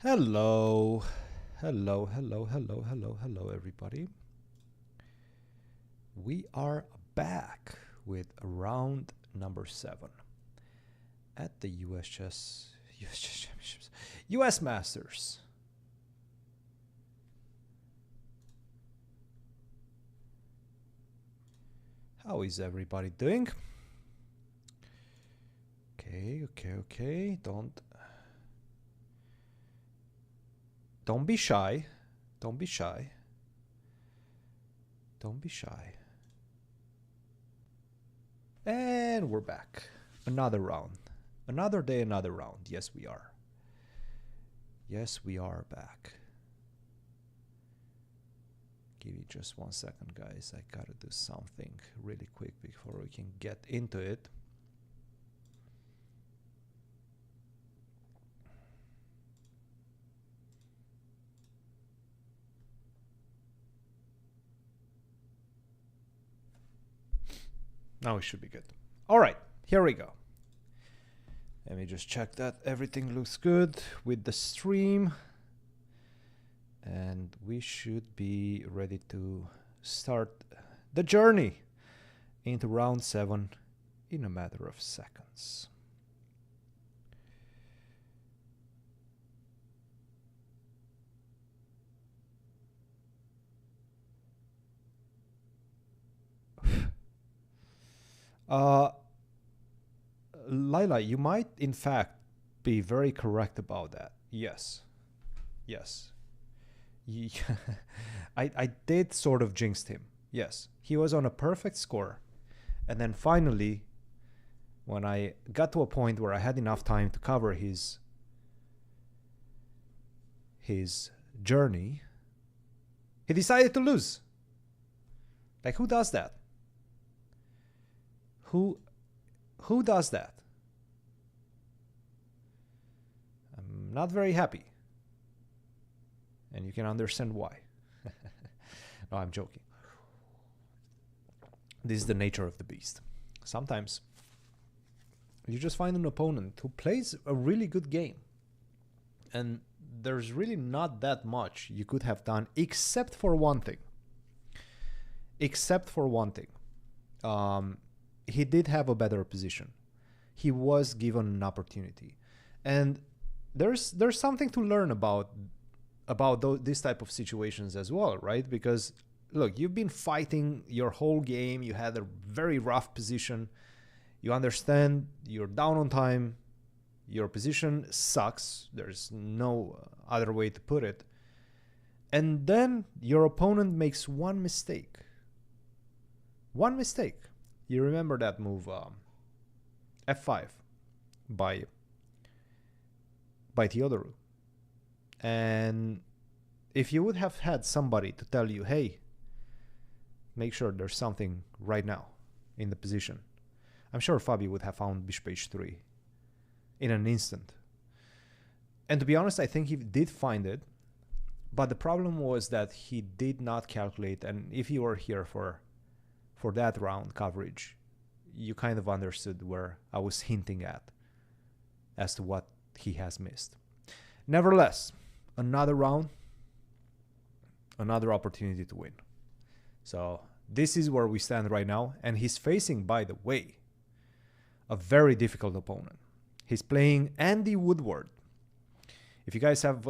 Hello. Hello, everybody. We are back with round number 7 at the US Championships, US Masters. How is everybody doing? Okay. Don't be shy. Don't be shy. And we're back. Another round. Another day, another round. Yes, we are. Yes, we are back. Give me just 1 second, guys. I gotta do something really quick before we can get into it. Now it should be good. All right, here we go. Let me just check that everything looks good with the stream. And we should be ready to start the journey into round 7 in a matter of seconds. Lila, you might in fact be very correct about that. Yes. I did sort of jinxed him. Yes, he was on a perfect score. And then finally, when I got to a point where I had enough time to cover his journey, he decided to lose. Like, who does that? Who does that? I'm not very happy. And you can understand why. No, I'm joking. This is the nature of the beast. Sometimes you just find an opponent who plays a really good game. And there's really not that much you could have done except for one thing. He did have a better position. He was given an opportunity. And there's something to learn about this type of situations as well, right? Because look, you've been fighting your whole game. You had a very rough position. You understand you're down on time. Your position sucks. There's no other way to put it. And then your opponent makes one mistake. You remember that move, F5 by Teodoru. And if you would have had somebody to tell you, hey, make sure there's something right now in the position, I'm sure Fabi would have found bishop h3 in an instant. And to be honest, I think he did find it, but the problem was that he did not calculate. And if you were here for that round coverage, you kind of understood where I was hinting at as to what he has missed. Nevertheless, another round, another opportunity to win. So this is where we stand right now. And he's facing, by the way, a very difficult opponent. He's playing Andy Woodward. If you guys have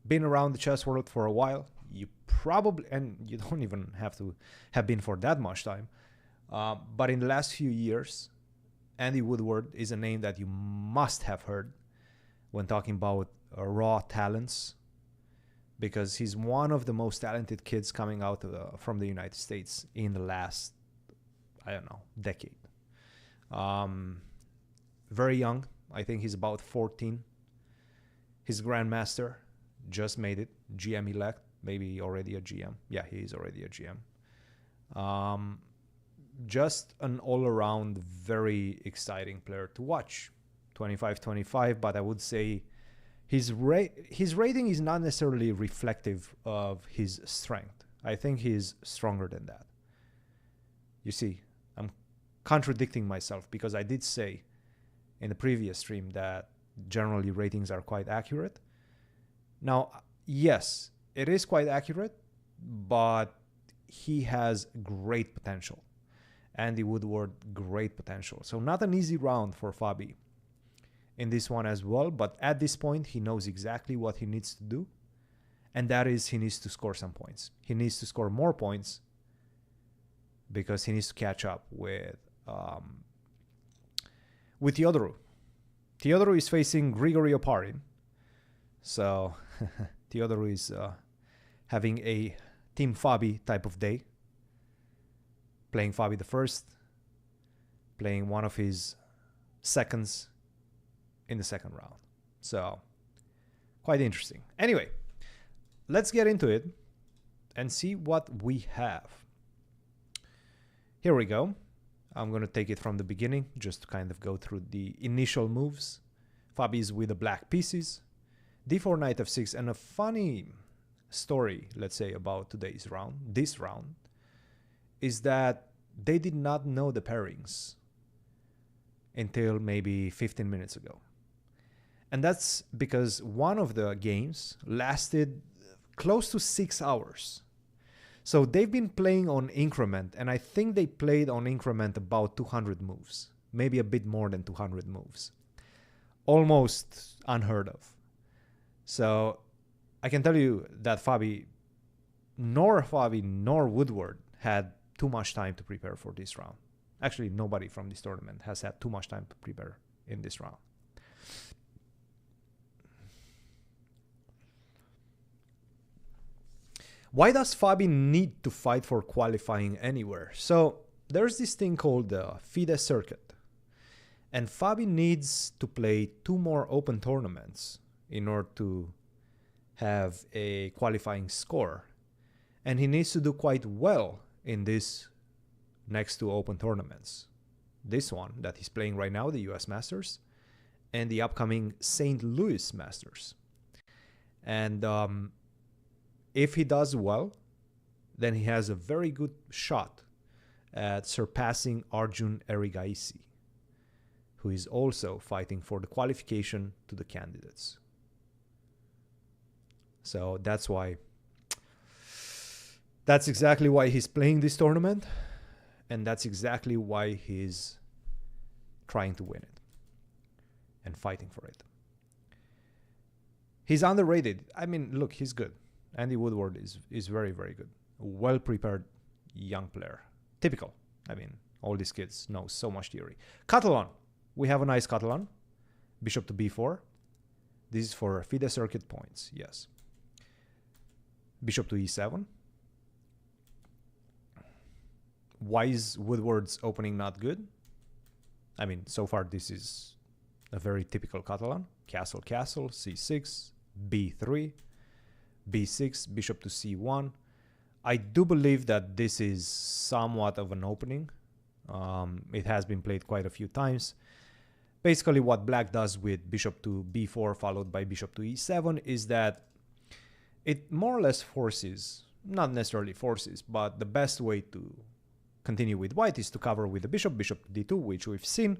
been around the chess world for a while, you probably, and you don't even have to have been for that much time, but in the last few years, Andy Woodward is a name that you must have heard when talking about raw talents, because he's one of the most talented kids coming out from the United States in the last, decade. Very young. I think he's about 14. His grandmaster just made it, GM elect, maybe already a GM. Yeah, he is already a GM. Just an all-around very exciting player to watch. 25-25, but I would say his rating is not necessarily reflective of his strength. I think he's stronger than that. You see, I'm contradicting myself because I did say in the previous stream that generally ratings are quite accurate. Now, yes, it is quite accurate, but he has great potential. Andy Woodward, great potential. So not an easy round for Fabi in this one as well, but at this point, he knows exactly what he needs to do, and that is he needs to score some points. He needs to score more points because he needs to catch up with Teodoru. Teodoru is facing Grigory Oparin, so Teodoru is having a Team Fabi type of day, playing Fabi the first, playing one of his seconds in the second round. So, quite interesting. Anyway, let's get into it and see what we have. Here we go. I'm going to take it from the beginning just to kind of go through the initial moves. Fabi is with the black pieces, d4, knight f6, and a funny story, let's say, about today's round, this round, is that they did not know the pairings until maybe 15 minutes ago. And that's because one of the games lasted close to 6 hours. So they've been playing on increment, and I think they played on increment about 200 moves, maybe a bit more than 200 moves. Almost unheard of. So I can tell you that Fabi nor Woodward had too much time to prepare for this round. Actually, nobody from this tournament has had too much time to prepare in this round. Why does Fabi need to fight for qualifying anywhere? So there's this thing called the FIDE circuit. And Fabi needs to play 2 more open tournaments in order to have a qualifying score. And he needs to do quite well in these next 2 open tournaments. This one that he's playing right now, the US Masters, and the upcoming St. Louis Masters. And if he does well, then he has a very good shot at surpassing Arjun Erigaisi, who is also fighting for the qualification to the candidates. So that's exactly why he's playing this tournament, and that's exactly why he's trying to win it and fighting for it. He's underrated. I mean, look, he's good. Andy Woodward is very, very good. Well-prepared young player. Typical. I mean, all these kids know so much theory. Catalan. We have a nice Catalan. Bishop to b4. This is for FIDE circuit points. Yes. Bishop to e7. Why is Woodward's opening not good? I mean, so far this is a very typical Catalan. Castle, castle, c6, b3, b6, bishop to c1. I do believe that this is somewhat of an opening. It has been played quite a few times. Basically, what black does with bishop to b4 followed by bishop to e7 is that it more or less forces, not necessarily forces, but the best way to continue with white is to cover with the bishop to d2, which we've seen,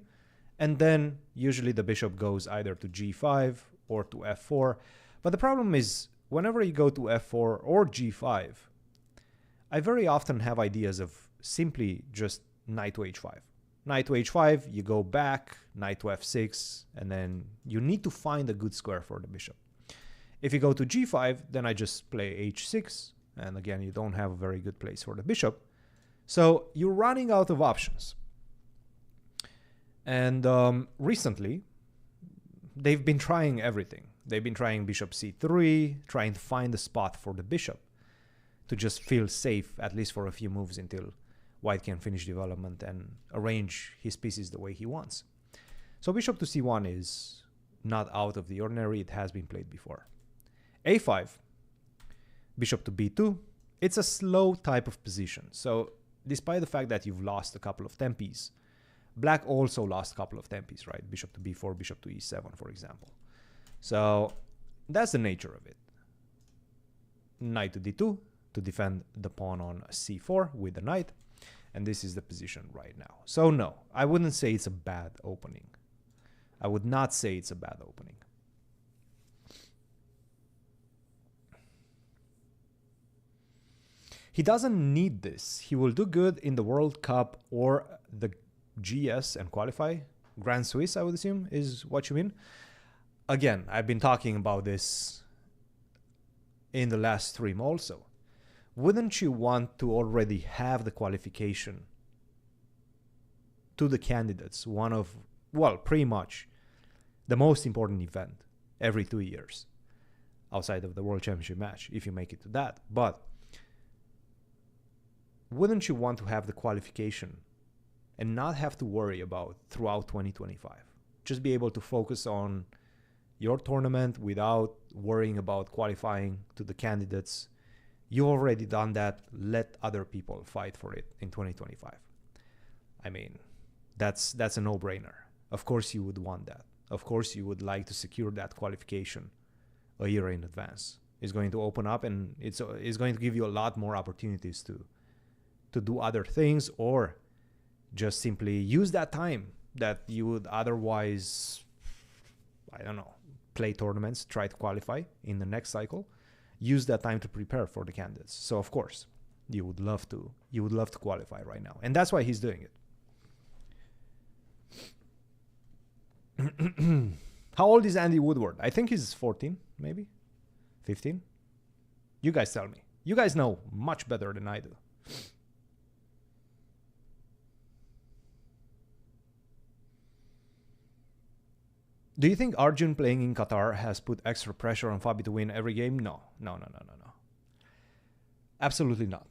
and then usually the bishop goes either to g5 or to f4. But the problem is, whenever you go to f4 or g5, I very often have ideas of simply just knight to h5. Knight to h5, you go back, knight to f6, and then you need to find a good square for the bishop. If you go to g5, then I just play h6, and again, you don't have a very good place for the bishop. So you're running out of options. And recently, they've been trying everything. They've been trying bishop c3, trying to find a spot for the bishop to just feel safe, at least for a few moves until white can finish development and arrange his pieces the way he wants. So bishop to c1 is not out of the ordinary. It has been played before. a5, bishop to b2. It's a slow type of position. So despite the fact that you've lost a couple of tempis, black also lost a couple of tempis, right? Bishop to b4, bishop to e7, for example. So that's the nature of it. Knight to d2 to defend the pawn on c4 with the knight. And this is the position right now. So no, I wouldn't say it's a bad opening. I would not say it's a bad opening. He doesn't need this. He will do good in the World Cup or the GS and qualify. Grand Swiss, I would assume, is what you mean. Again, I've been talking about this in the last stream also. Wouldn't you want to already have the qualification to the candidates? One of, well, pretty much the most important event every 2 years outside of the World Championship match, if you make it to that. But wouldn't you want to have the qualification and not have to worry about throughout 2025? Just be able to focus on your tournament without worrying about qualifying to the candidates. You've already done that. Let other people fight for it in 2025. I mean, that's a no-brainer. Of course you would want that. Of course you would like to secure that qualification a year in advance. It's going to open up, and it's going to give you a lot more opportunities to do other things, or just simply use that time that you would otherwise, I don't know, play tournaments, try to qualify in the next cycle. Use that time to prepare for the candidates. So of course, you would love to qualify right now, and that's why he's doing it. How old is Andy Woodward? I think he's 14, maybe 15. You guys tell me. You guys know much better than I do. Do you think Arjun playing in Qatar has put extra pressure on Fabi to win every game? No. Absolutely not.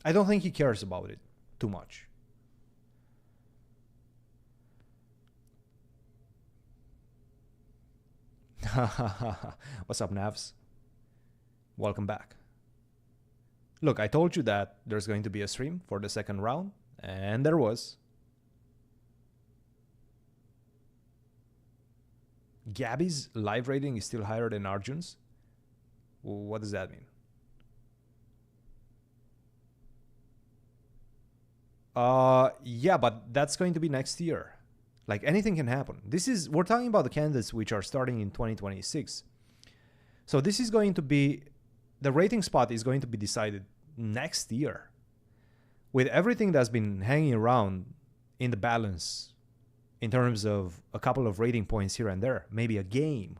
I don't think he cares about it too much. What's up, Navs? Welcome back. Look, I told you that there's going to be a stream for the second round, and there was. Gabby's live rating is still higher than Arjun's? What does that mean? Yeah, but that's going to be next year. Like, anything can happen. We're talking about the candidates which are starting in 2026. So this is going to be, the rating spot is going to be decided next year. With everything that's been hanging around in the balance in terms of a couple of rating points here and there, maybe a game.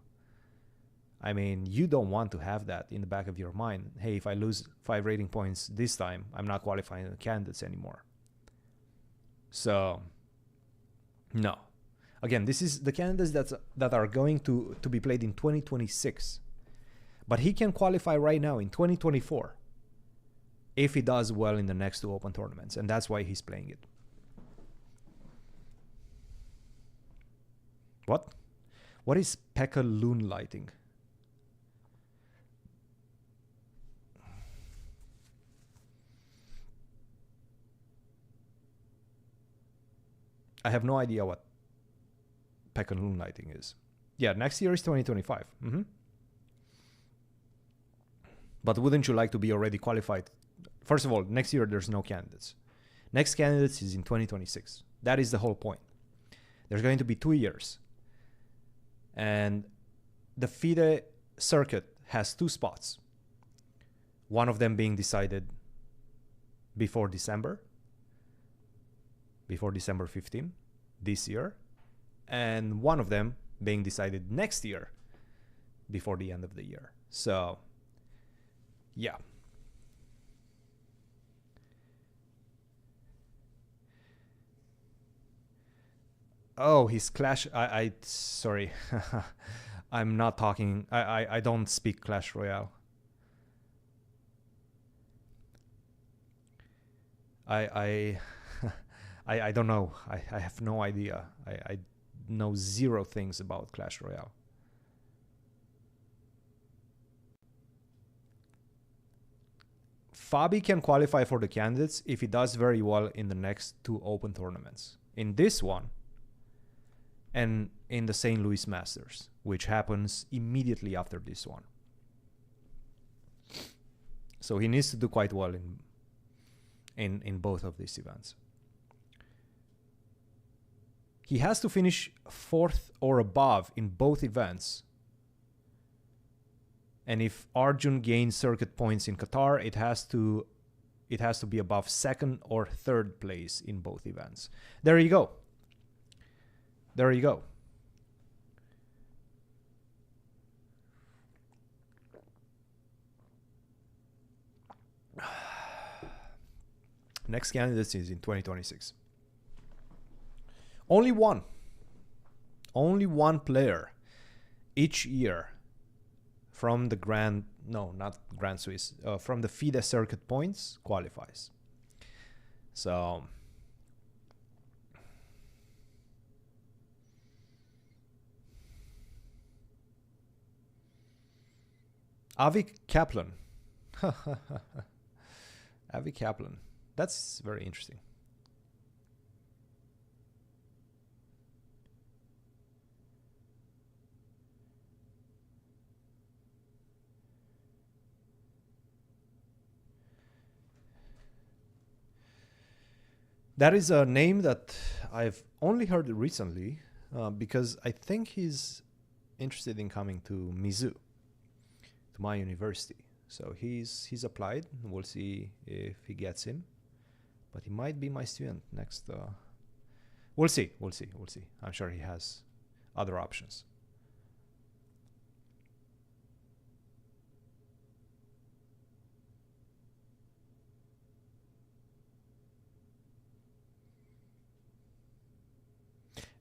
I mean, you don't want to have that in the back of your mind. Hey, if I lose 5 rating points this time, I'm not qualifying the candidates anymore. So, no. Again, this is the candidates that are going to be played in 2026. But he can qualify right now in 2024 if he does well in the next 2 open tournaments. And that's why he's playing it. What? What is Pekka loon lighting? I have no idea what Pekka loon lighting is. Yeah, next year is 2025. But wouldn't you like to be already qualified? First of all, next year there's no candidates. Next candidates is in 2026. That is the whole point. There's going to be 2 years. And the FIDE circuit has 2 spots. One of them being decided before December 15 this year. And one of them being decided next year before the end of the year. So, yeah. Oh, his Clash. Sorry. I'm not talking. I don't speak Clash Royale. I don't know. I have no idea. I know 0 things about Clash Royale. Fabi can qualify for the candidates if he does very well in the next 2 open tournaments. In this one, and in the St. Louis Masters, which happens immediately after this one. So he needs to do quite well in both of these events. He has to finish 4th or above in both events And if Arjun gains circuit points in Qatar, it has to be above second or third place in both events. There you go. There you go. Next candidates is in 2026. Only one player each year from the Grand Swiss, from the FIDE circuit points qualifies. So Avi Kaplan. Avi Kaplan. That's very interesting. That is a name that I've only heard recently because I think he's interested in coming to Mizu, to my university. So he's applied. We'll see if he gets in. But he might be my student next. We'll see. I'm sure he has other options.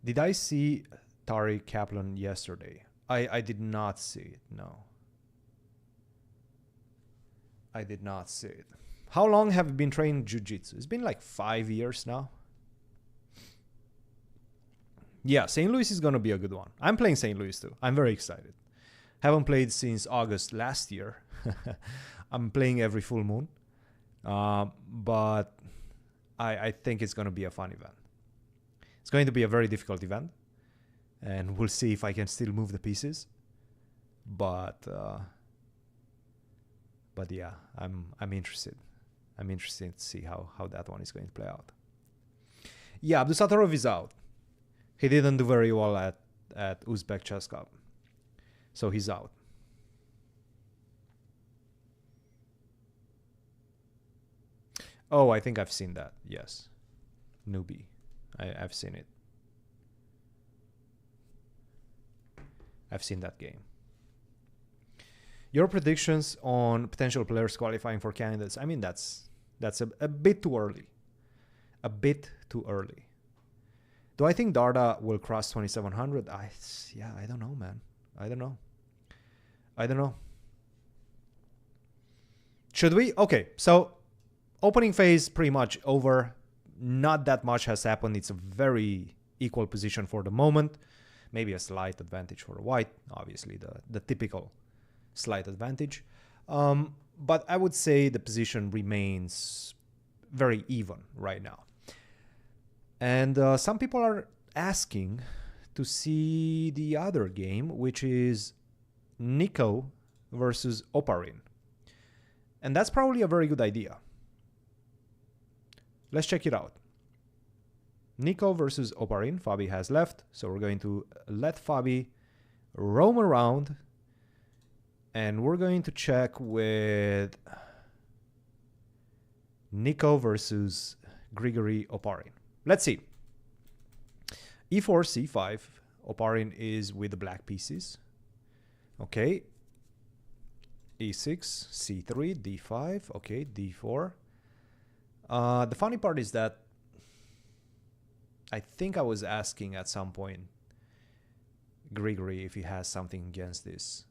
Did I see Tari Kaplan yesterday? I did not see it, no. I did not see it. How long have you been training jiu-jitsu? It's been like 5 years now. Yeah, St. Louis is going to be a good one. I'm playing St. Louis too. I'm very excited. Haven't played since August last year. I'm playing every full moon. But I think it's going to be a fun event. It's going to be a very difficult event. And we'll see if I can still move the pieces. But yeah, I'm interested. I'm interested to see how that one is going to play out. Yeah, Abdusattorov is out. He didn't do very well at Uzbek Chess Cup. So he's out. Oh, I think I've seen that. Yes. Newbie. I've seen it. I've seen that game. Your predictions on potential players qualifying for candidates, I mean, that's a bit too early. A bit too early. Do I think Darda will cross 2700? I don't know, man. I don't know. Should we? Okay, so opening phase pretty much over. Not that much has happened. It's a very equal position for the moment. Maybe a slight advantage for white, obviously the typical slight advantage. But I would say the position remains very even right now. And some people are asking to see the other game, which is Nico versus Oparin. And that's probably a very good idea. Let's check it out. Nico versus Oparin. Fabi has left, so we're going to let Fabi roam around. And we're going to check with Nico versus Grigory Oparin. Let's see. E4, C5. Oparin is with the black pieces. Okay. E6, C3, D5. Okay, D4. The funny part is that I think I was asking at some point Grigory if he has something against this.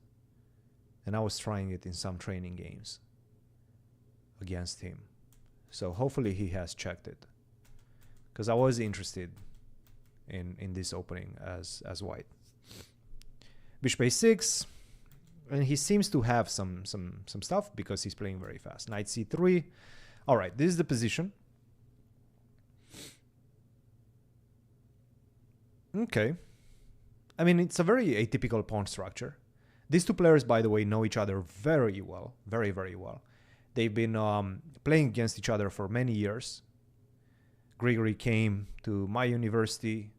And I was trying it in some training games against him. So hopefully he has checked it. Because I was interested in this opening as white. Bishop a6. And he seems to have some stuff because he's playing very fast. Knight c3. All right, this is the position. Okay. I mean, it's a very atypical pawn structure. These two players, by the way, know each other very well. Very, very well. They've been playing against each other for many years. Grigory came to my university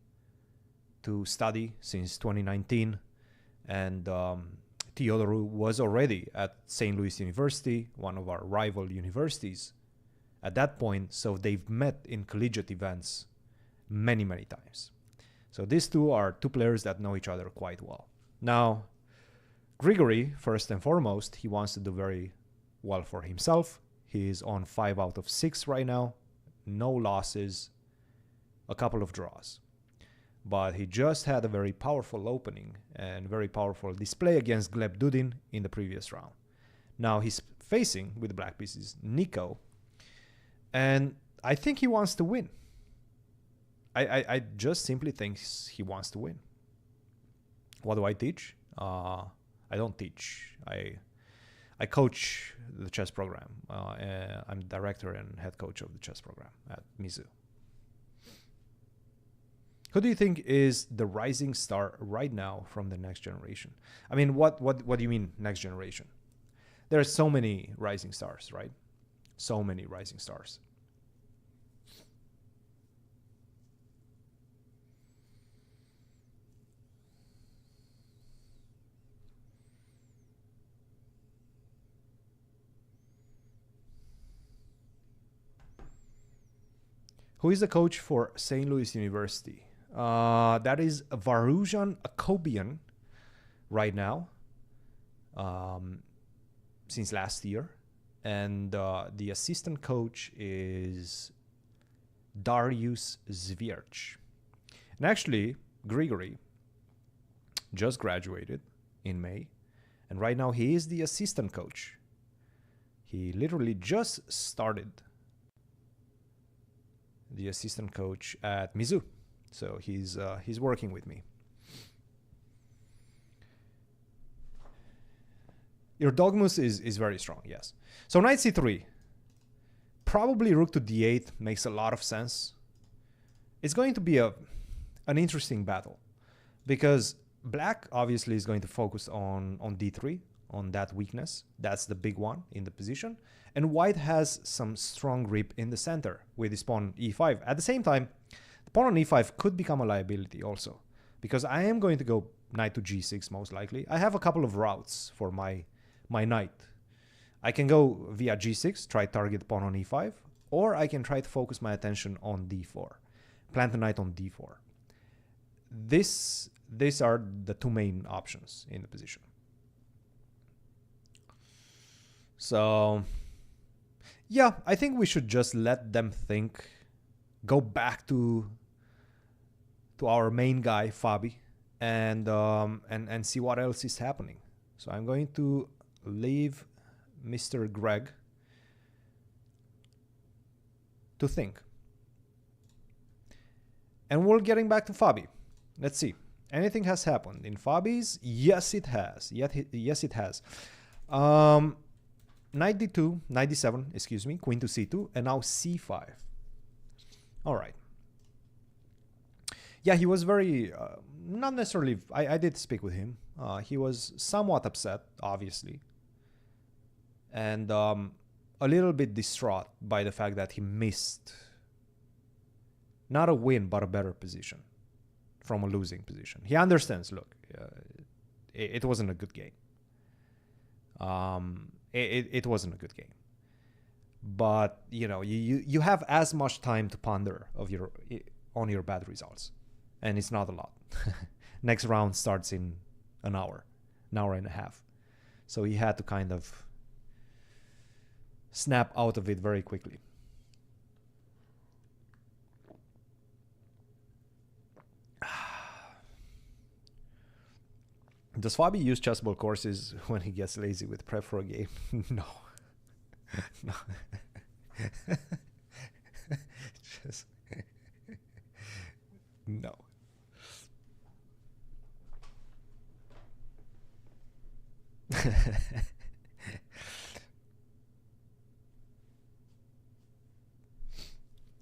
to study since 2019. And Theodorou was already at St. Louis University, one of our rival universities, at that point, so they've met in collegiate events many, many times. So these two are two players that know each other quite well. Now, Grigory, first and foremost, he wants to do very well for himself. He's on 5 out of 6 right now, no losses, a couple of draws. But he just had a very powerful opening and very powerful display against Gleb Dudin in the previous round. Now he's facing, with the black pieces, Nico. And I think he wants to win. I just simply think he wants to win. What do I teach? I don't teach. I coach the chess program. I'm director and head coach of the chess program at Mizu. Who do you think is the rising star right now from the next generation? I mean, what do you mean next generation? There are so many rising stars, right? So many rising stars. Who is the coach for St. Louis University? That is Varujan Akobian right now, since last year. And the assistant coach is Darius Zvierch. And actually, Grigory just graduated in May. And right now he is the assistant coach. He literally just started the assistant coach at Mizu. So he's working with me. Your dogmus is very strong, yes. So knight c3. Probably rook to d8 makes a lot of sense. It's going to be an interesting battle because black obviously is going to focus on d3, on that weakness. That's the big one in the position. And white has some strong grip in the center with his pawn e5. At the same time, the pawn on e5 could become a liability also, because I am going to go knight to g6 most likely. I have a couple of routes for my knight. I can go via g6, try target pawn on e5, or I can try to focus my attention on d4, plant the knight on d4. These are the two main options in the position. So yeah, I think we should just let them think, go back to our main guy, Fabi, and see what else is happening. So I'm going to leave Mr. Greg to think. And we're getting back to Fabi. Let's see. Anything has happened in Fabi's? Yes, it has. Yes, it has. Knight d2, knight d7, excuse me, queen to c2, and now c5. All right. Yeah, he was very, not necessarily, I did speak with him. He was somewhat upset, obviously. And a little bit distraught by the fact that he missed not a win, but a better position from a losing position. He understands, look, it wasn't a good game. It wasn't a good game. But, you know, you have as much time to ponder on your bad results. And it's not a lot. Next round starts in an hour and a half. So he had to kind of snap out of it very quickly. Does Fabi use chessable courses when he gets lazy with prep for a game? No. No. Just no.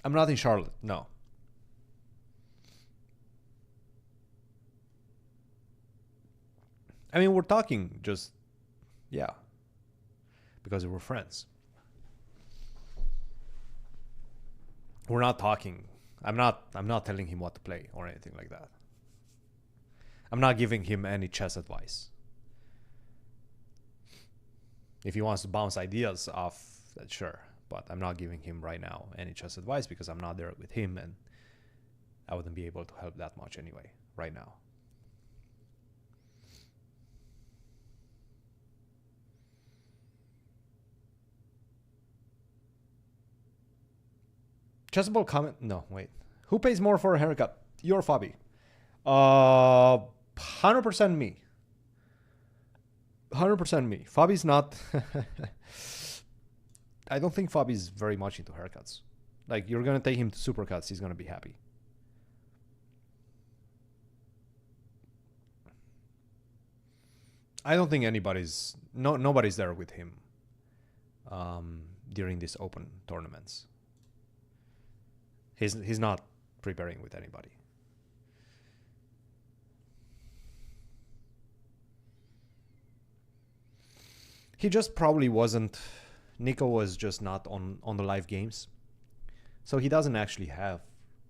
I'm not in Charlotte, no. I mean, we're talking just, yeah, because we're friends. We're not talking. I'm not telling him what to play or anything like that. I'm not giving him any chess advice. If he wants to bounce ideas off, that sure. But I'm not giving him right now any chess advice because I'm not there with him and I wouldn't be able to help that much anyway right now. Chessable comment. No, wait. Who pays more for a haircut? Your Fabi. 100% me. 100% me. Fabi's not. I don't think Fabi's very much into haircuts. Like, you're going to take him to supercuts, he's going to be happy. I don't think nobody's there with him during these open tournaments. He's not preparing with anybody. He just probably wasn't. Nico was just not on the live games. So he doesn't actually have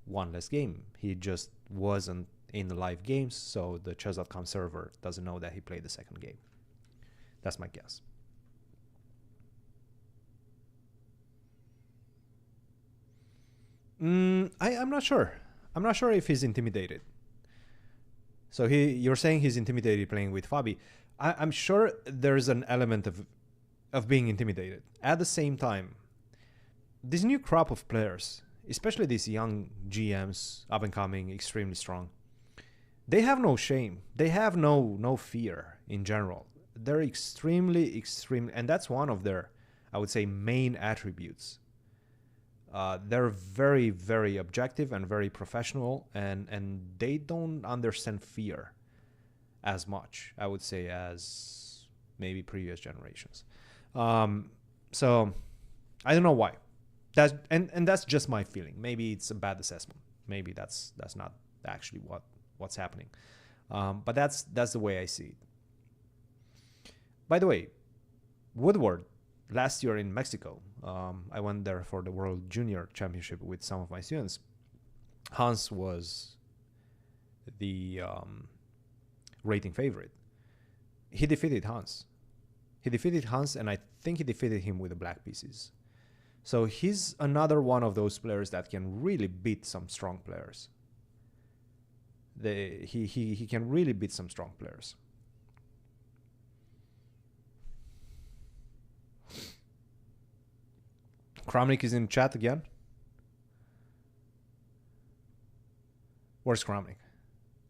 one less game. He just wasn't in the live games, so the chess.com server doesn't know that he played the second game. That's my guess. I'm not sure. I'm not sure if he's intimidated. So you're saying he's intimidated playing with Fabi. I'm sure there's an element of being intimidated. At the same time, this new crop of players, especially these young GMs, up and coming, extremely strong, they have no shame. They have no fear in general. They're extremely, and that's one of their, I would say, main attributes. They're very, very objective and very professional, and they don't understand fear as much, I would say, as maybe previous generations. So I don't know why. That's just my feeling. Maybe it's a bad assessment. Maybe that's not actually what's happening. But that's the way I see it. By the way, Woodward, last year in Mexico, I went there for the World Junior Championship with some of my students. Hans was the rating favorite. He defeated Hans. And I think he defeated him with the black pieces. So he's another one of those players that can really beat some strong players. He can really beat some strong players. Kramnik is in chat again. Where's Kramnik?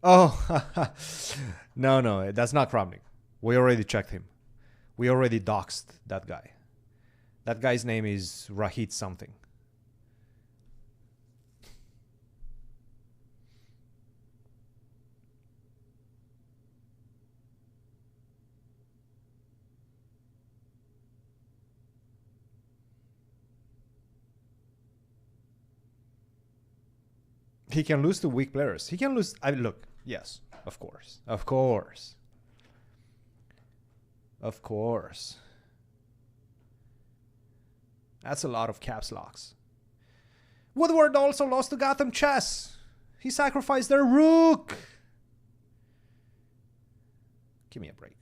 Oh, no, that's not Kramnik. We already checked him. We already doxed that guy. That guy's name is Rahit something. He can lose to weak players. He can lose. Look, yes, of course. That's a lot of caps locks. Woodward also lost to Gotham Chess. He sacrificed their rook. Give me a break.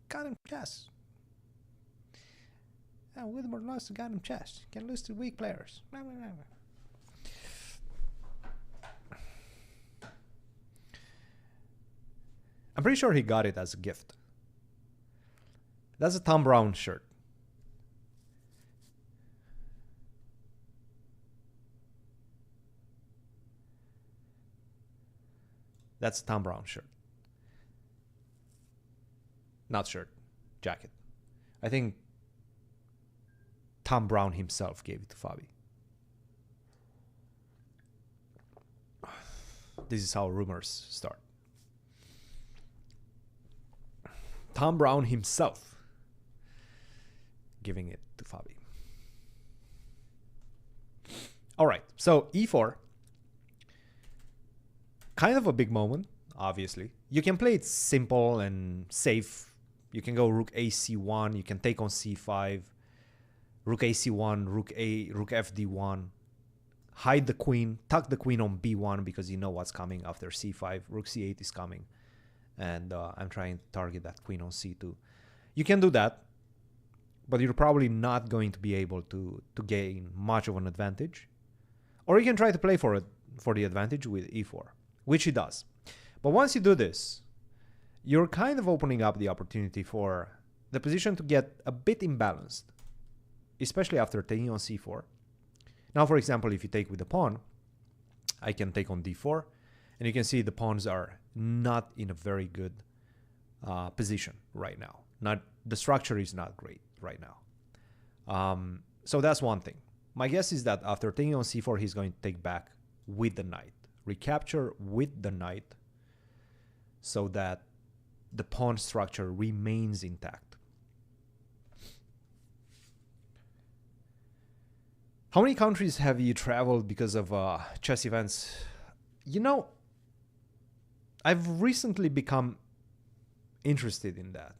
Gotham Chess. Woodward lost to Gotham Chess. Can lose to weak players. I'm pretty sure he got it as a gift. That's a Tom Brown shirt. That's a Tom Brown shirt. Not shirt, jacket. I think Tom Brown himself gave it to Fabi. This is how rumors start. Tom Brown himself giving it to Fabi. All right, so e4. Kind of a big moment, obviously. You can play it simple and safe. You can go rook ac1. You can take on c5. Rook ac1, rook fd1. hide the queen, tuck the queen on b1 because you know what's coming after c5. Rook c8 is coming, and I'm trying to target that queen on c2. You can do that, but you're probably not going to be able to gain much of an advantage. Or you can try to play for the advantage with e4, which he does. But once you do this, you're kind of opening up the opportunity for the position to get a bit imbalanced, especially after taking on c4. Now, for example, if you take with the pawn, I can take on d4, and you can see the pawns are not in a very good position right now. The structure is not great right now. So that's one thing. My guess is that after taking on c4, he's going to take back with the knight, recapture with the knight, so that the pawn structure remains intact. How many countries have you traveled because of chess events? You know, I've recently become interested in that,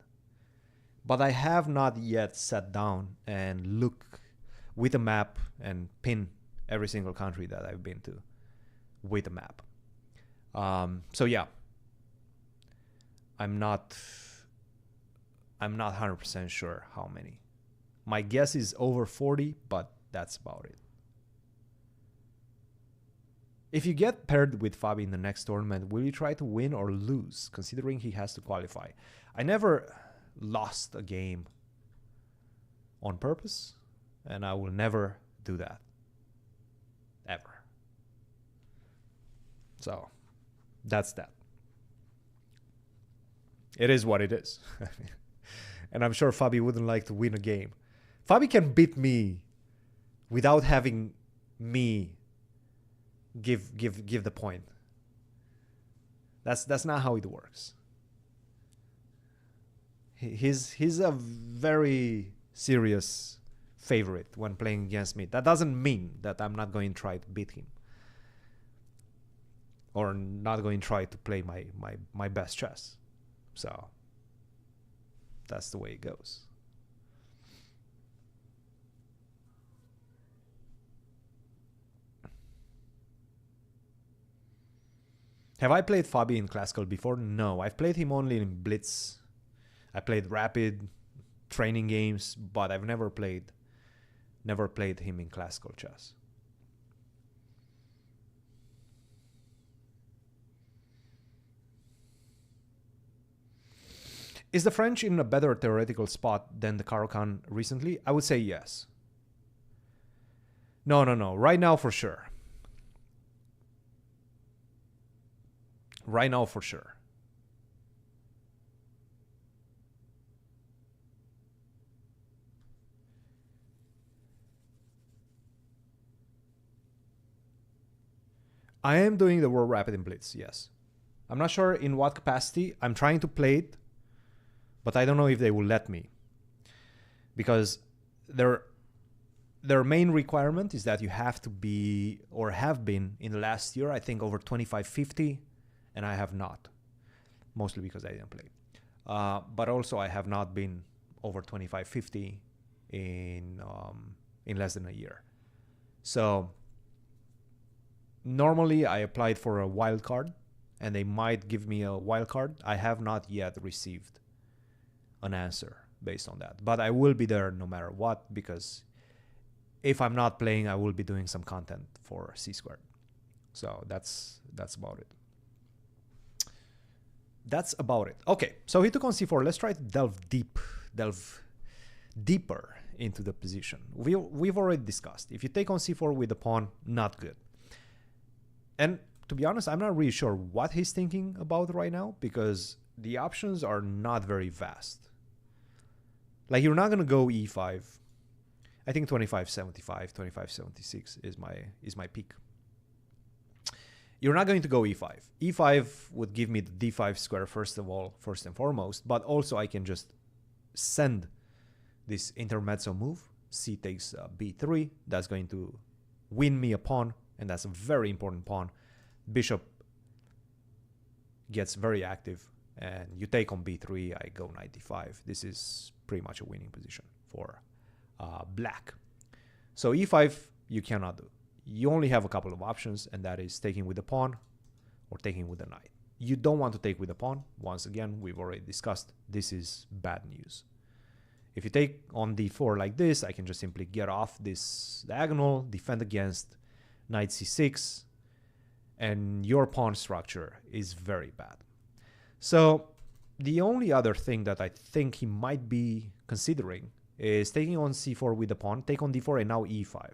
but I have not yet sat down and look with a map and pin every single country that I've been to with a map. So yeah, I'm not 100% sure how many. My guess is over 40, but that's about it. If you get paired with Fabi in the next tournament, will you try to win or lose, considering he has to qualify? I never lost a game on purpose, and I will never do that. Ever. So, that's that. It is what it is. And I'm sure Fabi wouldn't like to win a game. Fabi can beat me without having me give the point. That's not how it works. He's a very serious favorite when playing against me. That doesn't mean that I'm not going to try to beat him, or not going to try to play my best chess. So that's the way it goes. Have I played Fabi in classical before? No, I've played him only in Blitz. I played rapid training games, but I've never played him in classical chess. Is the French in a better theoretical spot than the Caro-Kann recently? I would say yes. No. Right now, for sure. Right now, for sure. I am doing the World Rapid in Blitz, yes. I'm not sure in what capacity. I'm trying to play it, but I don't know if they will let me. Because their main requirement is that you have to be, or have been in the last year, I think over 2550, and I have not. Mostly because I didn't play. But also I have not been over 2550 in less than a year. So normally I applied for a wild card, and they might give me a wild card. I have not yet received an answer based on that, but I will be there no matter what, because if I'm not playing, I will be doing some content for C-Squared. So that's about it. That's about it. Okay, so he took on c4. Let's try to delve deeper into the position. We've already discussed. If you take on c4 with the pawn, not good. And to be honest, I'm not really sure what he's thinking about right now, because the options are not very vast. Like, you're not going to go e5. I think 2575, 2576 is my peak. You're not going to go e5. e5 would give me the d5 square first and foremost, but also I can just send this intermezzo move. C takes b3. That's going to win me a pawn, and that's a very important pawn. Bishop gets very active, and you take on b3, I go knight d5. This is pretty much a winning position for black. So e5 you cannot do. you only have a couple of options, and that is taking with the pawn or taking with the knight. You don't want to take with the pawn. Once again, we've already discussed, this is bad news. If you take on d4 like this, I can just simply get off this diagonal, defend against knight c6, and your pawn structure is very bad. So the only other thing that I think he might be considering is taking on c4 with the pawn, take on d4, and now e5.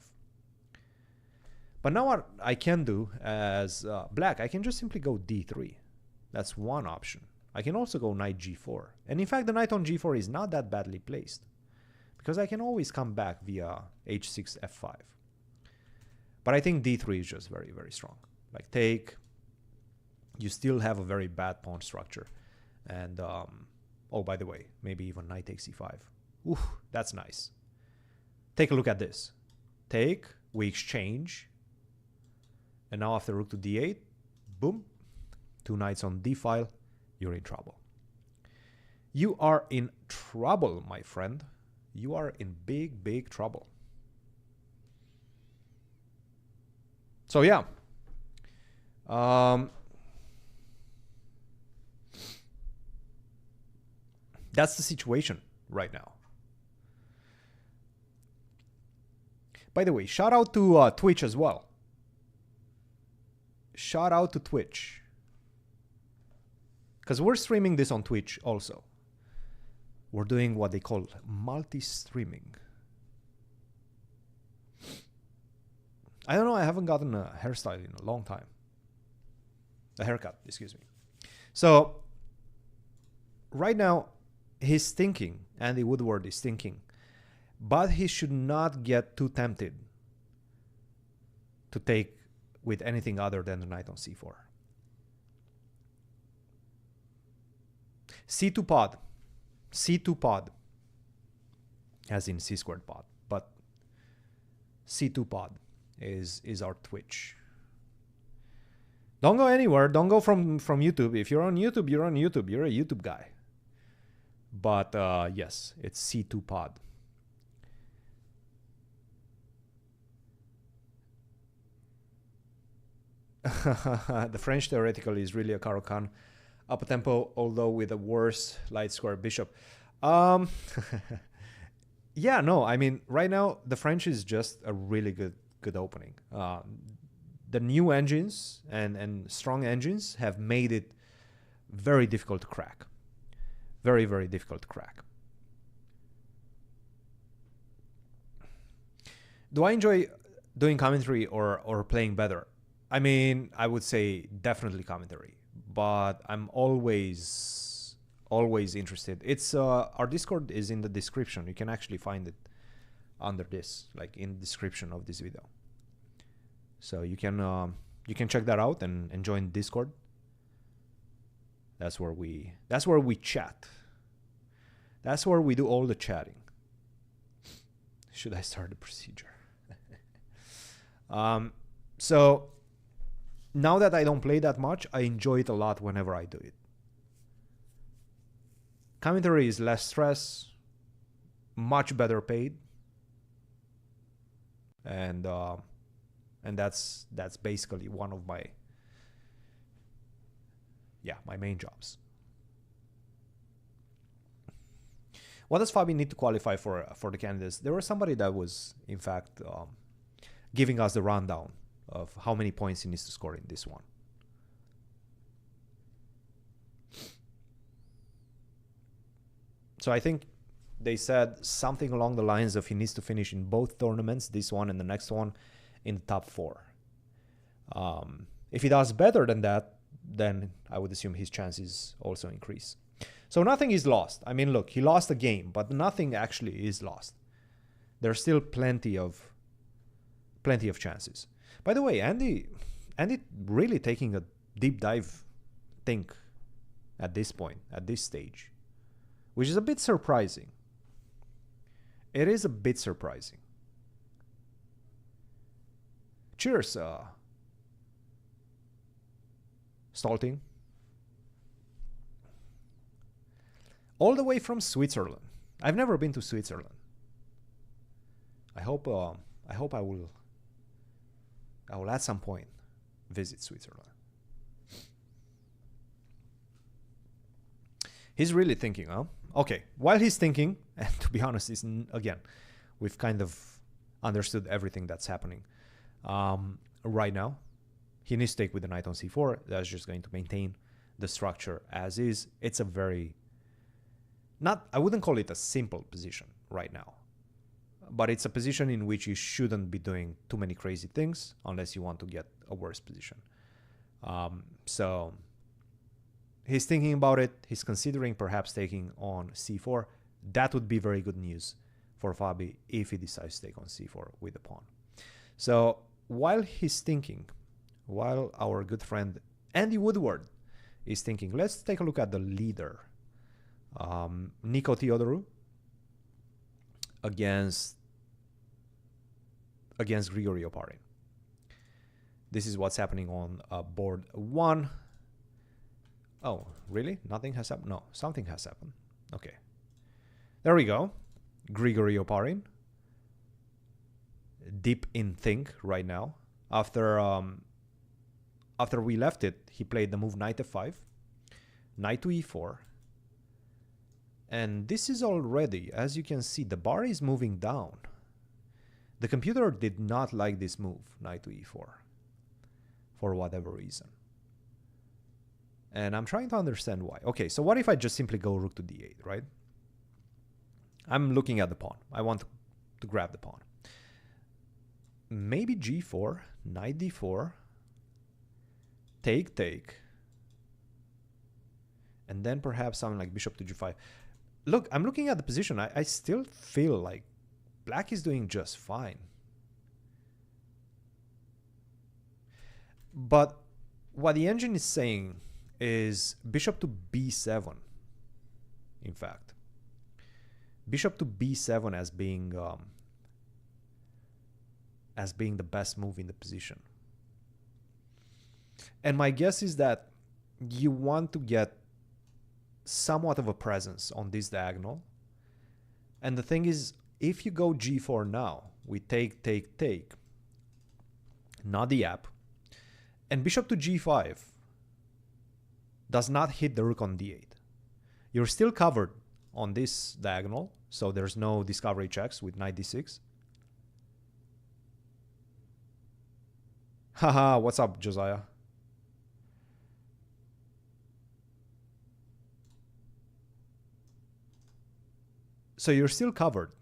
But now what I can do as black, I can just simply go d3. That's one option. I can also go knight g4. And in fact, the knight on g4 is not that badly placed, because I can always come back via h6, f5. But I think d3 is just very, very strong. Like take, you still have a very bad pawn structure. And, oh, by the way, maybe even knight takes e5. Ooh, that's nice. Take a look at this. Take, we exchange. And now after rook to d8, boom, 2 knights on d file, you're in trouble. You are in trouble, my friend. You are in big, big trouble. So yeah. That's the situation right now. By the way, shout out to Twitch as well. Shout out to Twitch. Because we're streaming this on Twitch also. We're doing what they call multi-streaming. I don't know, I haven't gotten a hairstyle in a long time. A haircut, excuse me. So, right now, he's thinking, Andy Woodward is thinking, but he should not get too tempted to take with anything other than the knight on c4. c2 pod. c2 pod. As in c squared pod. But c2 pod is our Twitch. Don't go anywhere. Don't go from YouTube. If you're on YouTube, you're on YouTube. You're a YouTube guy. But yes, it's c2 pod. The French theoretical is really a Caro-Kann up a tempo, although with a worse light square bishop. Yeah, no, I mean, right now, the French is just a really good opening. The new engines and strong engines have made it very difficult to crack. Very, very difficult to crack. Do I enjoy doing commentary or playing better? I mean, I would say definitely commentary, but I'm always interested. It's our Discord is in the description. You can actually find it under this, like in the description of this video. So you can check that out and join Discord. That's where we chat. That's where we do all the chatting. Should I start the procedure? So now that I don't play that much, I enjoy it a lot whenever I do it. Commentary is less stress, much better paid, and that's basically one of my main jobs. What does Fabi need to qualify for the candidates? There was somebody that was, in fact, giving us the rundown of how many points he needs to score in this one. So I think they said something along the lines of he needs to finish in both tournaments, this one and the next one, in the top 4. If he does better than that, then I would assume his chances also increase. So nothing is lost. I mean, look, he lost a game, but nothing actually is lost. There's still plenty of chances. By the way, Andy really taking a deep dive think at this point, at this stage, which is a bit surprising. It is a bit surprising. Cheers, Stolting. All the way from Switzerland. I've never been to Switzerland. I hope I will I will at some point visit Switzerland. He's really thinking, huh? Okay, while he's thinking, and to be honest, again, we've kind of understood everything that's happening right now. He needs to take with the knight on c4. That's just going to maintain the structure as is. It's a very, I wouldn't call it a simple position right now, but it's a position in which you shouldn't be doing too many crazy things unless you want to get a worse position. So he's thinking about it. He's considering perhaps taking on c4. That would be very good news for Fabi if he decides to take on c4 with the pawn. So while he's thinking, while our good friend Andy Woodward is thinking, let's take a look at the leader, Nico Theodorou against Grigory Oparin. This is what's happening on board 1. Oh, really? Nothing has happened? No, something has happened. Okay. There we go. Grigory Oparin. Deep in think right now. After we left it, he played the move knight f5, knight to e4. And this is already, as you can see, the bar is moving down. The computer did not like this move, knight to e4, for whatever reason. And I'm trying to understand why. Okay, so what if I just simply go rook to d8, right? I'm looking at the pawn. I want to grab the pawn. Maybe g4, knight d4, take, and then perhaps something like bishop to g5. Look, I'm looking at the position. I still feel like black is doing just fine. But what the engine is saying is bishop to b7, in fact. Bishop to b7 as being the best move in the position. And my guess is that you want to get somewhat of a presence on this diagonal. And the thing is, if you go g4 now, we take, not the app, and bishop to g5 does not hit the rook on d8. You're still covered on this diagonal, so there's no discovery checks with knight d6. Haha, what's up, Josiah? So you're still covered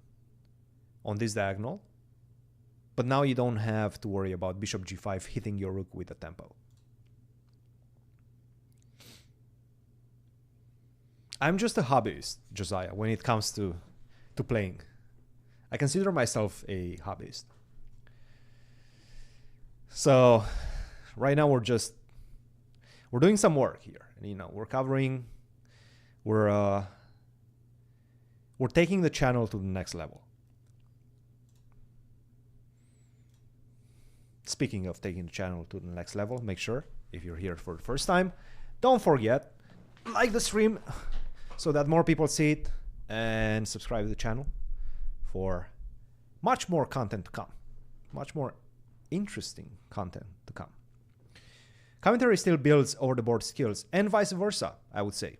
on this diagonal, but now you don't have to worry about bishop g5 hitting your rook with a tempo. I'm just a hobbyist, Josiah, when it comes to playing. I consider myself a hobbyist. So right now we're doing some work here. And, we're covering, we're taking the channel to the next level. Speaking of taking the channel to the next level, make sure, if you're here for the first time, don't forget, like the stream so that more people see it, and subscribe to the channel for much more content to come. Much more interesting content to come. Commentary still builds over the board skills, and vice versa, I would say.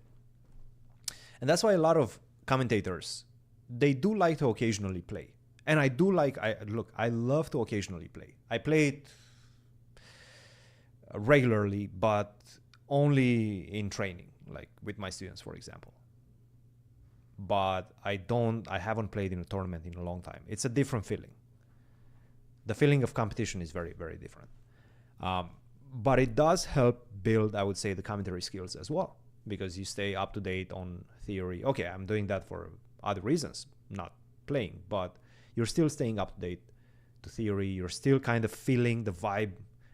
And that's why a lot of commentators, they do like to occasionally play. And I do like, I love to occasionally play. I play it regularly, but only in training, like with my students, for example. But I haven't played in a tournament in a long time. It's a different feeling. The feeling of competition is very, very different. But it does help build, I would say, the commentary skills as well, because you stay up to date on theory. Okay, I'm doing that for other reasons, not playing, but you're still staying up to date to theory. You're still kind of feeling the vibe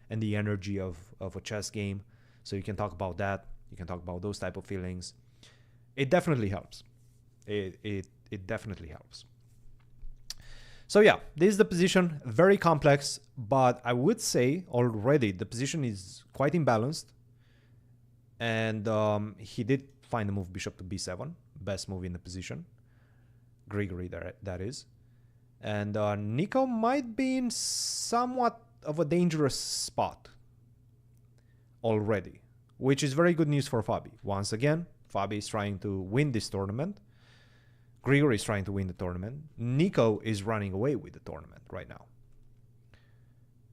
and the energy of a chess game. So you can talk about that. You can talk about those type of feelings. It definitely helps. It definitely helps. So yeah, this is the position, very complex, but I would say already the position is quite imbalanced. And he did find the move bishop to b7, best move in the position. Grigory, that is. And Nico might be in somewhat of a dangerous spot already, which is very good news for Fabi. Once again, Fabi is trying to win this tournament. Grigory is trying to win the tournament. Nico is running away with the tournament right now.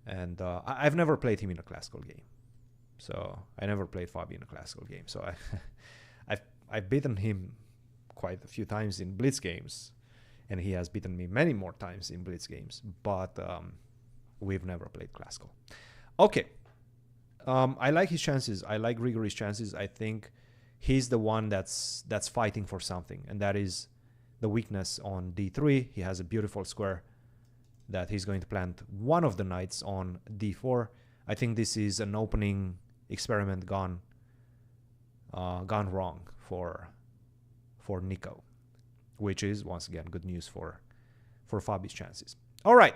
And I've never played him in a classical game. So I never played Fabi in a classical game. So I've beaten him quite a few times in Blitz games. And he has beaten me many more times in Blitz games. But we've never played classical. Okay. I like his chances. I like Grigory's chances. I think he's the one that's fighting for something. And that is the weakness on d3. He has a beautiful square that he's going to plant one of the knights on d4. I think this is an opening experiment gone wrong for Nico, which is once again good news for Fabi's chances. All right.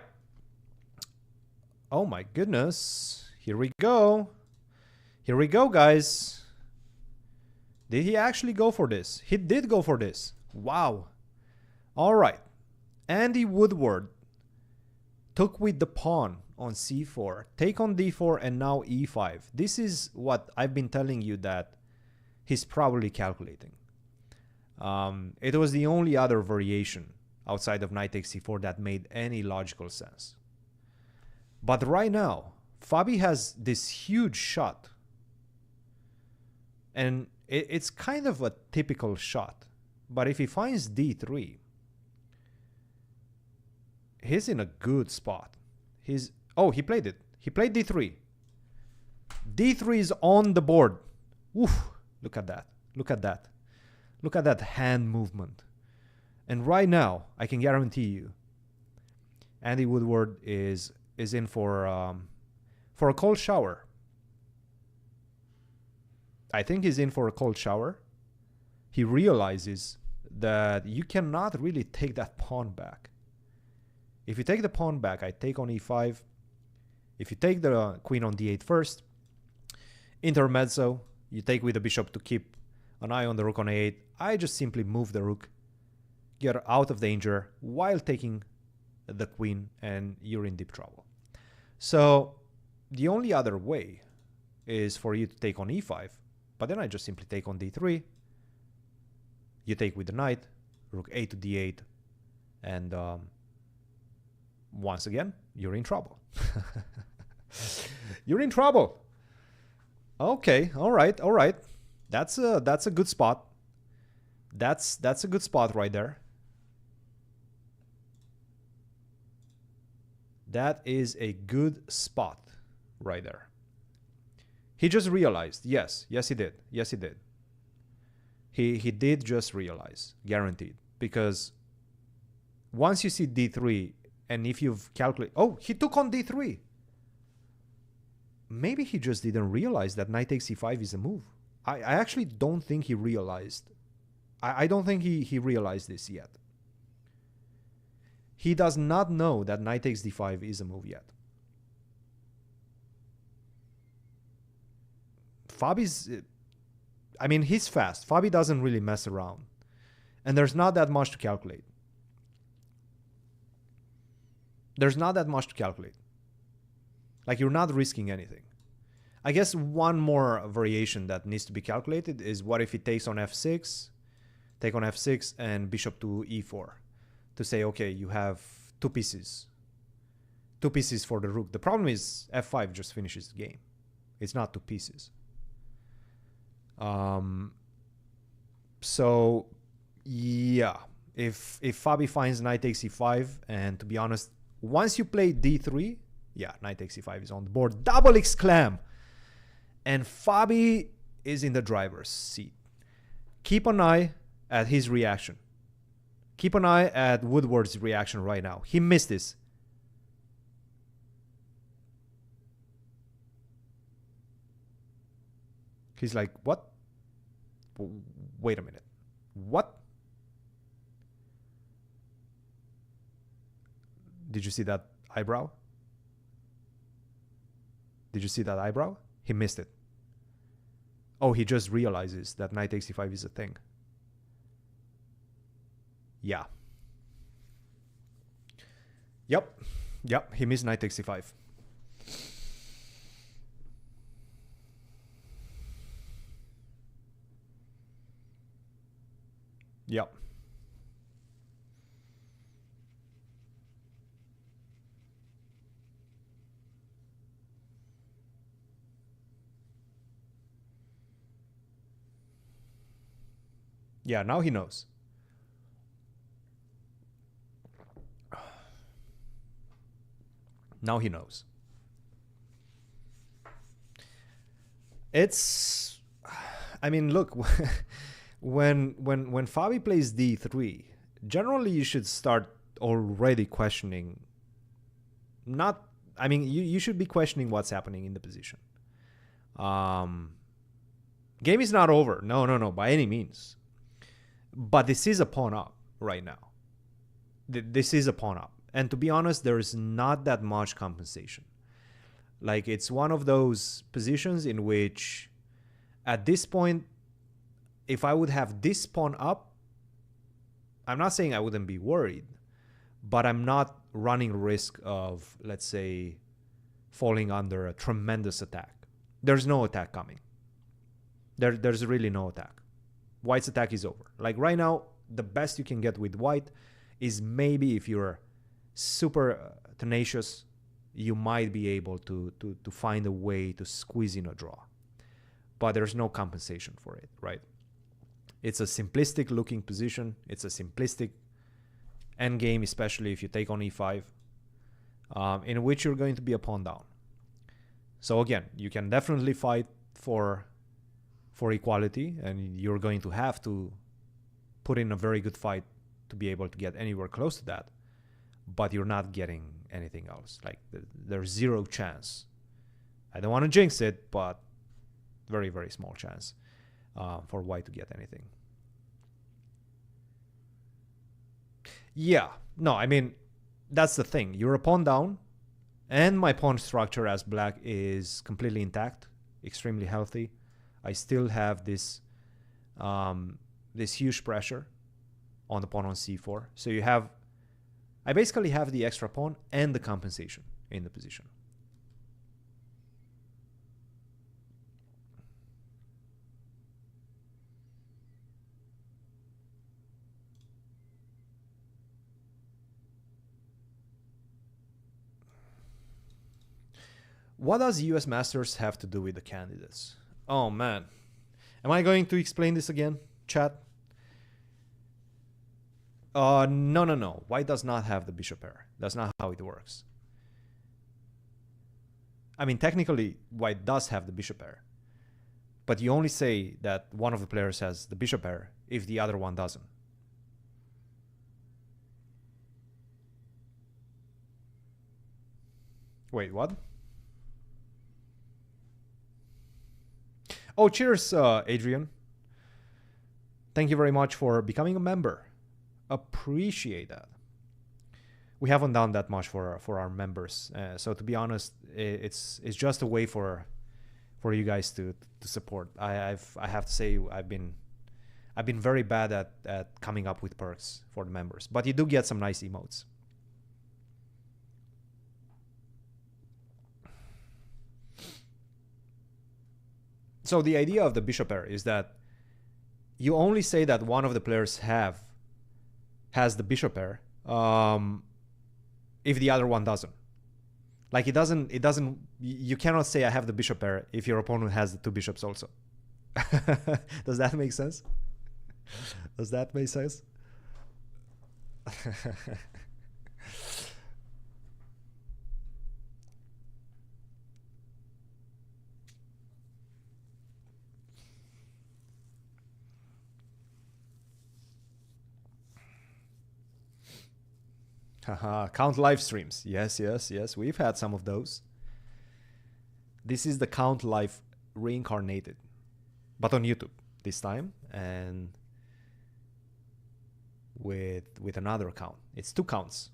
Oh my goodness. Here we go. Here we go, guys. Did he actually go for this? He did go for this. Wow. All right. Andy Woodward took with the pawn on c4, take on d4, and now e5. This is what I've been telling you that he's probably calculating. It was the only other variation outside of knight takes c4 that made any logical sense. But right now, Fabi has this huge shot. And it's kind of a typical shot. But if he finds d3, he's in a good spot. Oh, he played it. He played d3. d3 is on the board. Oof, look at that. Look at that. Look at that hand movement. And right now, I can guarantee you, Andy Woodward is in for a cold shower. I think he's in for a cold shower. He realizes that you cannot really take that pawn back. If you take the pawn back, I take on e5. If you take the queen on d8 first, intermezzo, you take with the bishop to keep an eye on the rook on a8. I just simply move the rook, get out of danger while taking the queen, and you're in deep trouble. So the only other way is for you to take on e5, but then I just simply take on d3. You take with the knight, rook a to d8, and once again, you're in trouble. You're in trouble. Okay, all right. That's a good spot. That's a good spot right there. That is a good spot right there. He just realized. Yes, he did. Yes, he did. He did just realize, guaranteed. Because once you see d3, and if you've calculated... Oh, he took on d3. Maybe he just didn't realize that knight takes c5 is a move. I actually don't think he realized. I don't think he realized this yet. He does not know that knight takes d5 is a move yet. Fabi's... I mean, he's fast. Fabi doesn't really mess around. And there's not that much to calculate. There's not that much to calculate. Like, you're not risking anything. I guess one more variation that needs to be calculated is what if he takes on f6, take on f6, and bishop to e4. To say, okay, you have two pieces. Two pieces for the rook. The problem is f5 just finishes the game. It's not two pieces. So, yeah. If Fabi finds knight takes e5, and to be honest, once you play d3, yeah, knight takes e5 is on the board. Double exclam! And Fabi is in the driver's seat. Keep an eye at his reaction. Keep an eye at Woodward's reaction right now. He missed this. He's like, what? Wait a minute. What? Did you see that eyebrow? Did you see that eyebrow? He missed it. Oh, he just realizes that knight takes c5 is a thing. Yeah. Yep, he missed knight takes c5. Yep. Yeah, now he knows. Now he knows. It's, I mean, look, when Fabi plays d3, generally you should start already questioning. Not, I mean, you should be questioning what's happening in the position. Game is not over. No, by any means. But this is a pawn up right now. This is a pawn up. And to be honest, there is not that much compensation. Like, it's one of those positions in which, at this point, if I would have this pawn up, I'm not saying I wouldn't be worried, but I'm not running risk of, let's say, falling under a tremendous attack. There's no attack coming. There's really no attack. White's attack is over. Like right now, the best you can get with white is maybe if you're super tenacious, you might be able to find a way to squeeze in a draw. But there's no compensation for it, right? It's a simplistic looking position. It's a simplistic endgame, especially if you take on e5, in which you're going to be a pawn down. So again, you can definitely fight for equality, and you're going to have to put in a very good fight to be able to get anywhere close to that. But you're not getting anything else. Like, there's zero chance. I don't want to jinx it, but very, very small chance for white to get anything. Yeah, no, I mean, that's the thing. You're a pawn down, and my pawn structure as black is completely intact, extremely healthy. I still have this this huge pressure on the pawn on c4. So you have, I basically have the extra pawn and the compensation in the position. What does US Masters have to do with the candidates? Oh man. Am I going to explain this again, chat? No. White does not have the bishop pair. That's not how it works. I mean, technically, white does have the bishop pair. But you only say that one of the players has the bishop pair if the other one doesn't. Wait, what? Oh, cheers, Adrian. Thank you very much for becoming a member. Appreciate that. We haven't done that much for our members, so to be honest, it's just a way for you guys to support. I have to say I've been very bad at coming up with perks for the members, but you do get some nice emotes. So the idea of the bishop pair is that you only say that one of the players has the bishop pair if the other one doesn't. Like, it doesn't, you cannot say I have the bishop pair if your opponent has the two bishops also. Does that make sense? Does that make sense? Haha, count live streams. Yes. We've had some of those. This is the count live reincarnated, but on YouTube this time, and with another count. It's 2 counts.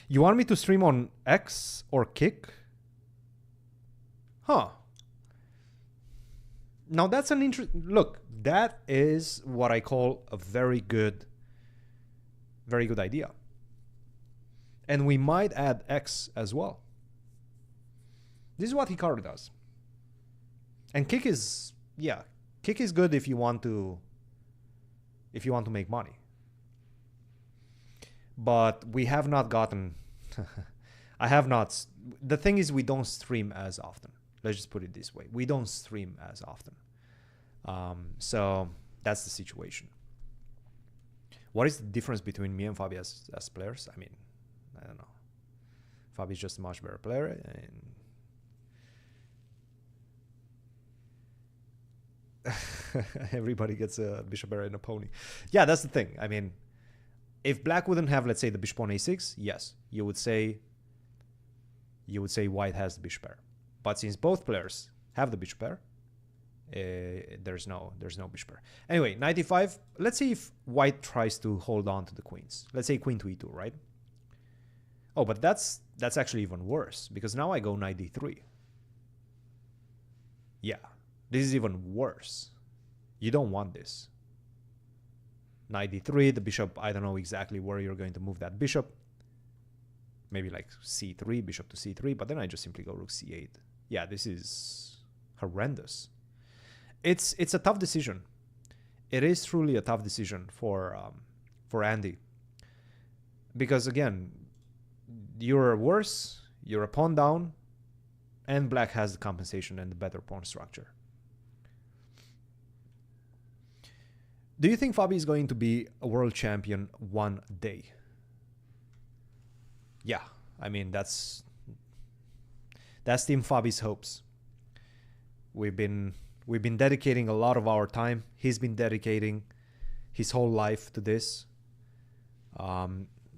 You want me to stream on X or Kick? Huh. Now that's an look, that is what I call a very good Very good idea. And we might add X as well. This is what Hikaru does. And kick is, yeah, kick is good if you want to make money. But we have not gotten I have not. The thing is, we don't stream as often. Let's just put it this way. We don't stream as often. So that's the situation. What is the difference between me and Fabi as players? I mean, I don't know. Fabi's just a much better player. And everybody gets a bishop pair and a pony. Yeah, that's the thing. I mean, if black wouldn't have, let's say, the bishop pawn a6, yes, you would say white has the bishop pair. But since both players have the bishop pair, there's no bishop pair. Anyway, knight e5. Let's see if white tries to hold on to the queens. Let's say queen to e2, right? Oh, but that's actually even worse, because now I go knight d3. Yeah, this is even worse. You don't want this. Knight d3, the bishop, I don't know exactly where you're going to move that bishop. Maybe like c3, bishop to c3, but then I just simply go rook c8. Yeah, this is horrendous. It's a tough decision. It is truly a tough decision for Andy. Because again, you're worse, you're a pawn down, and black has the compensation and the better pawn structure. Do you think Fabi is going to be a world champion one day? Yeah, I mean, that's Team Fabi's hopes. We've been dedicating a lot of our time. He's been dedicating his whole life to this.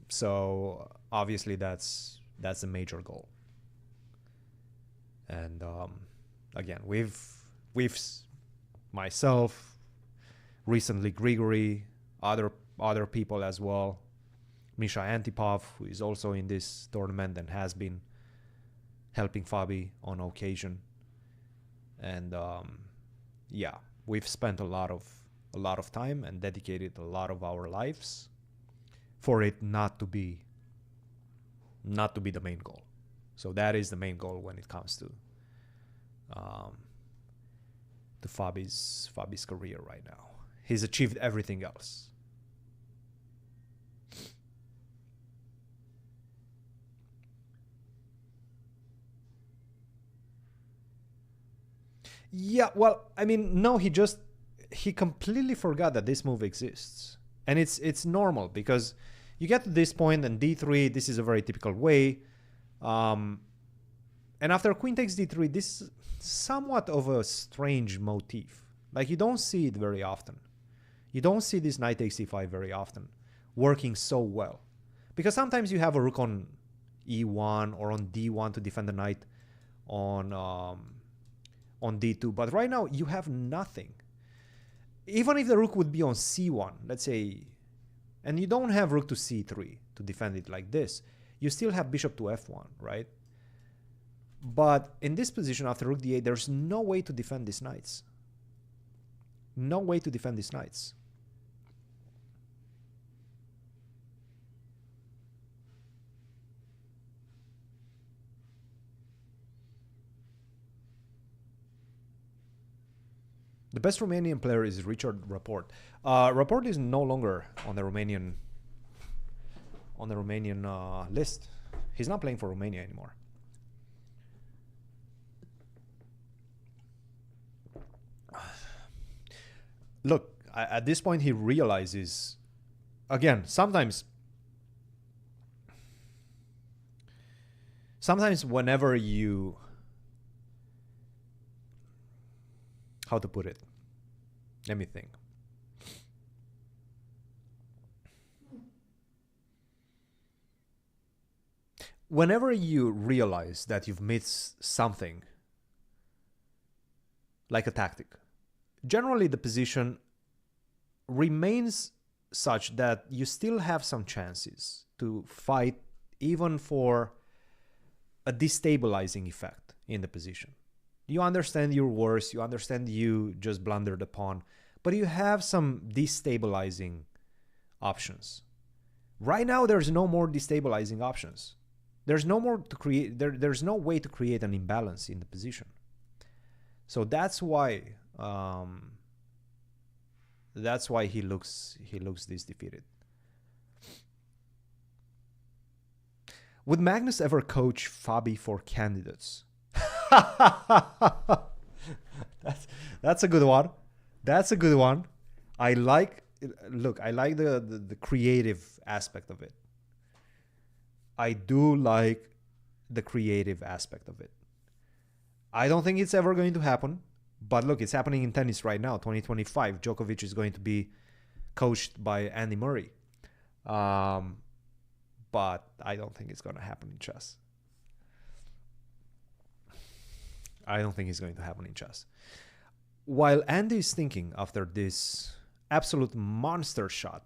So obviously that's a major goal. And again, we've myself, recently Grigory, other people as well, Misha Antipov, who is also in this tournament and has been helping Fabi on occasion. And yeah, we've spent a lot of time and dedicated a lot of our lives for it not to be the main goal. So that is the main goal when it comes to Fabi's career right now. He's achieved everything else. Yeah, well, I mean, no, he completely forgot that this move exists. And it's normal, because you get to this point and d3, this is a very typical way. And after queen takes d3, this is somewhat of a strange motif. Like, you don't see it very often. You don't see this knight takes e5 very often working so well. Because sometimes you have a rook on e1 or on d1 to defend the knight on d2. But right now, you have nothing. Even if the rook would be on c1, let's say, and you don't have rook to c3 to defend it like this, you still have bishop to f1, right? But in this position, after rook d8, there's no way to defend these knights. No way to defend these knights. The best Romanian player is Richard Rapport. Rapport is no longer on the Romanian list. He's not playing for Romania anymore. Look, at this point he realizes, again, sometimes whenever you, how to put it? Let me think. Whenever you realize that you've missed something, like a tactic, generally the position remains such that you still have some chances to fight even for a destabilizing effect in the position. You understand you're worse, you understand you just blundered the pawn, but you have some destabilizing options. Right now, there's no more destabilizing options. There's no more to create. There's no way to create an imbalance in the position. So that's why. That's why he looks this defeated. Would Magnus ever coach Fabi for candidates? that's a good one. That's a good one. I like. Look, I like the creative aspect of it. I do like the creative aspect of it. I don't think it's ever going to happen. But look, it's happening in tennis right now. 2025, Djokovic is going to be coached by Andy Murray. But I don't think it's going to happen in chess. I don't think it's going to happen in chess. While Andy is thinking after this absolute monster shot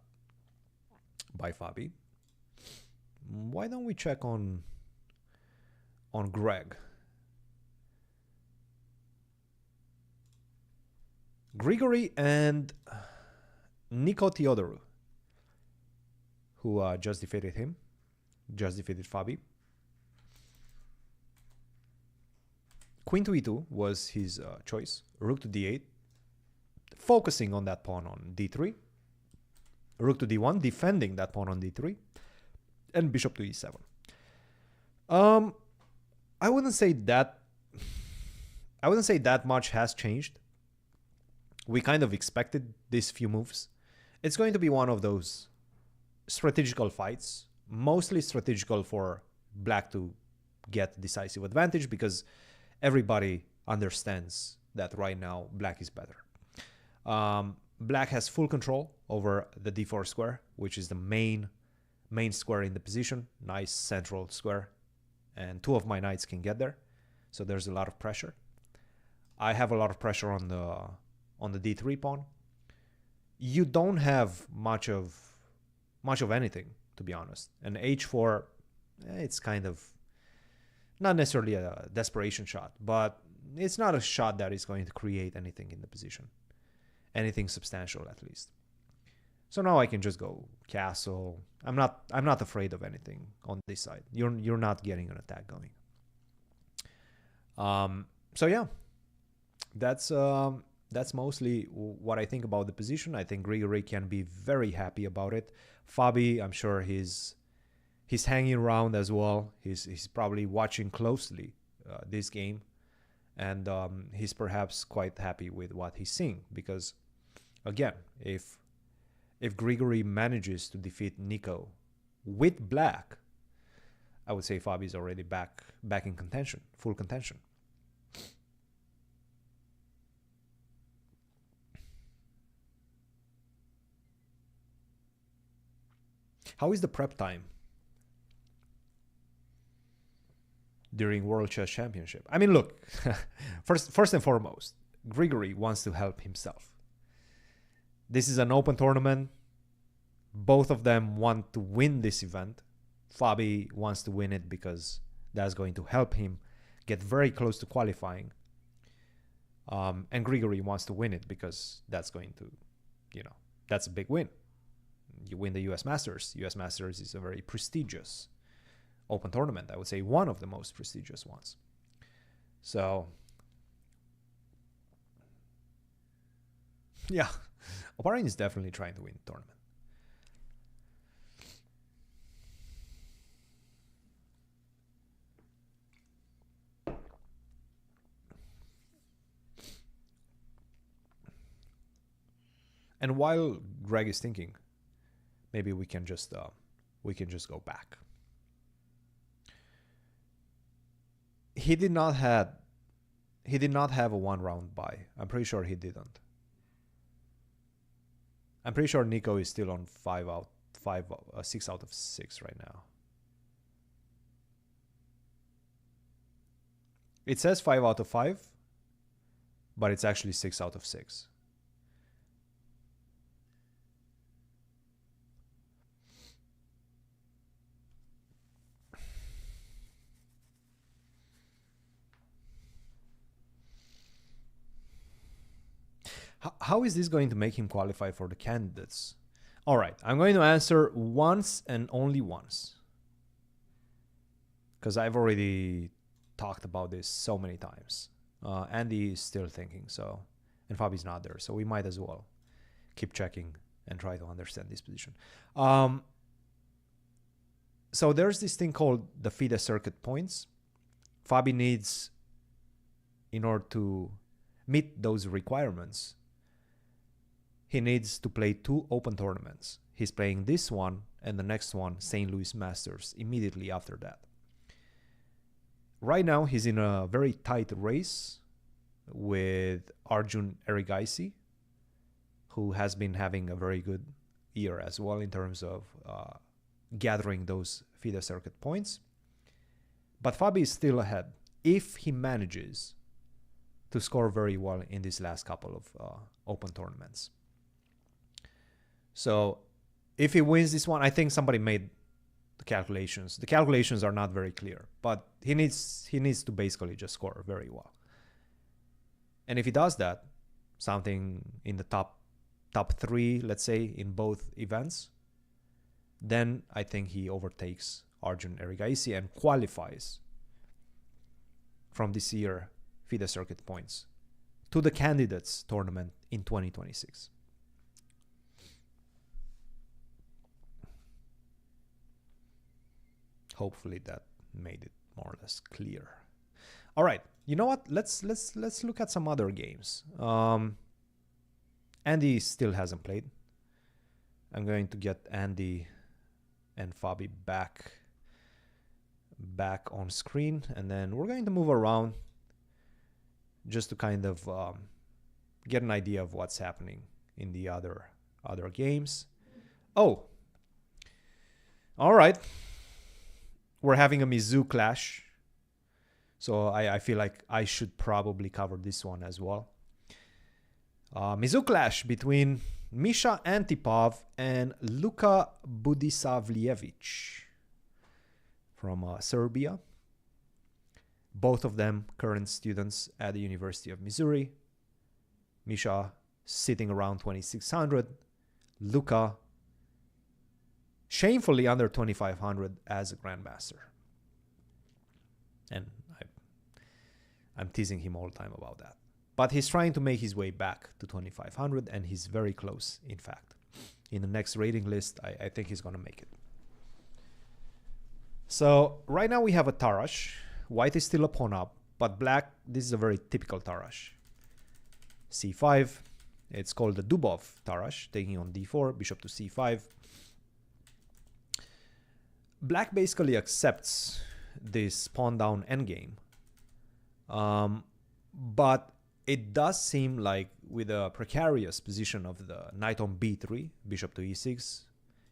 by Fabi, why don't we check on Greg? Grigory and Nico Teodoru, who just defeated him, just defeated Fabi. Queen to e2 was his choice. Rook to d8, focusing on that pawn on d3. Rook to d1, defending that pawn on d3. And bishop to e7. I wouldn't say that much has changed. We kind of expected these few moves. It's going to be one of those strategical fights, mostly strategical for black to get decisive advantage because everybody understands that right now black is better. Black has full control over the d4 square, which is the main square in the position. Nice central square. And two of my knights can get there. So there's a lot of pressure. I have a lot of pressure on the d3 pawn. You don't have much of anything, to be honest. And h4, it's kind of not necessarily a desperation shot, but it's not a shot that is going to create anything in the position, anything substantial at least. So now I can just go castle. I'm not afraid of anything on this side. You're not getting an attack going. So yeah, that's mostly what I think about the position. I think Grigory can be very happy about it. Fabi, I'm sure he's hanging around as well. He's probably watching closely this game, and he's perhaps quite happy with what he's seeing because, again, if Grigory manages to defeat Nico with black, I would say Fabi's already back in contention, full contention. How is the prep time during World Chess Championship? I mean, look, first and foremost, Grigory wants to help himself. This is an open tournament. Both of them want to win this event. Fabi wants to win it because that's going to help him get very close to qualifying. And Grigory wants to win it because that's going to, that's a big win. You win the US Masters. US Masters is a very prestigious open tournament. I would say one of the most prestigious ones. So, yeah, Oparin is definitely trying to win the tournament. And while Greg is thinking, maybe we can just go back. He did not have a 1 round bye. I'm pretty sure he didn't. I'm pretty sure Nico is still on 6 out of 6 right now. It says 5 out of 5, but it's actually 6 out of 6. How is this going to make him qualify for the candidates? All right, I'm going to answer once and only once, because I've already talked about this so many times. Andy is still thinking, so, and Fabi's not there, so we might as well keep checking and try to understand this position. So there's this thing called the FIDE circuit points. Fabi needs, in order to meet those requirements, he needs to play 2 open tournaments. He's playing this one and the next one, St. Louis Masters, immediately after that. Right now, he's in a very tight race with Arjun Erigaisi, who has been having a very good year as well in terms of gathering those FIDE circuit points. But Fabi is still ahead if he manages to score very well in these last couple of open tournaments. So if he wins this one, I think somebody made the calculations. The calculations are not very clear, but he needs to basically just score very well. And if he does that, something in the top 3, let's say, in both events, then I think he overtakes Arjun Erigaisi and qualifies from this year FIDE circuit points to the candidates tournament in 2026. Hopefully that made it more or less clear. All right, you know what? Let's look at some other games. Andy still hasn't played. I'm going to get Andy and Fabi back on screen, and then we're going to move around just to kind of get an idea of what's happening in the other games. Oh, all right. We're having a Mizzou clash, so I feel like I should probably cover this one as well. Mizzou clash between Misha Antipov and Luka Budisavljevic from Serbia. Both of them current students at the University of Missouri. Misha sitting around 2,600. Luka shamefully under 2,500 as a grandmaster. And I'm teasing him all the time about that. But he's trying to make his way back to 2,500, and he's very close, in fact. In the next rating list, I think he's going to make it. So right now we have a Tarash. White is still a pawn up, but black, this is a very typical Tarash. C5, it's called the Dubov Tarash, taking on d4, bishop to c5. Black basically accepts this pawn down endgame, but it does seem like with a precarious position of the knight on b3, bishop to e6,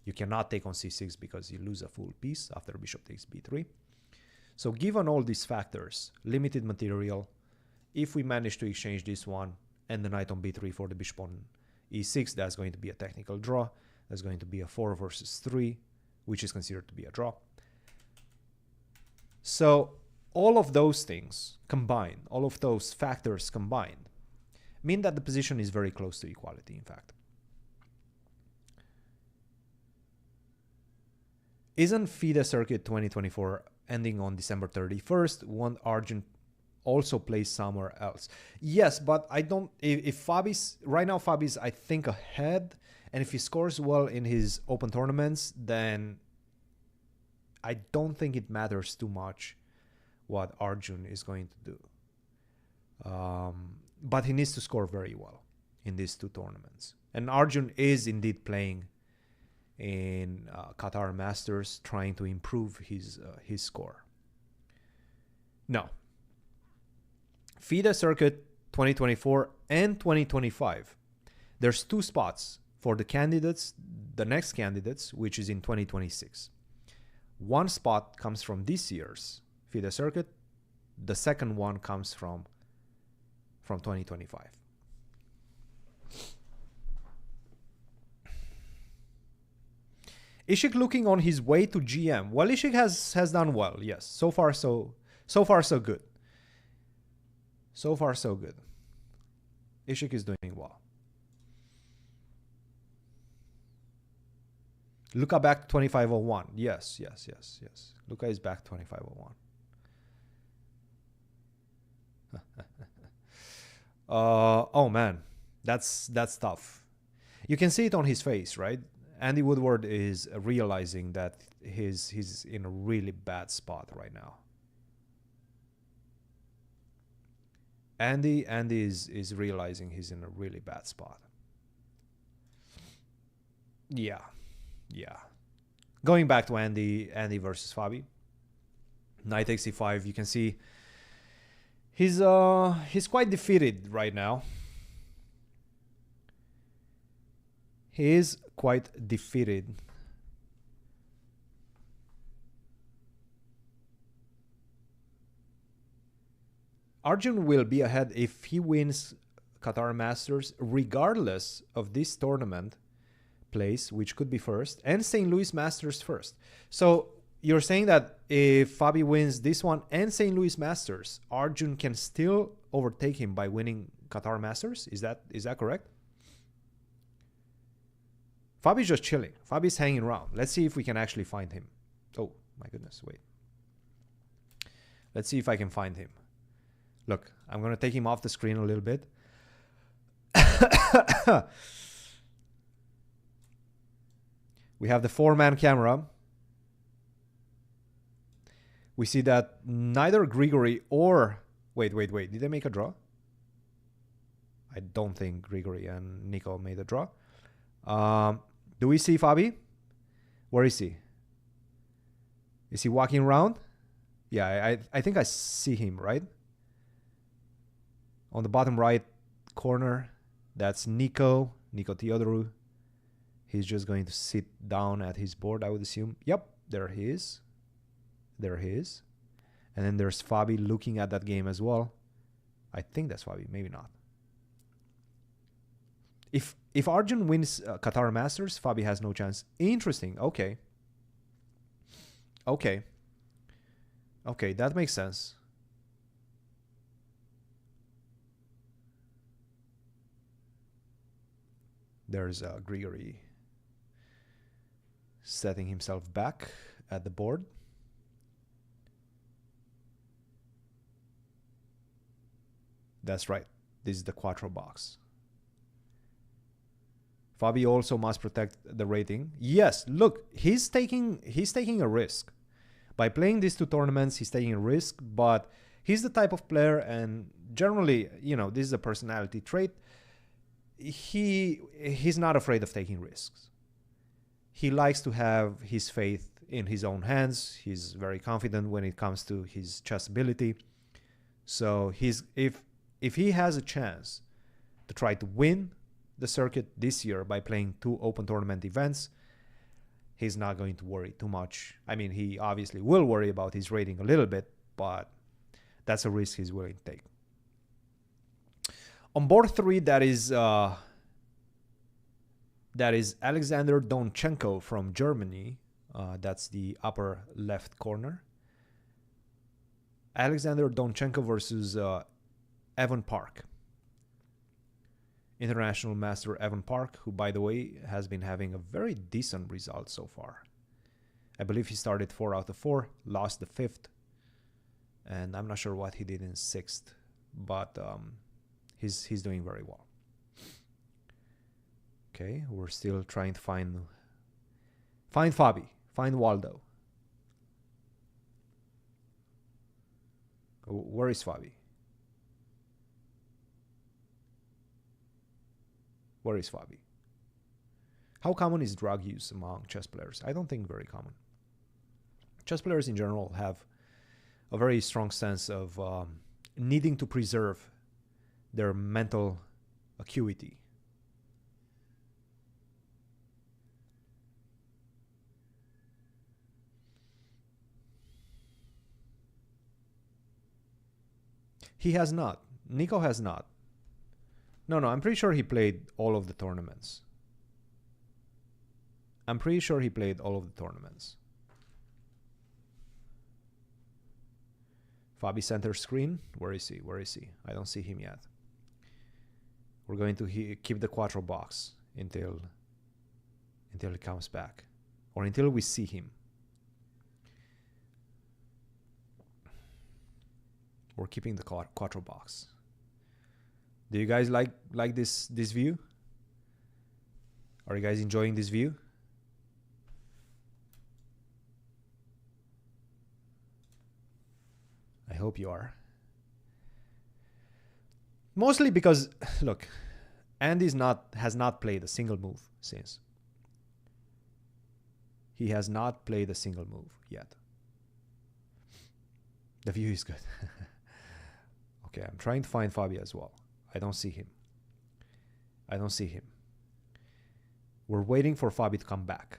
you cannot take on c6 because you lose a full piece after bishop takes b3. So given all these factors, limited material, if we manage to exchange this one and the knight on b3 for the bishop on e6, that's going to be a technical draw. That's going to be a 4 versus 3, which is considered to be a draw. So all of those things combined, all of those factors combined, mean that the position is very close to equality, in fact. Isn't FIDE Circuit 2024 ending on December 31st? Won't Arjun also play somewhere else? Yes, but I don't... If Fabi's... Right now, Fabi's, I think, ahead. And if he scores well in his open tournaments, then I don't think it matters too much what Arjun is going to do. But he needs to score very well in these 2 tournaments. And Arjun is indeed playing in Qatar Masters, trying to improve his score. Now, FIDE Circuit 2024 and 2025, there's 2 spots for the candidates, the next candidates, which is in 2026. One spot comes from this year's FIDE Circuit. The second one comes from 2025. Ishik looking on his way to GM. Well, Ishik has done well, yes. So far so good. So far so good. Ishik is doing well. Luca back 2501. Yes. Luca is back 2501. Oh man, that's tough. You can see it on his face, right? Andy Woodward is realizing that he's in a really bad spot right now. Andy is realizing he's in a really bad spot. Yeah. Going back to Andy versus Fabi. Knight takes c5. You can see he's quite defeated right now. He is quite defeated. Arjun will be ahead if he wins Qatar Masters, regardless of this tournament place, which could be first, and St. Louis Masters first. So you're saying that if Fabi wins this one and St. Louis Masters, Arjun can still overtake him by winning Qatar Masters? Is that correct? Fabi's just chilling. Fabi's hanging around. Let's see if we can actually find him. Oh, my goodness, wait. Let's see if I can find him. Look, I'm going to take him off the screen a little bit. We have the 4-man camera. We see that neither Grigory or... Wait. Did they make a draw? I don't think Grigory and Nico made a draw. Do we see Fabi? Where is he? Is he walking around? Yeah, I think I see him, right? On the bottom right corner, that's Nico Theodoru. He's just going to sit down at his board, I would assume. Yep, there he is. And then there's Fabi looking at that game as well. I think that's Fabi, maybe not. If Arjun wins Qatar Masters, Fabi has no chance. Interesting. Okay, that makes sense. There's Grigory setting himself back at the board. That's right. This is the Quattro box. Fabi also must protect the rating. Yes, look, he's taking a risk. By playing these two tournaments, he's taking a risk, but he's the type of player, and generally, this is a personality trait. He's not afraid of taking risks. He likes to have his faith in his own hands. He's very confident when it comes to his chess ability. So if he has a chance to try to win the circuit this year by playing 2 open tournament events, he's not going to worry too much. I mean, he obviously will worry about his rating a little bit, but that's a risk he's willing to take. On board 3, that is Alexander Donchenko from Germany. That's the upper left corner. Alexander Donchenko versus Evan Park. International Master Evan Park, who, by the way, has been having a very decent result so far. I believe he started 4 out of 4, lost the 5th, and I'm not sure what he did in 6th, but he's doing very well. Okay, we're still trying to find Fabi, find Waldo. Where is Fabi? Where is Fabi? How common is drug use among chess players? I don't think very common. Chess players in general have a very strong sense of needing to preserve their mental acuity. He has not. Nico has not. No, I'm pretty sure he played all of the tournaments. Fabi center screen. Where is he? I don't see him yet. We're going to keep the Quattro box until he comes back. or until we see him. We're keeping the quattro box. Do you guys like this view? Are you guys enjoying this view? I hope you are. Mostly because, look, Andy has not played a single move since. He has not played a single move yet. The view is good. Okay, I'm trying to find Fabi as well. I don't see him. I don't see him. We're waiting for Fabi to come back.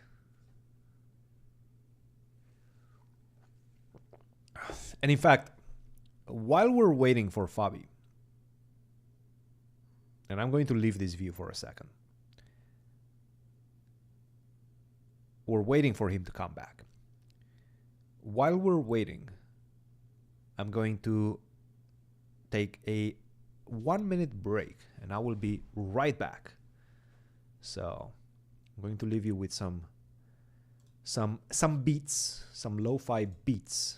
And in fact, while we're waiting for Fabi, and I'm going to leave this view for a second. We're waiting for him to come back. While we're waiting, I'm going to take a 1-minute break and I will be right back. So I'm going to leave you with some beats, some lo-fi beats,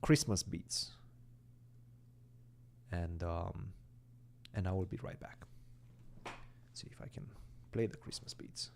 Christmas beats. And I will be right back. Let's see if I can play the Christmas beats.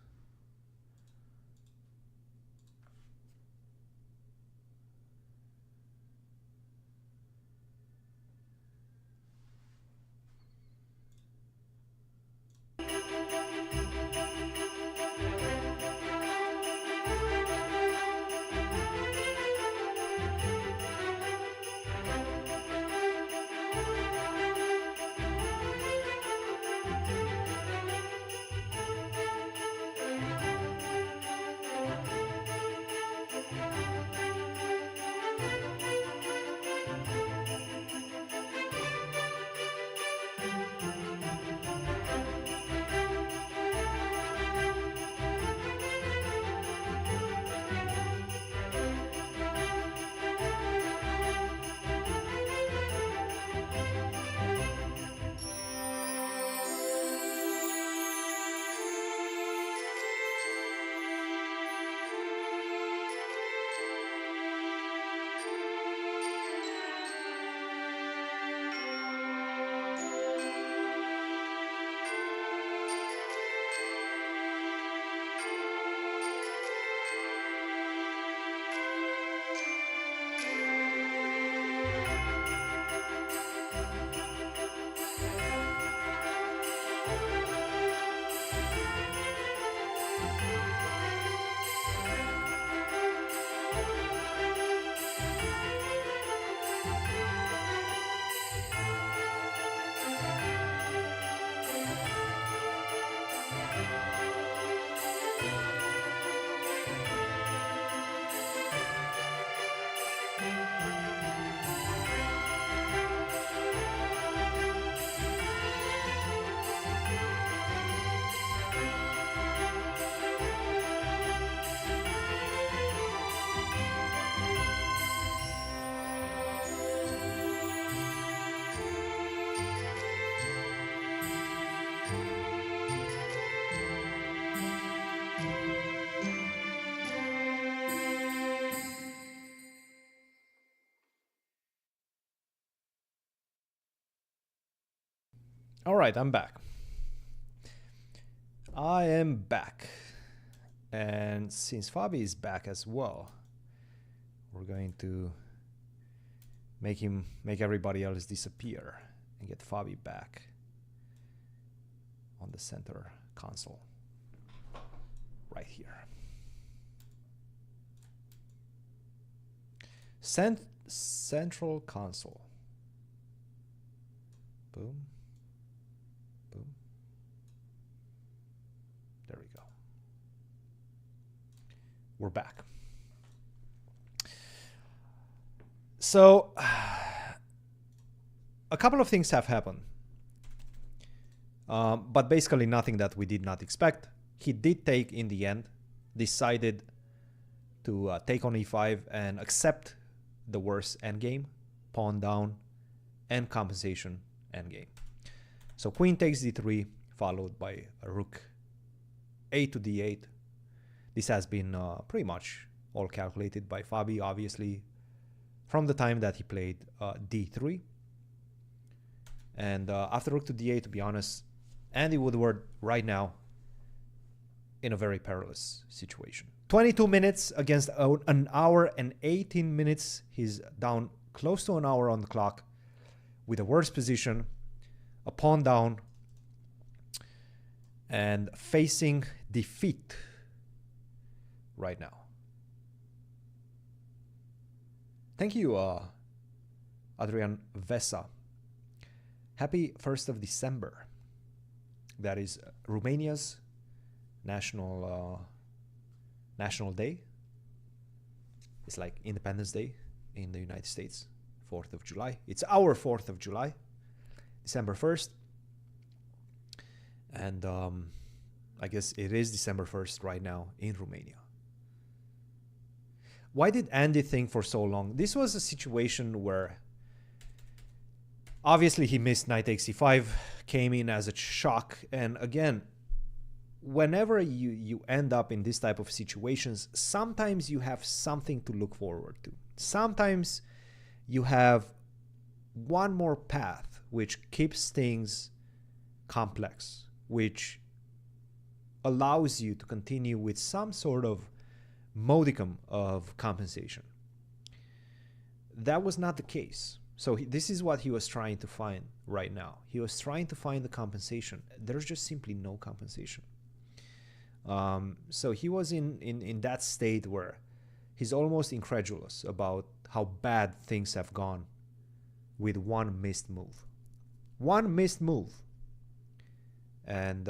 All right, I'm back. I am back. And since Fabi is back as well, we're going to make everybody else disappear and get Fabi back on the center console right here. Central console. Boom. Boom. There we go. We're back. So, a couple of things have happened. But basically nothing that we did not expect. He did take, in the end, decided to take on e5 and accept the worst endgame, pawn down, and compensation endgame. So queen takes d3, followed by a rook a to d8, This has been pretty much all calculated by Fabi, obviously, from the time that he played d3. And after rook to d8, to be honest, Andy Woodward right now in a very perilous situation. 22 minutes against an hour and 18 minutes. He's down close to an hour on the clock with a worse position, a pawn down, and facing defeat right now. Thank you, Adrian Vesa. Happy 1st of December. That is Romania's national day. It's like Independence Day in the United States, 4th of July. It's our 4th of July, December 1st. And I guess it is December 1st right now in Romania. Why did Andy think for so long? This was a situation where obviously he missed knight takes c5, came in as a shock. And again, whenever you end up in this type of situations, sometimes you have something to look forward to. Sometimes you have one more path which keeps things complex, which allows you to continue with some sort of modicum of compensation. That was not the case. So this is what he was trying to find right now. He was trying to find the compensation. There's just simply no compensation. So he was in that state where he's almost incredulous about how bad things have gone with one missed move. One missed move. And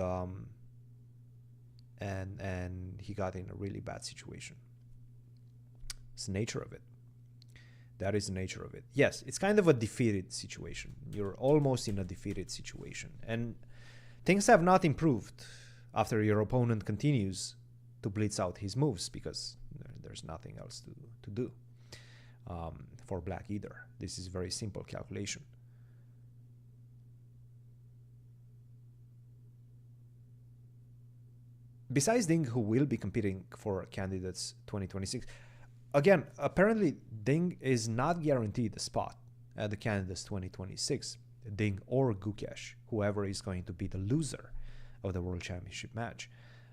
he got in a really bad situation. It's the nature of it. That is the nature of it. Yes, it's kind of a defeated situation. You're almost in a defeated situation. And things have not improved after your opponent continues to blitz out his moves, because there's nothing else to do for black either. This is very simple calculation. Besides Ding, who will be competing for Candidates 2026, again, apparently Ding is not guaranteed a spot at the Candidates 2026. Ding or Gukesh, whoever is going to be the loser of the World Championship match.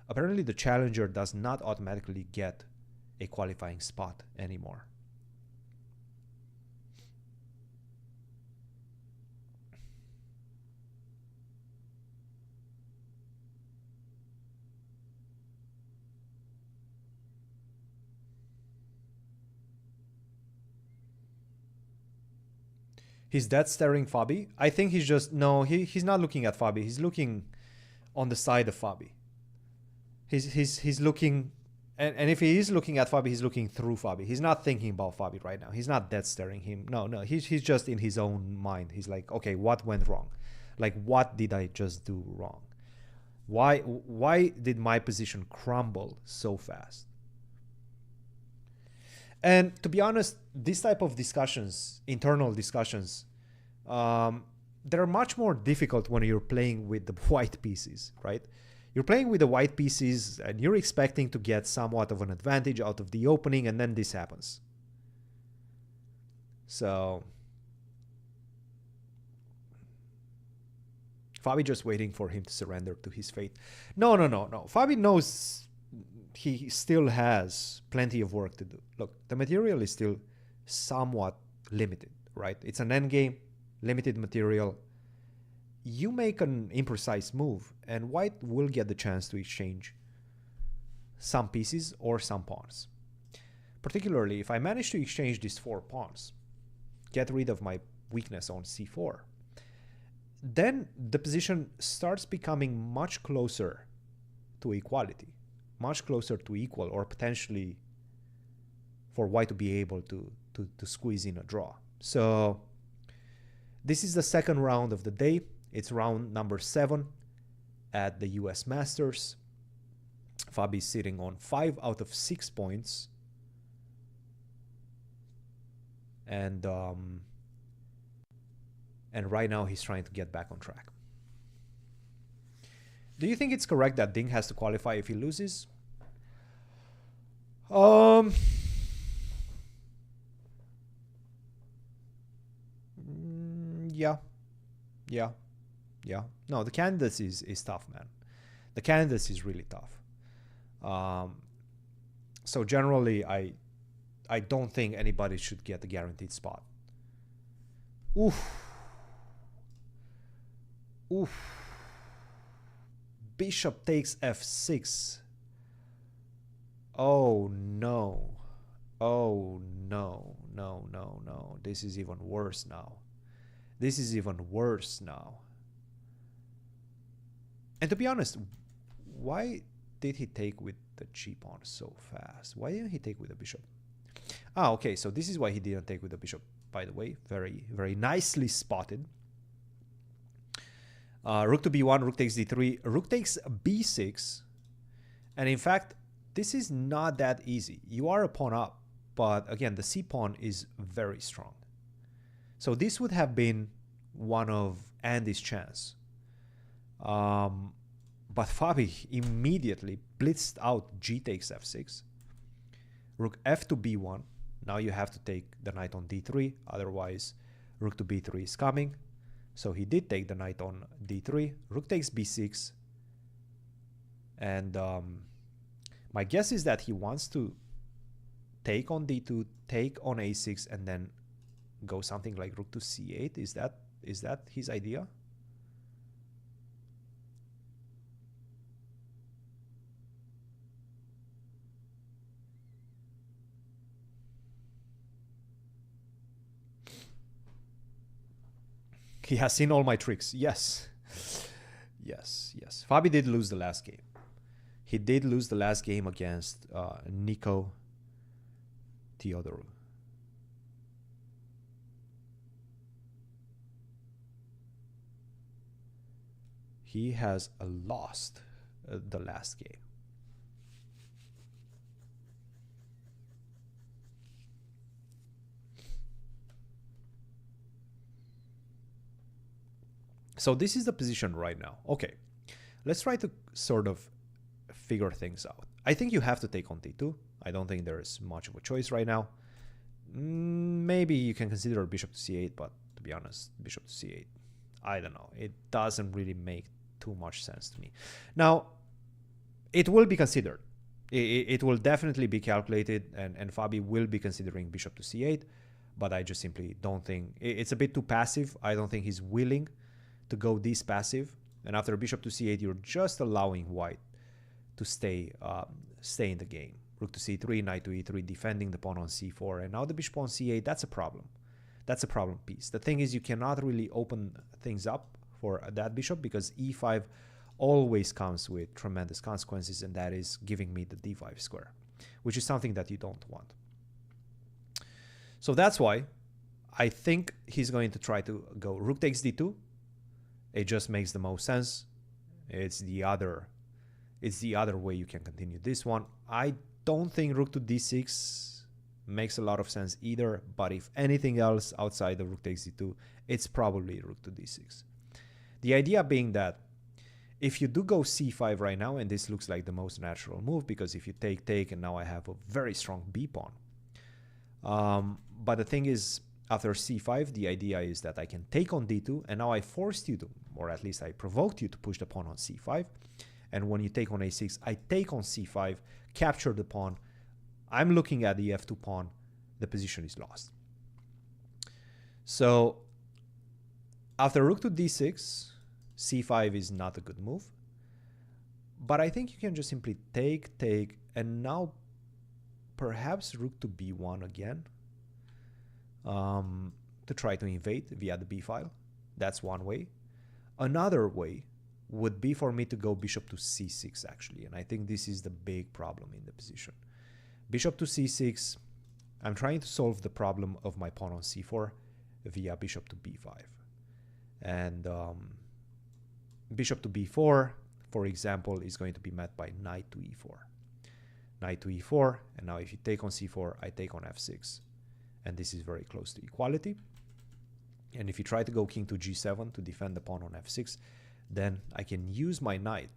Apparently the challenger does not automatically get a qualifying spot anymore. He's dead staring Fabi. I think he's just, no, he's not looking at Fabi. He's looking on the side of Fabi. He's looking, and if he is looking at Fabi, he's looking through Fabi. He's not thinking about Fabi right now. He's not dead staring him. No, he's just in his own mind. He's like, okay, what went wrong? Like, what did I just do wrong? Why did my position crumble so fast? And to be honest, this type of discussions, internal discussions, they're much more difficult when you're playing with the white pieces, right? You're playing with the white pieces and you're expecting to get somewhat of an advantage out of the opening, and then this happens. So Fabi just waiting for him to surrender to his fate. No. Fabi knows he still has plenty of work to do. Look, the material is still somewhat limited, right? It's an endgame, limited material. You make an imprecise move, and white will get the chance to exchange some pieces or some pawns. Particularly if I manage to exchange these 4 pawns, get rid of my weakness on c4, then the position starts becoming much closer to equality. Much closer to equal, or potentially for white to be able to squeeze in a draw. So this is the second round of the day. It's round number 7 at the US Masters. Fabi is sitting on 5 out of 6 points. And right now he's trying to get back on track. Do you think it's correct that Ding has to qualify if he loses? Um, yeah, yeah, yeah. No, the candidates is tough, man. The candidates is really tough. Um, so generally, I don't think anybody should get a guaranteed spot. Oof, oof. Bishop takes f6. Oh no. Oh no, no, no, no. This is even worse now. This is even worse now. And to be honest, why did he take with the g pawn so fast? Why didn't he take with the bishop? Ah, okay, so this is why he didn't take with the bishop, by the way. Very, very nicely spotted. Rook to b1, rook takes d3, rook takes b6. And in fact, this is not that easy. You are a pawn up, but again, the c pawn is very strong. So this would have been one of Andy's chance. But Fabi immediately blitzed out g takes f6. Rook f to b1. Now you have to take the knight on d3. Otherwise, rook to b3 is coming. So he did take the knight on d3. Rook takes b6. And my guess is that he wants to take on d2, take on a6, and then go something like rook to c8. Is that his idea? He has seen all my tricks. Yes. Yes, yes. Fabi did lose the last game. He did lose the last game against Nico Teodoru. He has lost the last game. So this is the position right now. Okay, let's try to sort of figure things out. I think you have to take on d2. I don't think there is much of a choice right now. Maybe you can consider bishop to c8, but to be honest, bishop to c8, I don't know. It doesn't really make too much sense to me. Now, it will be considered. It will definitely be calculated, and Fabi will be considering bishop to c8, but I just simply don't think... It's a bit too passive. I don't think he's willing to go this passive. And after bishop to c8, you're just allowing white to stay in the game. Rook to c3, knight to e3, defending the pawn on c4, and now the bishop on c8. That's a problem. That's a problem piece. The thing is, you cannot really open things up for that bishop because e5 always comes with tremendous consequences, and that is giving me the d5 square, which is something that you don't want. So that's why I think he's going to try to go rook takes d2. It just makes the most sense. It's the other way you can continue this one. I don't think rook to d6 makes a lot of sense either, but if anything else outside of rook takes d2, it's probably rook to d6. The idea being that if you do go c5 right now, and this looks like the most natural move, because if you take, and now I have a very strong b pawn. But the thing is, after c5, the idea is that I can take on d2, and now I forced you to, or at least I provoked you to push the pawn on c5. And when you take on a6, I take on c5, capture the pawn. I'm looking at the f2 pawn. The position is lost. So after rook to d6, c5 is not a good move. But I think you can just simply take, and now perhaps rook to b1 again to try to invade via the b file. That's one way. Another way would be for me to go bishop to c6, actually. And I think this is the big problem in the position. Bishop to c6, I'm trying to solve the problem of my pawn on c4 via bishop to b5. And bishop to b4, for example, is going to be met by knight to e4. Knight to e4, and now if you take on c4, I take on f6. And this is very close to equality. And if you try to go king to g7 to defend the pawn on f6, then I can use my knight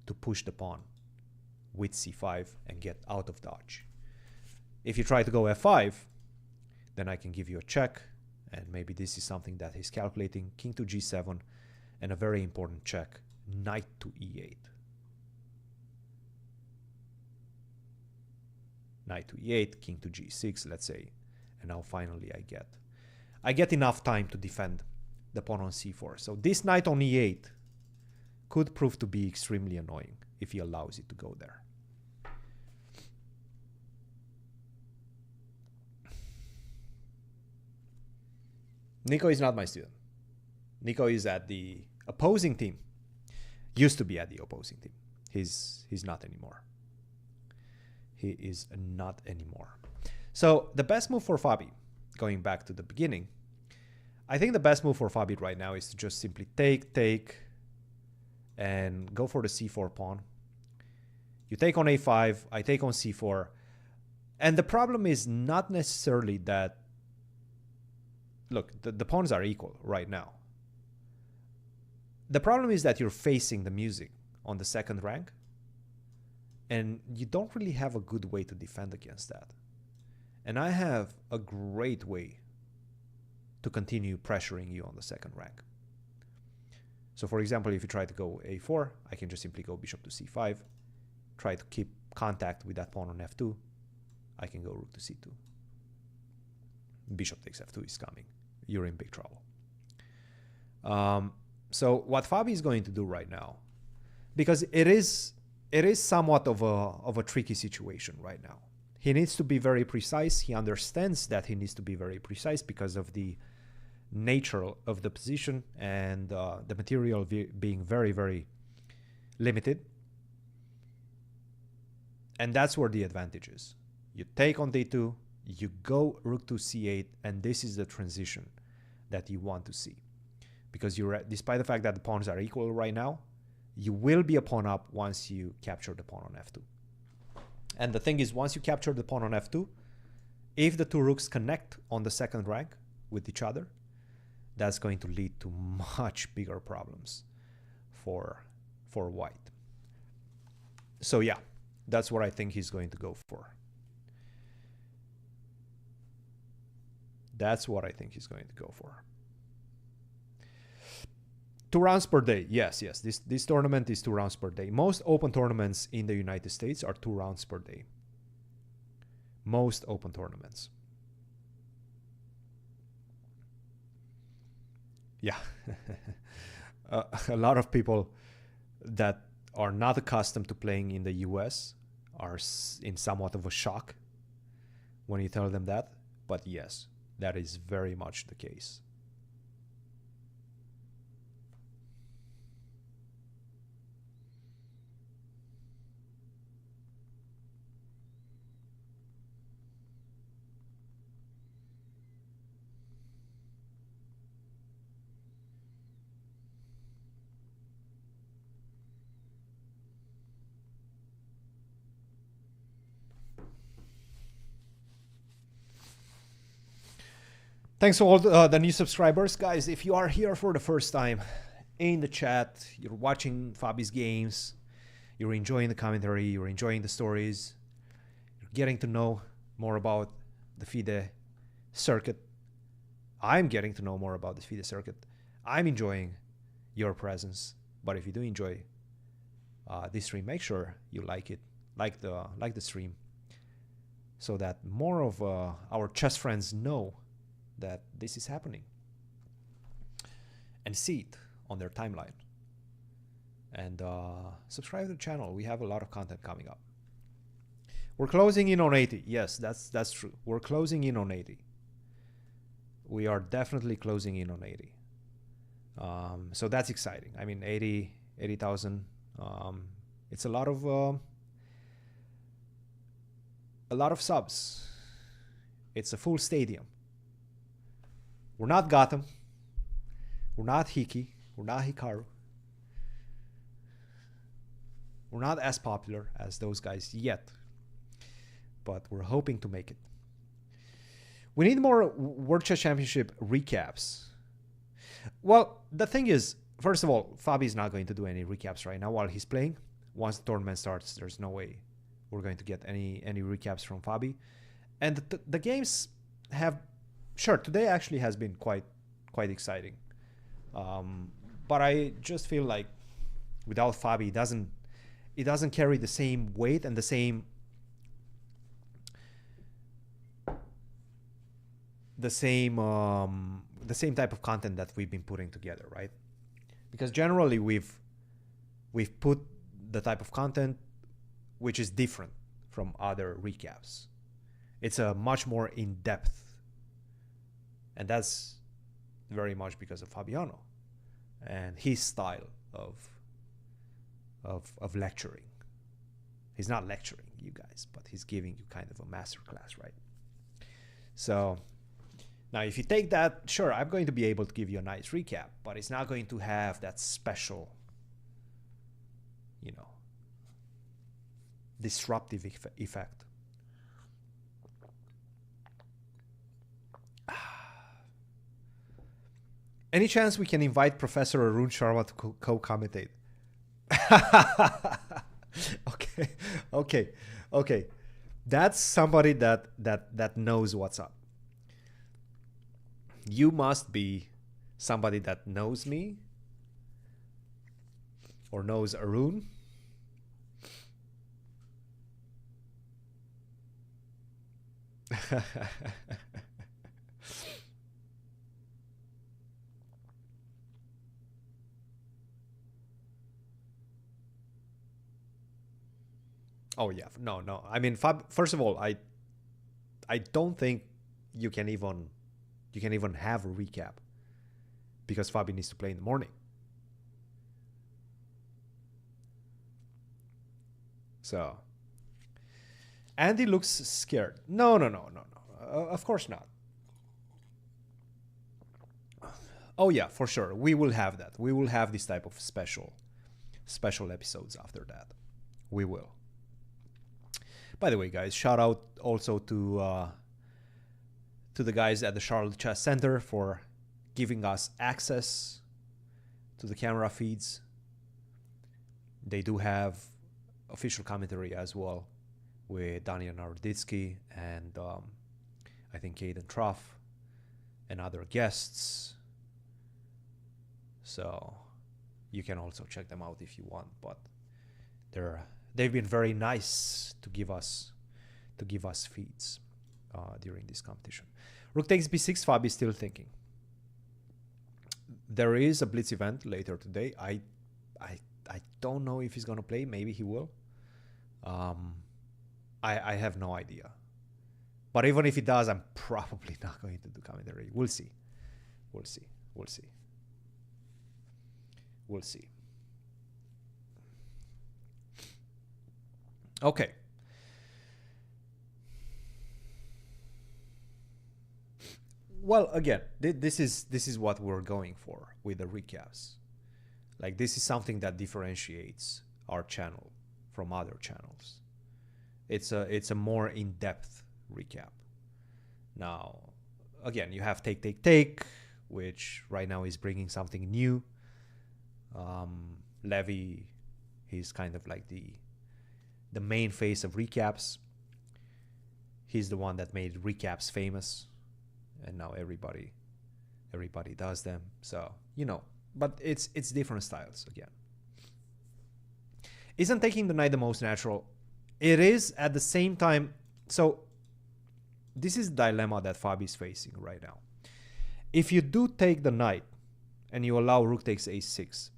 to push the pawn with c5 and get out of dodge. If you try to go f5, then I can give you a check, and maybe this is something that he's calculating. King to g7, and a very important check, knight to e8. Knight to e8, king to g6, let's say. And now finally I get enough time to defend the pawn on c4. So this knight on e8 could prove to be extremely annoying if he allows it to go there. Nico is not my student. Nico is at the opposing team. Used to be at the opposing team. He's not anymore. He is not anymore. So the best move for Fabi, going back to the beginning, I think the best move for Fabi right now is to just simply take, and go for the c4 pawn. You take on a5, I take on c4. And the problem is not necessarily that, look, the pawns are equal right now. The problem is that you're facing the music on the second rank, and you don't really have a good way to defend against that. And I have a great way to continue pressuring you on the second rank. So for example, if you try to go a4, I can just simply go bishop to c5, try to keep contact with that pawn on f2. I can go rook to c2. Bishop takes f2 is coming. You're in big trouble. So what Fabi is going to do right now, because it is somewhat of a tricky situation right now. He needs to be very precise. He understands that he needs to be very precise because of the nature of the position and the material being very, very limited. And that's where the advantage is. You take on d2, you go rook to c8, and this is the transition that you want to see. Because despite the fact that the pawns are equal right now, you will be a pawn up once you capture the pawn on f2. And the thing is, once you capture the pawn on f2, if the two rooks connect on the second rank with each other, that's going to lead to much bigger problems for white. So yeah, that's what I think he's going to go for. That's what I think he's going to go for. 2 rounds per day. Yes. This tournament is 2 rounds per day. Most open tournaments in the United States are 2 rounds per day. Most open tournaments. Yeah. A lot of people that are not accustomed to playing in the US are in somewhat of a shock when you tell them that. But yes, that is very much the case. Thanks to all the new subscribers. Guys, if you are here for the first time in the chat, you're watching Fabi's games, you're enjoying the commentary, you're enjoying the stories, you're getting to know more about the FIDE circuit. I'm getting to know more about the FIDE circuit. I'm enjoying your presence. But if you do enjoy this stream, make sure you like it, like the stream, so that more of our chess friends know that this is happening and see it on their timeline. And subscribe to the channel. We have a lot of content coming up. We're closing in on 80. Yes, that's true. We're closing in on 80. We are definitely closing in on 80. So that's exciting. I mean, 80,000. It's a lot of subs. It's a full stadium. We're not Gotham. We're not Hiki. We're not Hikaru. We're not as popular as those guys yet, but we're hoping to make it. We need more World Chess Championship recaps. Well, the thing is, first of all, Fabi's not going to do any recaps right now while he's playing. Once the tournament starts, there's no way we're going to get any recaps from Fabi. And the games have, sure, today actually has been quite exciting. But I just feel like without Fabi, it doesn't carry the same weight and the same type of content that we've been putting together, right? Because generally we've put the type of content which is different from other recaps. It's a much more in-depth, and that's very much because of Fabiano and his style of lecturing. He's not lecturing you guys, but he's giving you kind of a master class, right? So now if you take that, sure, I'm going to be able to give you a nice recap, but it's not going to have that special, disruptive effect. Any chance we can invite Professor Arun Sharma to co-commentate? Okay. That's somebody that knows what's up. You must be somebody that knows me or knows Arun. Oh yeah, no. I mean, first of all, I don't think you can even have a recap because Fabi needs to play in the morning. So Andy looks scared. No. Of course not. Oh yeah, for sure. We will have that. We will have this type of special episodes after that. We will. By the way, guys, shout out also to the guys at the Charlotte Chess Center for giving us access to the camera feeds. They do have official commentary as well with Daniel Naroditsky and I think Caden Truff and other guests. So you can also check them out if you want, but they've been very nice to give us feeds during this competition. Rook takes b6. Fabi is still thinking. There is a blitz event later today. I don't know if he's gonna play. Maybe he will. I have no idea. But even if he does, I'm probably not going to do commentary. We'll see. Okay. Well, again, this is what we're going for with the recaps. Like, this is something that differentiates our channel from other channels. It's a more in-depth recap. Now, again, you have take, which right now is bringing something new. Levy, he's kind of like the main face of recaps. He's the one that made recaps famous, and now everybody does them. So, but it's different styles again. Isn't taking the knight the most natural? It is at the same time. So this is the dilemma that Fabi is facing right now. If you do take the knight and you allow rook takes a6,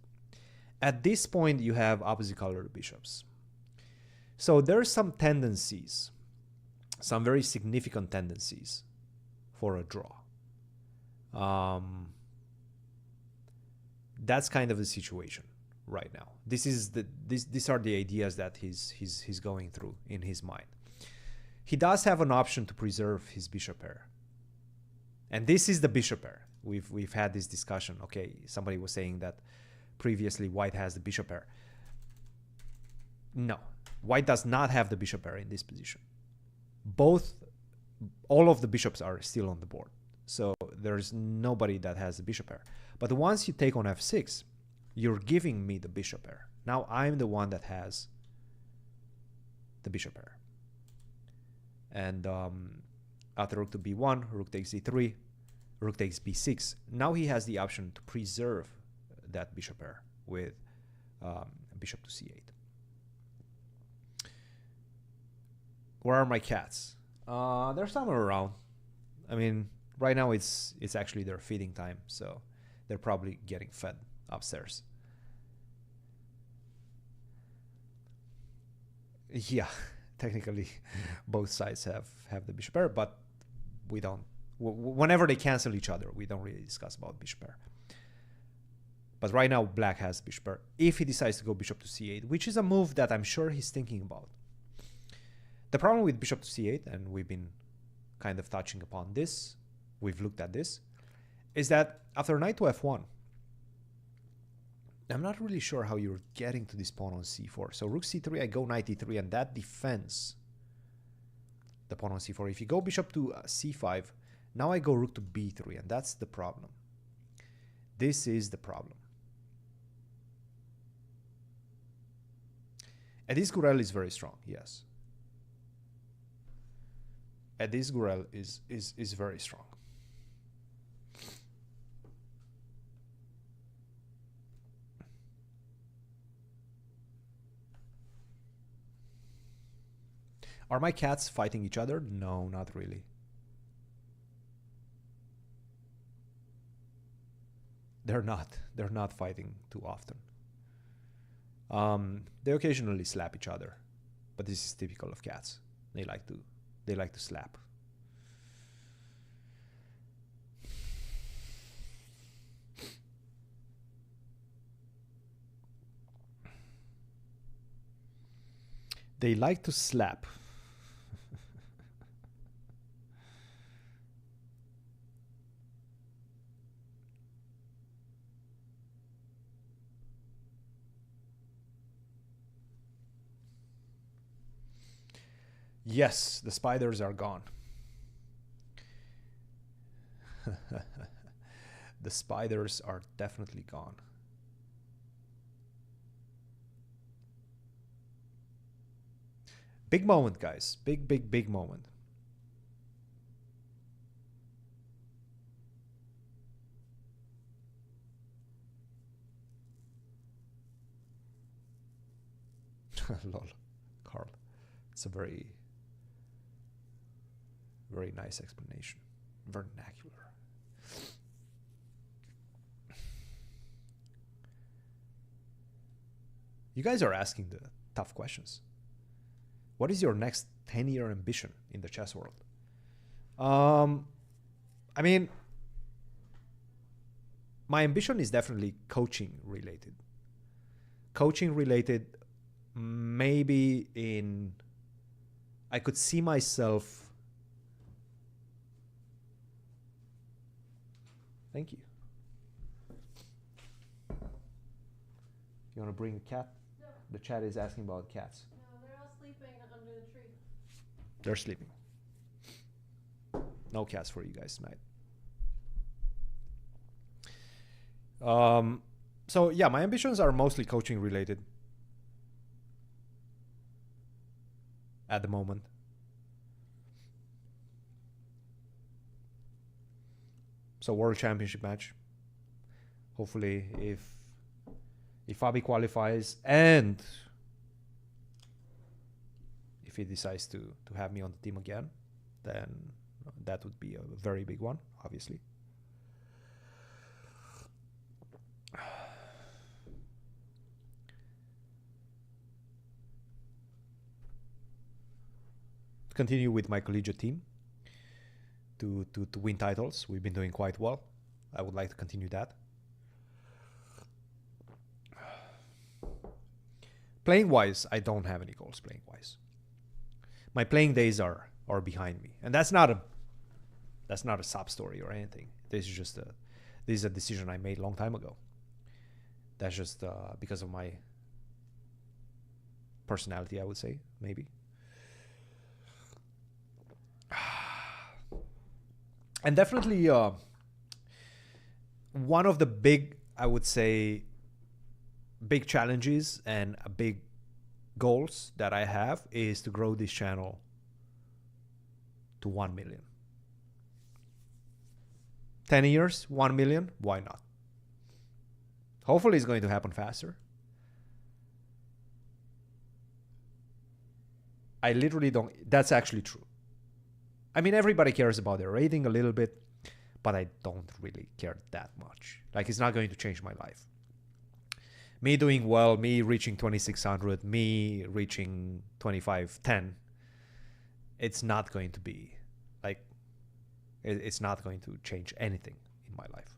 at this point you have opposite colored bishops. So there are some tendencies, some very significant tendencies for a draw. That's kind of the situation right now. These are the ideas that he's going through in his mind. He does have an option to preserve his bishop pair, and this is the bishop pair. We've had this discussion. Okay, somebody was saying that previously white has the bishop pair. No, white does not have the bishop pair in this position. All of the bishops are still on the board, so there's nobody that has the bishop pair. But once you take on f6, you're giving me the bishop pair. Now I'm the one that has the bishop pair. And After rook to b1, rook takes d3, rook takes b6. Now he has the option to preserve that bishop pair with bishop to c8. Where are my cats? They're somewhere around. I mean, right now it's actually their feeding time, so they're probably getting fed upstairs. Yeah, technically both sides have the bishop pair, but we don't. Whenever they cancel each other, we don't really discuss about bishop pair. But right now, black has bishop pair. If he decides to go bishop to c8, which is a move that I'm sure he's thinking about. The problem with bishop to c8, and we've been kind of touching upon this, we've looked at this, is that after knight to f1, I'm not really sure how you're getting to this pawn on c4. So rook c3, I go knight e3, and that defends the pawn on c4. If you go bishop to c5, now I go rook to b3, and that's the problem. This is the problem. And this Gurel is very strong, yes. And this Gurel is very strong. Are my cats fighting each other? No, not really. They're not. They're not fighting too often. They occasionally slap each other, but this is typical of cats. They like to slap. They like to slap. Yes, the spiders are gone. The spiders are definitely gone. Big moment, guys. Big moment. Lol, Carl. It's a very nice explanation. Vernacular. You guys are asking the tough questions. What is your next 10-year ambition in the chess world? I mean, my ambition is definitely coaching related. Coaching related, maybe in, I could see myself. Thank you. You want to bring a cat? No. The chat is asking about cats. No, they're all sleeping under the tree. They're sleeping. No cats for you guys tonight. So yeah, my ambitions are mostly coaching related at the moment. So World Championship match. Hopefully, if Fabi qualifies and if he decides to have me on the team again, then that would be a very big one, obviously. Continue with my collegiate team to win titles. We've been doing quite well. I would like to continue that. Playing wise, I don't have any goals playing wise. My playing days are behind me, and that's not a sub story or anything. This is a decision I made a long time ago. That's just because of my personality, I would say, maybe. And definitely one of the big, I would say, big challenges and big goals that I have is to grow this channel to 1 million. 10 years, 1 million, why not? Hopefully it's going to happen faster. I literally don't, that's actually true. I mean, everybody cares about their rating a little bit, but I don't really care that much. Like, it's not going to change my life. Me doing well, me reaching 2600, me reaching 2510, it's not going to be, like, it's not going to change anything in my life.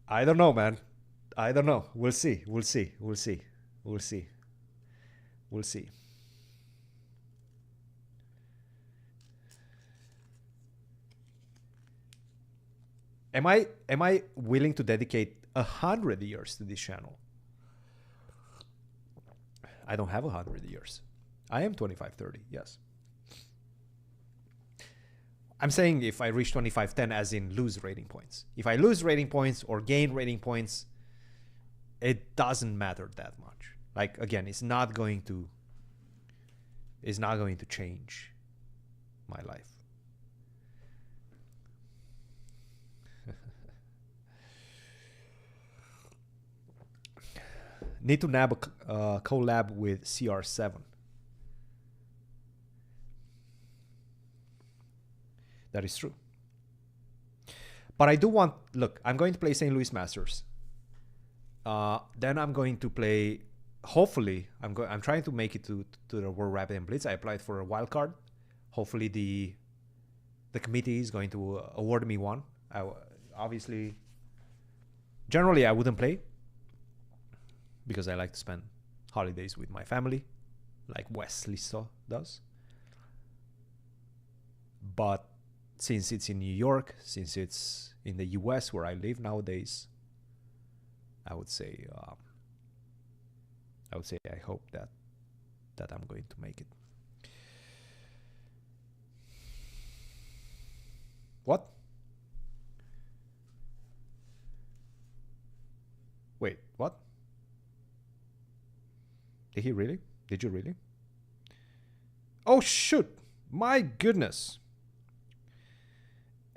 I don't know, man. I don't know. We'll see. We'll see. We'll see. We'll see. We'll see. Am I willing to dedicate 100 years to this channel? I don't have 100 years. I am 2530, yes. I'm saying if I reach 2510 as in lose rating points. If I lose rating points or gain rating points, it doesn't matter that much. Like, again, it's not going to change my life. Need to nab a collab with CR7. That is true. But I do want, look, I'm going to play St. Louis Masters. Then I'm going to play, hopefully, I'm trying to make it to the World Rapid and Blitz. I applied for a wild card. Hopefully the committee is going to award me one. Obviously, generally I wouldn't play because I like to spend holidays with my family, like Wesley does. But since it's in New York, since it's in the US where I live nowadays, I would say I hope that I'm going to make it. What? Wait, what? Did he really? Did you really? Oh shoot! My goodness.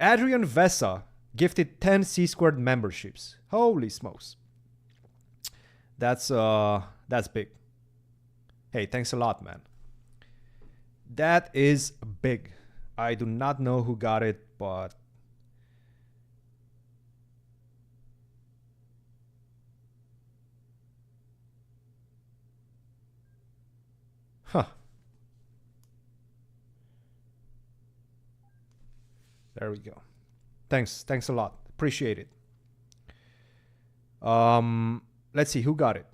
Adrian Vesa gifted 10 C-squared memberships. Holy smokes. That's big. Hey, thanks a lot, man. That is big. I do not know who got it, but huh. There we go. Thanks a lot. Appreciate it. Let's see who got it.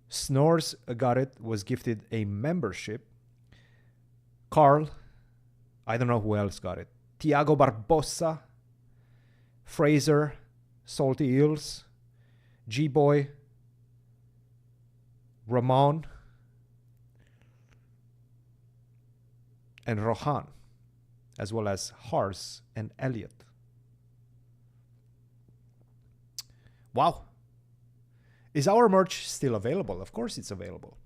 Snores got it, was gifted a membership. Carl, I don't know who else got it. Tiago Barbosa, Fraser, Salty Eels, G-Boy, Ramon, and Rohan, as well as Hars and Elliot. Wow. Is our merch still available? Of course it's available.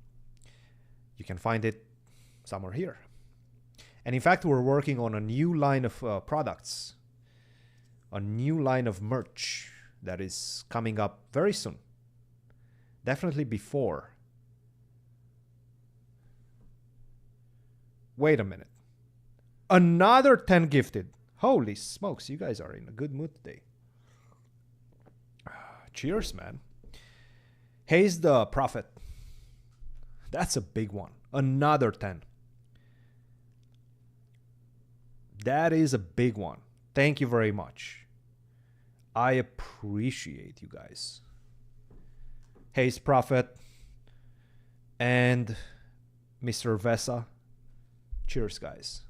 You can find it somewhere here. And in fact, we're working on a new line of products, a new line of merch that is coming up very soon. Definitely before. Wait a minute. Another 10 gifted. Holy smokes, you guys are in a good mood today. Cheers, man. Hayes the Prophet. That's a big one. Another 10. That is a big one. Thank you very much. I appreciate you guys. Hayes Prophet and Mr. Vesa. Cheers, guys.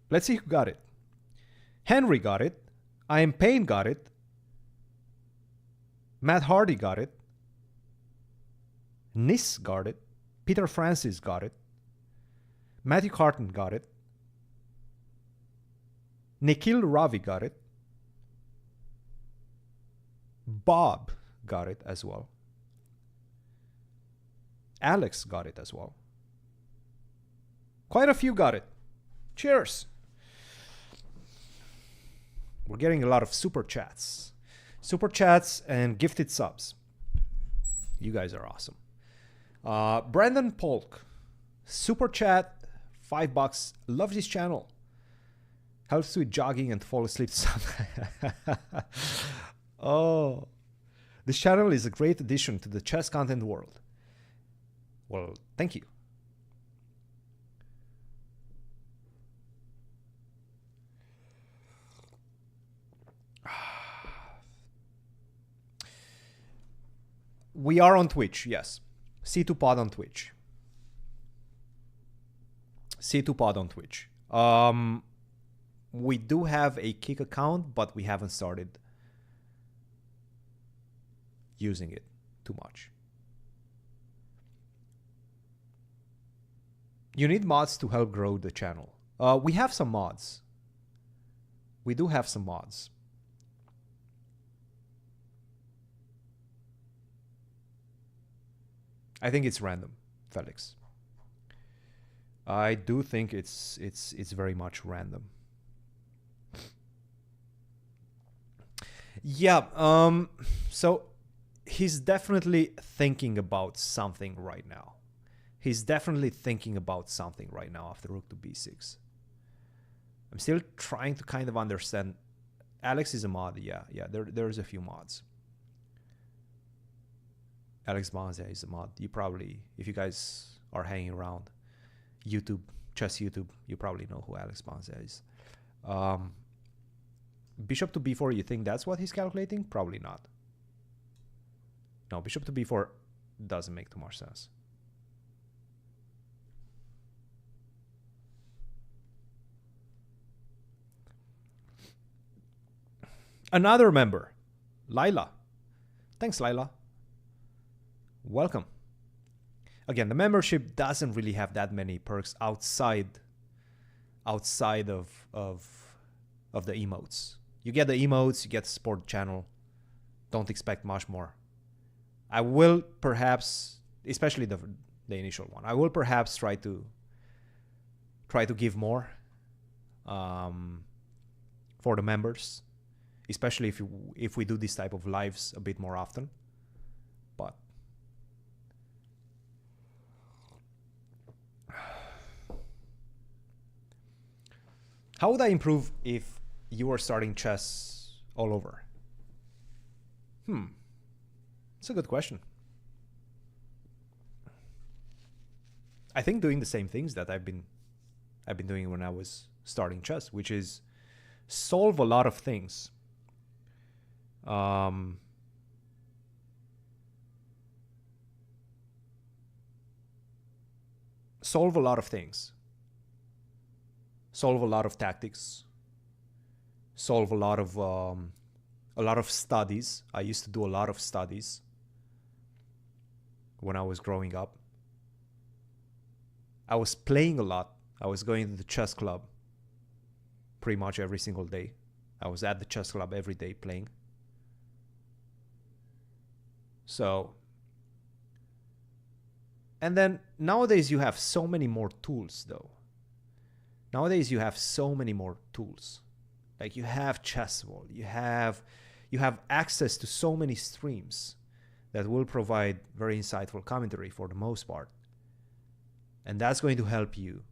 Let's see who got it. Henry got it. I Am Pain got it. Matt Hardy got it. Nis got it. Peter Francis got it. Matthew Carton got it. Nikhil Ravi got it. Bob got it as well. Alex got it as well. Quite a few got it. Cheers. We're getting a lot of super chats. Super chats and gifted subs. You guys are awesome. Brandon Polk. Super chat. $5. Love this channel. Helps with jogging and fall asleep. Oh. This channel is a great addition to the chess content world. Well, thank you. We are on Twitch, yes. C2Pod on Twitch. C2Pod on Twitch. We do have a Kick account, but we haven't started using it too much. You need mods to help grow the channel. We have some mods. We do have some mods. I think it's random, Felix. I do think it's very much random. Yeah, so he's definitely thinking about something right now. He's definitely thinking about something right now after rook to b6. I'm still trying to kind of understand. Alex is a mod, yeah, there's a few mods. Alex Bonza is a mod. You probably, if you guys are hanging around YouTube, chess YouTube, you probably know who Alex Bonza is. Bishop to b4, you think that's what he's calculating? Probably not. No, bishop to b4 doesn't make too much sense. Another member, Lila. Thanks, Lila. Welcome. Again, the membership doesn't really have that many perks outside of the emotes. You get the emotes, you get the support channel. Don't expect much more. I will perhaps, especially the initial one, I will perhaps try to give more for the members, especially if we do this type of lives a bit more often. But how would I improve if you were starting chess all over? It's a good question. I think doing the same things that I've been doing when I was starting chess, which is solve a lot of things. Solve a lot of things. Solve a lot of tactics. Solve a lot of studies. I used to do a lot of studies when I was growing up. I was playing a lot. I was going to the chess club pretty much every single day. I was at the chess club every day playing. So, and then nowadays you have so many more tools though. Nowadays you have so many more tools. Like you have Chessable, you have access to so many streams that will provide very insightful commentary for the most part. And that's going to help you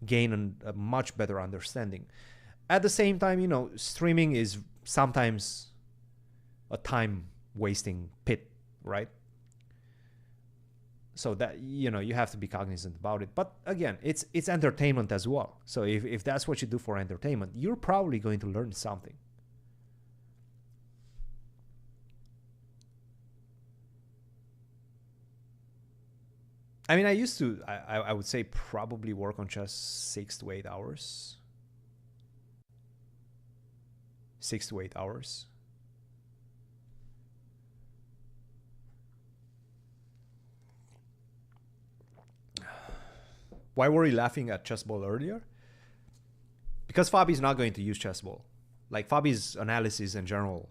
gain a much better understanding. At the same time, you know, streaming is sometimes a time wasting pit, right? So that, you know, you have to be cognizant about it. But again, it's entertainment as well. So if that's what you do for entertainment, you're probably going to learn something. I mean, I used to, I would say probably work on chess 6 to 8 hours. 6 to 8 hours. Why were we laughing at chess ball earlier? Because Fabi's not going to use chess ball. Like Fabi's analysis and general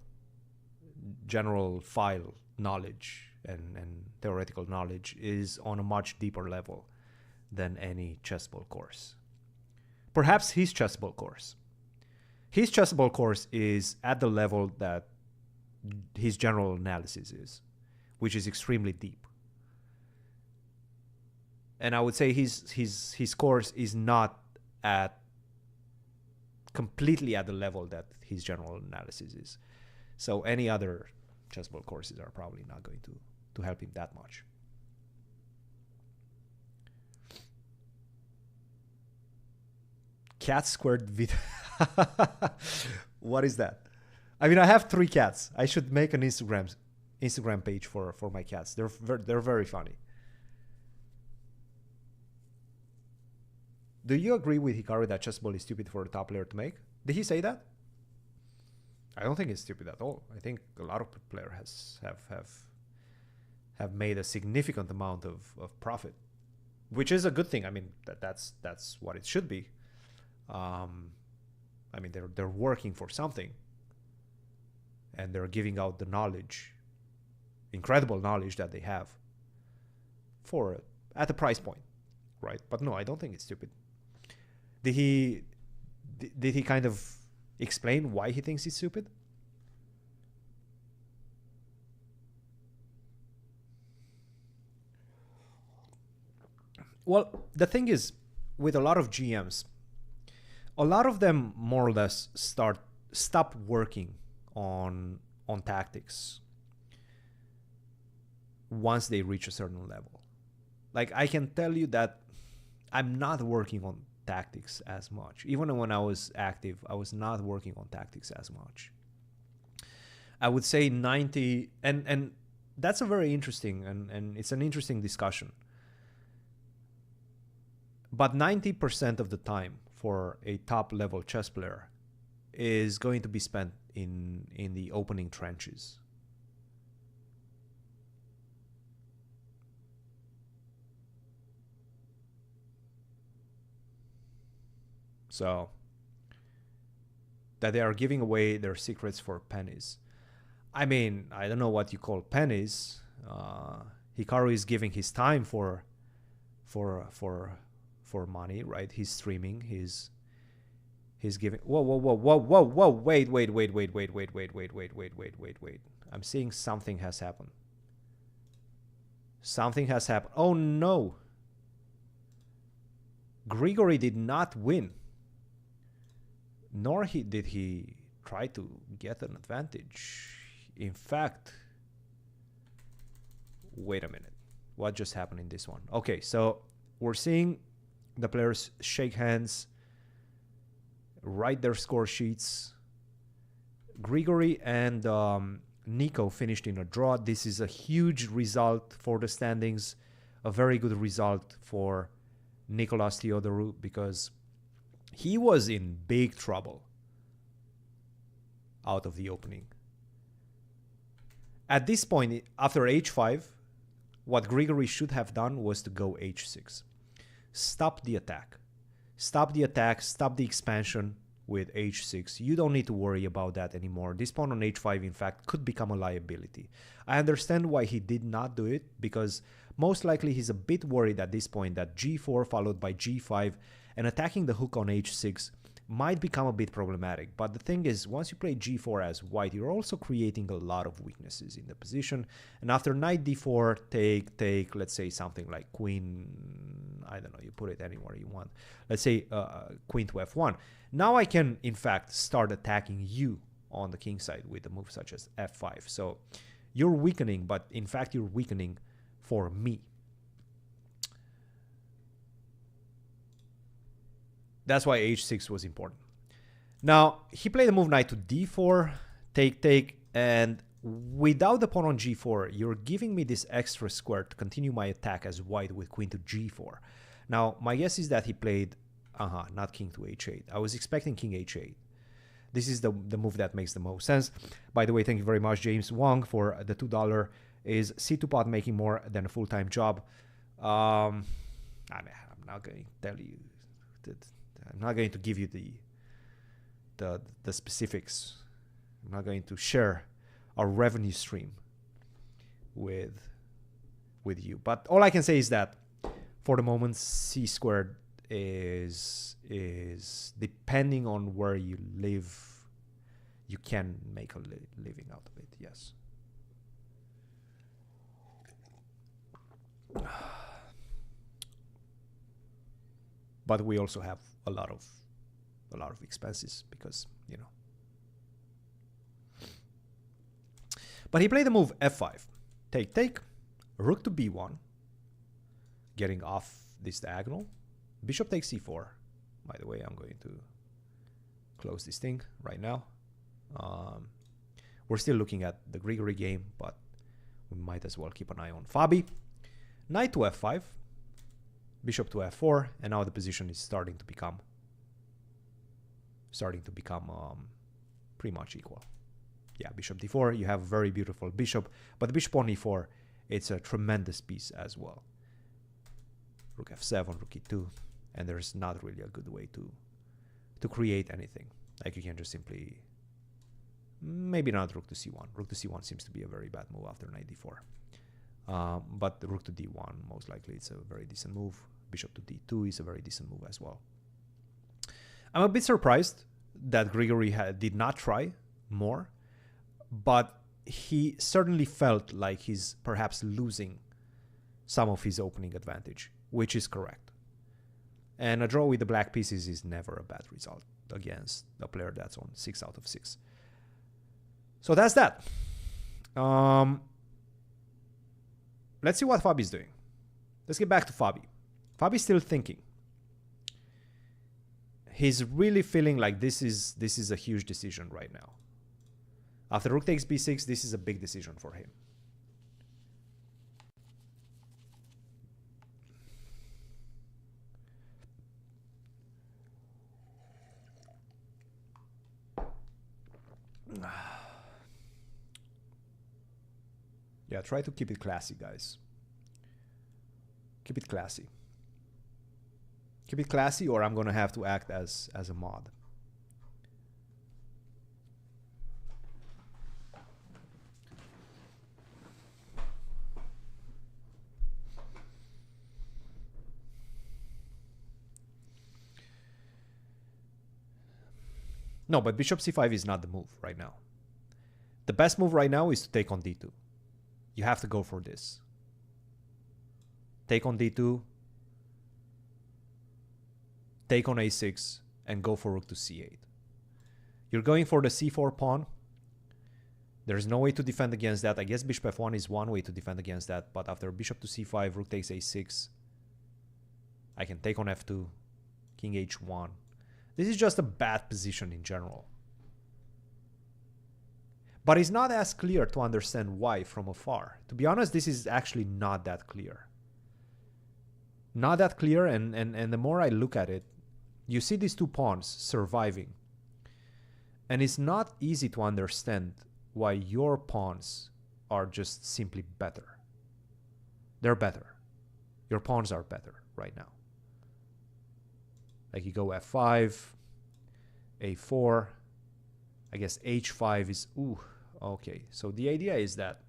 file knowledge and theoretical knowledge is on a much deeper level than any chess ball course. Perhaps his chess ball course. His chess ball course is at the level that his general analysis is, which is extremely deep. And I would say his course is not at completely at the level that his general analysis is. So any other chessboard courses are probably not going to help him that much. Cat squared vid. What is that? I mean, I have 3 cats. I should make an Instagram page for my cats. They're very funny. Do you agree with Hikaru that chessball is stupid for a top player to make? Did he say that? I don't think it's stupid at all. I think a lot of players have made a significant amount of profit, which is a good thing. I mean, that's what it should be. I mean, they're working for something, and they're giving out the knowledge, incredible knowledge that they have, at a price point, right? But no, I don't think it's stupid. Did he kind of explain why he thinks it's stupid? Well, the thing is, with a lot of GMs, a lot of them more or less stop working on tactics once they reach a certain level. Like, I can tell you that I'm not working on tactics as much. Even when I was active, I was not working on tactics as much. I would say 90, and that's a very interesting, and it's an interesting discussion. But 90% of the time for a top level chess player is going to be spent in the opening trenches. So that they are giving away their secrets for pennies. I mean, I don't know what you call pennies. Hikaru is giving his time for money, right? He's streaming. He's giving. Whoa! Wait! I'm seeing something has happened. Something has happened. Oh no! Grigory did not win. Nor did he try to get an advantage. In fact, wait a minute. What just happened in this one? Okay, so we're seeing the players shake hands, write their score sheets. Grigory and Nico finished in a draw. This is a huge result for the standings, a very good result for Nicolas Theodorou, because he was in big trouble out of the opening. At this point, after h5, what Grigory should have done was to go h6. Stop the attack. Stop the attack, stop the expansion with h6. You don't need to worry about that anymore. This pawn on h5, in fact, could become a liability. I understand why he did not do it, because most likely he's a bit worried at this point that g4 followed by g5 and attacking the hook on h6 might become a bit problematic. But the thing is, once you play g4 as white, you're also creating a lot of weaknesses in the position. And after knight d4, take, let's say something like queen, I don't know, you put it anywhere you want. Let's say queen to f1. Now I can, in fact, start attacking you on the king side with a move such as f5. So you're weakening, but in fact, you're weakening for me. That's why h6 was important. Now, he played the move knight to d4, take, and without the pawn on g4, you're giving me this extra square to continue my attack as white with queen to g4. Now, my guess is that he played, not king to h8. I was expecting king h8. This is the move that makes the most sense. By the way, thank you very much, James Wong, for the $2. Is C2 pot making more than a full-time job? I'm not going to tell you that. I'm not going to give you the specifics. I'm not going to share our revenue stream with you. But all I can say is that for the moment, C squared is depending on where you live, you can make a living out of it. Yes. But we also have a lot of expenses because, you know. But he played the move f5. Take, rook to b1, getting off this diagonal. Bishop takes c4. By the way, I'm going to close this thing right now. We're still looking at the Grigory game, but we might as well keep an eye on Fabi. Knight to f5, bishop to f4, and now the position is starting to become pretty much equal. Yeah, bishop d4, you have a very beautiful bishop, but the bishop on e4, it's a tremendous piece as well. Rook f7, rook e2, and there's not really a good way to create anything. Like you can just simply, maybe not rook to c1. Rook to c1 seems to be a very bad move after knight d4. But the rook to d1, most likely it's a very decent move. Bishop to d2 is a very decent move as well. I'm a bit surprised that Grigory did not try more, but he certainly felt like he's perhaps losing some of his opening advantage, which is correct. And a draw with the black pieces is never a bad result against a player that's on 6 out of 6. So that's that. Let's see what Fabi's doing. Let's get back to Fabi. Fabi's still thinking. He's really feeling like this is a huge decision right now. After rook takes b6, this is a big decision for him. Yeah, try to keep it classy, guys. Keep it classy. Keep it classy, or I'm gonna have to act as a mod. No, but bishop c5 is not the move right now. The best move right now is to take on d2. You have to go for this. Take on d2, take on a6, and go for rook to c8. You're going for the c4 pawn. There's no way to defend against that. I guess bishop f1 is one way to defend against that, but after bishop to c5, rook takes a6, I can take on f2, king h1. This is just a bad position in general. But it's not as clear to understand why from afar. To be honest, this is actually not that clear. Not that clear, and the more I look at it, you see these two pawns surviving. And it's not easy to understand why your pawns are just simply better. They're better. Your pawns are better right now. Like you go f5, a4, I guess h5 is, ooh, okay. So the idea is that,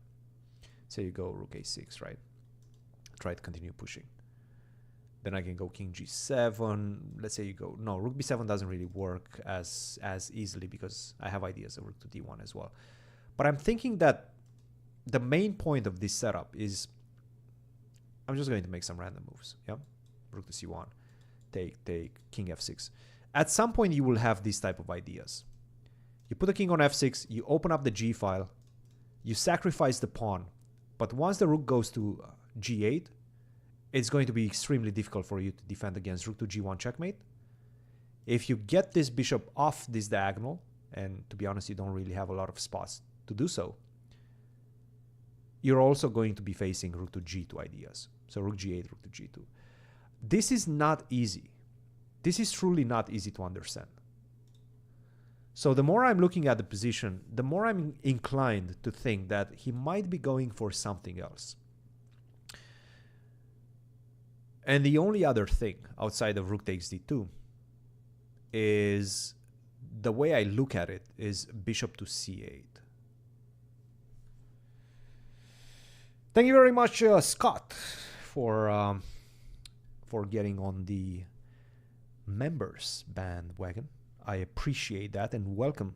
say you go rook a6, right? Try to continue pushing. Then I can go king g7. Let's say you go, no, rook b7 doesn't really work as easily because I have ideas of rook to d1 as well. But I'm thinking that the main point of this setup is, I'm just going to make some random moves. Yeah, rook to c1, take, king f6. At some point you will have these type of ideas. You put the king on f6, you open up the g file, you sacrifice the pawn, but once the rook goes to g8, it's going to be extremely difficult for you to defend against rook to g1 checkmate. If you get this bishop off this diagonal, and to be honest, you don't really have a lot of spots to do so, you're also going to be facing rook to g2 ideas. So rook g8, rook to g2. This is not easy. This is truly not easy to understand. So the more I'm looking at the position, the more I'm inclined to think that he might be going for something else. And the only other thing outside of rook takes d2 is, the way I look at it, is bishop to c8. Thank you very much, Scott, for getting on the members bandwagon. I appreciate that, and welcome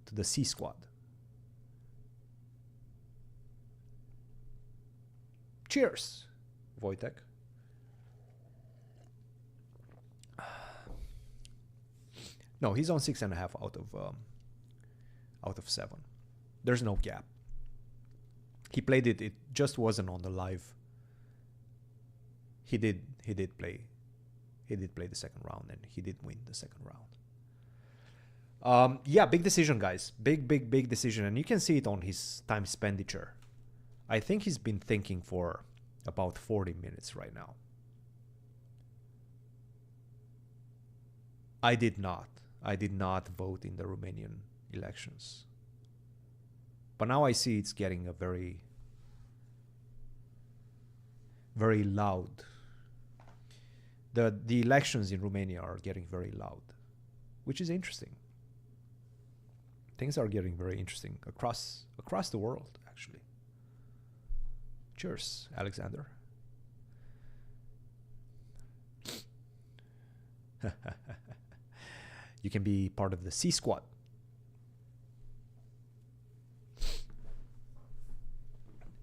to the C Squad. Cheers, Wojtek. No, he's on 6.5 out of 7. There's no gap. He played it. It just wasn't on the live. He did play the second round, and he did win the second round. Yeah, big decision, guys. Big decision, and you can see it on his time expenditure. I think he's been thinking for about 40 minutes right now. I did not vote in the Romanian elections. But now I see it's getting a very, very loud. The elections in Romania are getting very loud, which is interesting. Things are getting very interesting across the world, actually. Cheers, Alexander. You can be part of the C Squad.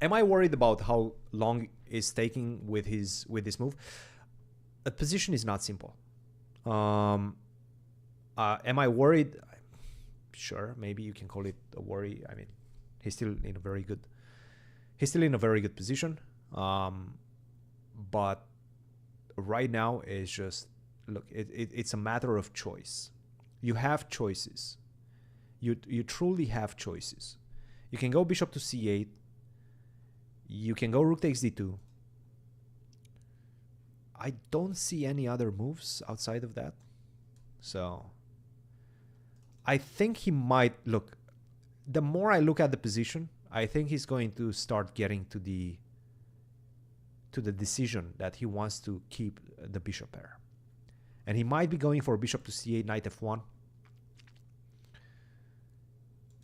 Am I worried about how long it's taking with this move? A position is not simple. Am I worried? Sure, maybe you can call it a worry. I mean, he's still in a very good position. But right now it's just, look, it's a matter of choice. You have choices. You truly have choices. You can go bishop to c8. You can go rook takes d2. I don't see any other moves outside of that. So I think he might, look, the more I look at the position, I think he's going to start getting to the decision that he wants to keep the bishop pair. And he might be going for bishop to c8, knight f1.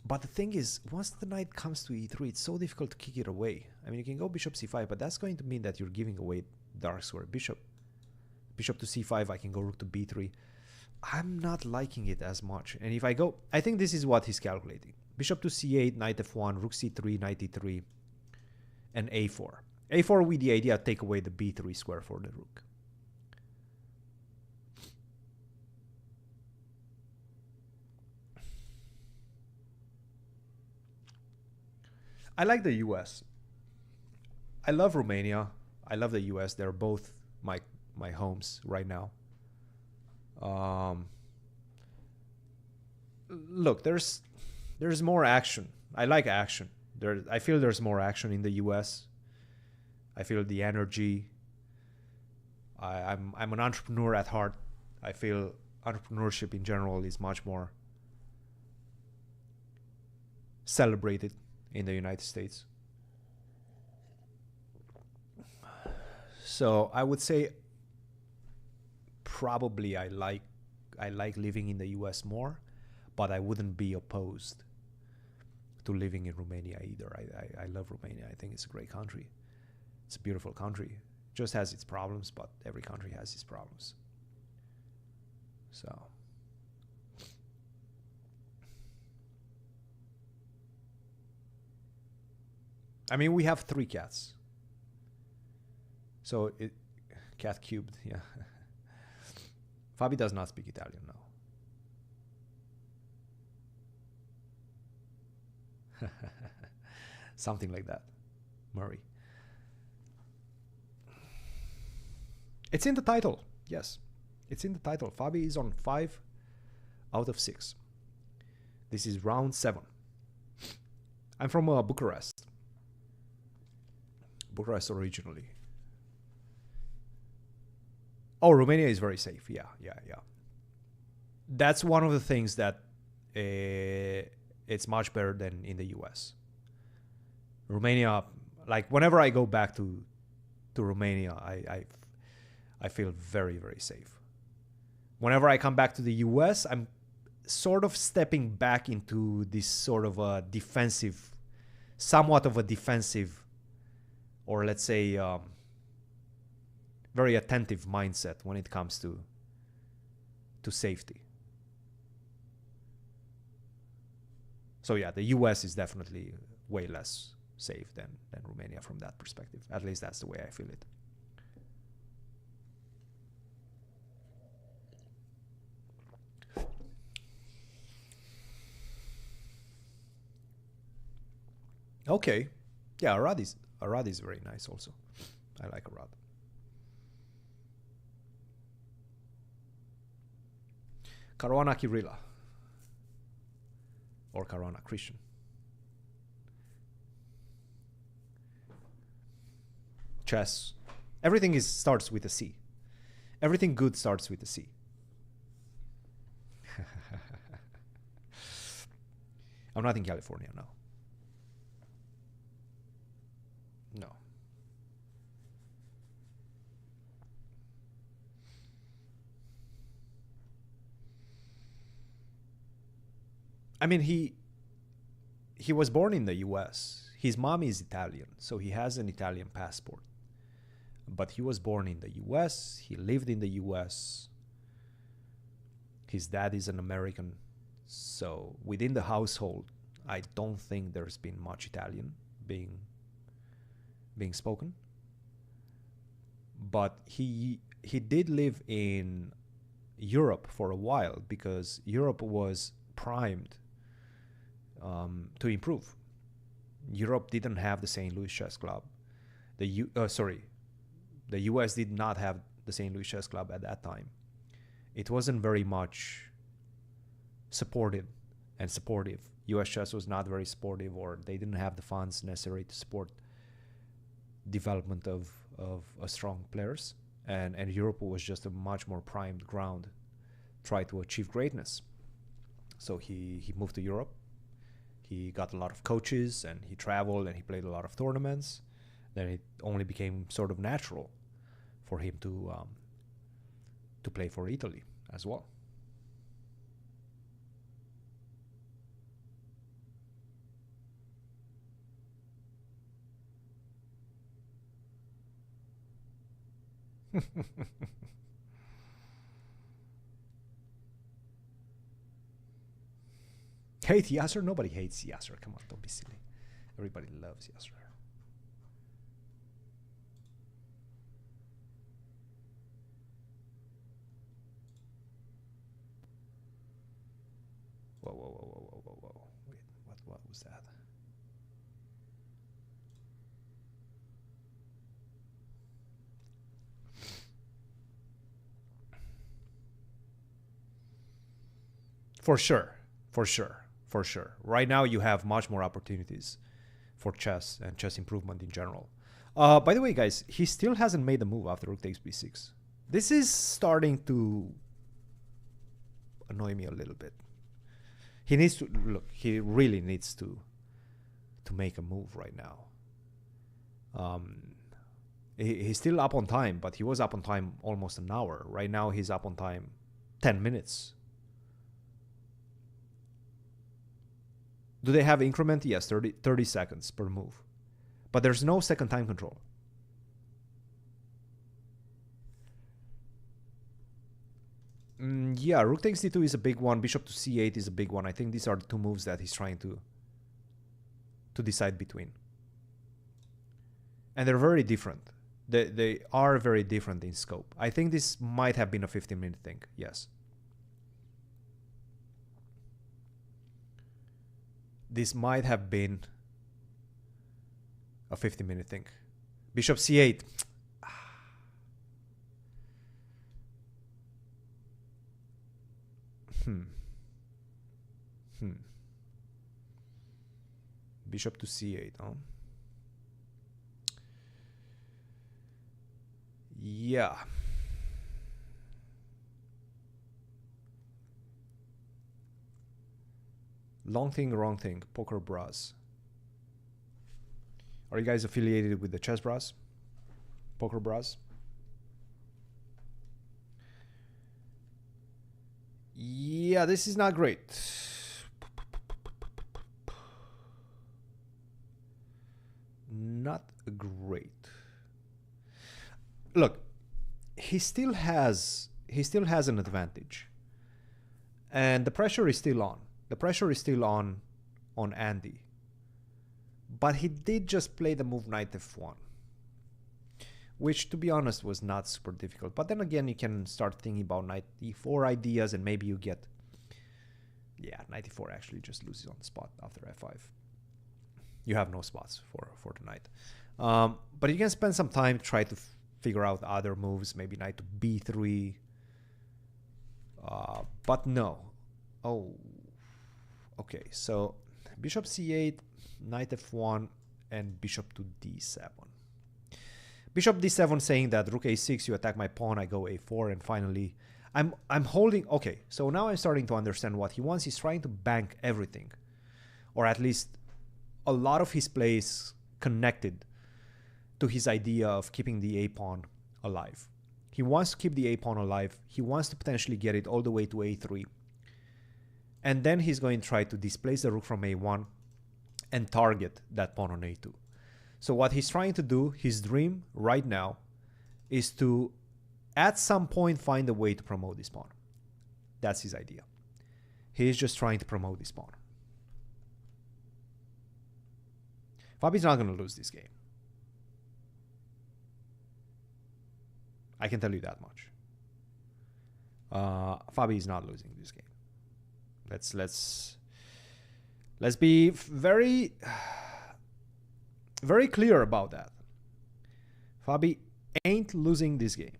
But the thing is, once the knight comes to e3, it's so difficult to kick it away. I mean, you can go bishop c5, but that's going to mean that you're giving away dark square bishop. Bishop to c5, I can go rook to b3. I'm not liking it as much. And if I go, I think this is what he's calculating. Bishop to c8, knight f1, rook c3, knight e3, and a4. a4 with the idea take away the b3 square for the rook. I like the US. I love Romania. I love the US. They're both my homes right now. Look, there's more action. I like action. I feel there's more action in the US. I feel the energy. I'm an entrepreneur at heart. I feel entrepreneurship in general is much more celebrated in the United States. So I would say probably I like living in the US more, but I wouldn't be opposed to living in Romania either. I love Romania. I think it's a great country. It's a beautiful country. It just has its problems, but every country has its problems. So I mean, we have 3 cats. So cat cubed, yeah. Fabi does not speak Italian now. Something like that. Murray. It's in the title. Yes. It's in the title. Fabi is on 5 out of 6. This is round 7. I'm from Bucharest. Bucharest originally. Oh, Romania is very safe. Yeah. That's one of the things that it's much better than in the US. Romania, like whenever I go back to to Romania, I feel very, very safe. Whenever I come back to the US, I'm sort of stepping back into this sort of a defensive, somewhat of a defensive, or let's say very attentive mindset when it comes to safety. So yeah, the US is definitely way less safe than Romania from that perspective. At least that's the way I feel it. Okay. Yeah, Arad is very nice also. I like Arad. Caruana Kirilla. Or Caruana Christian. Chess. Everything starts with a C. Everything good starts with a C. I'm not in California now. No. I mean, he was born in the US. His mom is Italian, so he has an Italian passport. But he was born in the US. He lived in the US. His dad is an American. So within the household, I don't think there's been much Italian being spoken. But he did live in Europe for a while because Europe was primed to improve. Europe didn't have the St. Louis Chess Club. The US did not have the St. Louis Chess Club at that time. It wasn't very much supportive. US chess was not very supportive, or they didn't have the funds necessary to support development of strong players. And Europe was just a much more primed ground to try to achieve greatness. So he moved to Europe. He got a lot of coaches, and he traveled, and he played a lot of tournaments. Then it only became sort of natural for him to play for Italy as well. Hate Yasser? Nobody hates Yasser. Come on, don't be silly. Everybody loves Yasser. Whoa. Wait, what was that? For sure. Right now, you have much more opportunities for chess and chess improvement in general. By the way, guys, he still hasn't made the move after rook takes b6. This is starting to annoy me a little bit. He needs to look. He really needs to make a move right now. He's still up on time, but he was up on time almost an hour. Right now, he's up on time 10 minutes. Do they have increment? Yes, 30 seconds per move. But there's no second time control. Yeah, rook takes d2 is a big one. Bishop to c8 is a big one. I think these are the two moves that he's trying to decide between. And they're very different. They are very different in scope. I think this might have been a 15-minute thing. Yes. This might have been a 50-minute thing. Bishop c8. Bishop to c8, huh? Yeah. Long thing, wrong thing. Poker Bras. Are you guys affiliated with the Chess Bras? Poker Bros. Yeah, this is not great. Not great. Look, he still has an advantage. And the pressure is still on. The pressure is still on Andy. But he did just play the move knight f1, which, to be honest, was not super difficult. But then again, you can start thinking about knight e4 ideas, and maybe you get... Yeah, knight e4 actually just loses on the spot after f5. You have no spots for the knight. But you can spend some time, try to figure out other moves, maybe knight to b3. But no. Oh, okay. So bishop c8, knight f1, and bishop to d7. Bishop d7 saying that rook a6, you attack my pawn, I go a4, and finally I'm holding... Okay, so now I'm starting to understand what he wants. He's trying to bank everything, or at least a lot of his play is connected to his idea of keeping the a pawn alive. He wants to keep the a pawn alive. He wants to potentially get it all the way to a3. And then he's going to try to displace the rook from a1 and target that pawn on a2. So what he's trying to do, his dream right now, is to, at some point, find a way to promote this pawn. That's his idea. He's just trying to promote this pawn. Fabi's not going to lose this game. I can tell you that much. Fabi is not losing this game. Let's be very clear about that. Fabi ain't losing this game.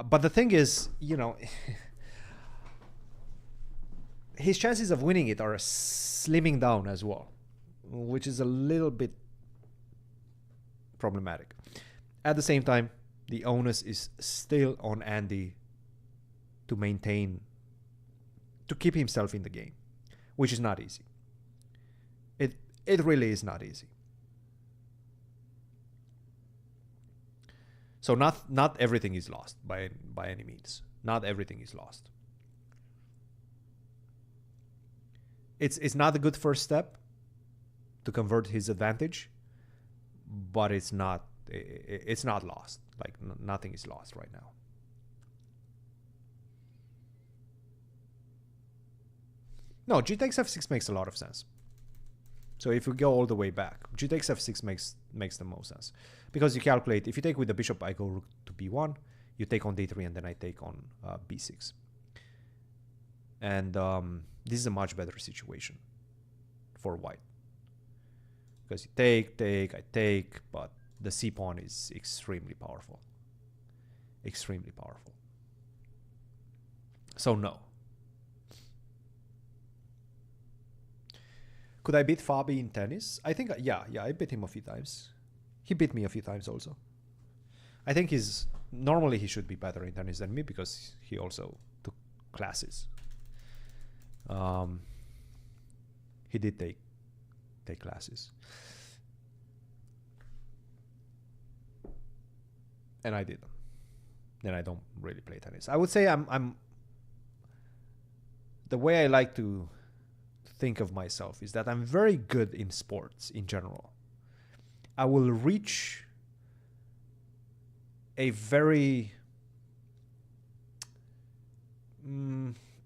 But the thing is, you know, his chances of winning it are slimming down as well, which is a little bit problematic. At the same time, the onus is still on Andy to keep himself in the game, which is not easy. It really is not easy. So not everything is lost by any means. Not everything is lost. It's not a good first step to convert his advantage, but it's not lost. Like nothing is lost right now. No, g takes f6 makes a lot of sense. So if we go all the way back, g takes f6 makes the most sense. Because you calculate, if you take with the bishop, I go rook to b1, you take on d3, and then I take on b6. And this is a much better situation for white. Because you take, I take, but the c pawn is extremely powerful. Extremely powerful. So no. Could I beat Fabi in tennis? I think, yeah, I beat him a few times. He beat me a few times also. I think normally he should be better in tennis than me because he also took classes. He did take classes. And I didn't. Then I don't really play tennis. I would say I'm the way I like to think of myself is that I'm very good in sports in general. I will reach a very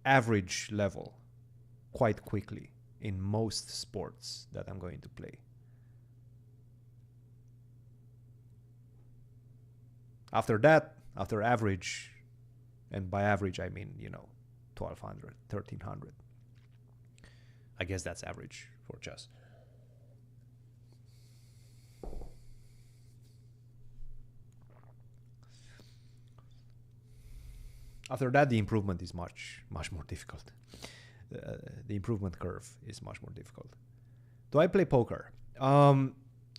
average level quite quickly in most sports that I'm going to play. After that, after average, and by average I mean, 1200, 1300. I guess that's average for chess. After that, the improvement is much more difficult. The improvement curve is much more difficult. Do I play poker? I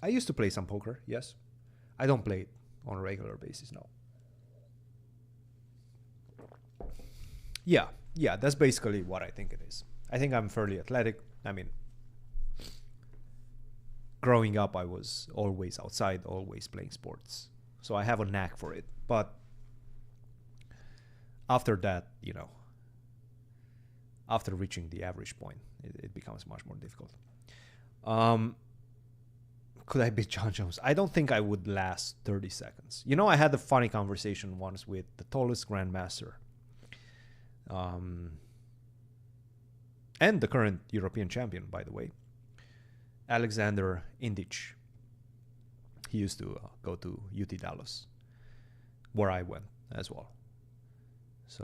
used to play some poker, yes. I don't play it on a regular basis now. Yeah, that's basically what I think it is. I think I'm fairly athletic. I mean, growing up, I was always outside, always playing sports. So I have a knack for it. But after that, after reaching the average point, it becomes much more difficult. Could I beat John Jones? I don't think I would last 30 seconds. I had a funny conversation once with the tallest grandmaster, and the current European champion, by the way, Alexander Indich. He used to go to UT Dallas, where I went as well. So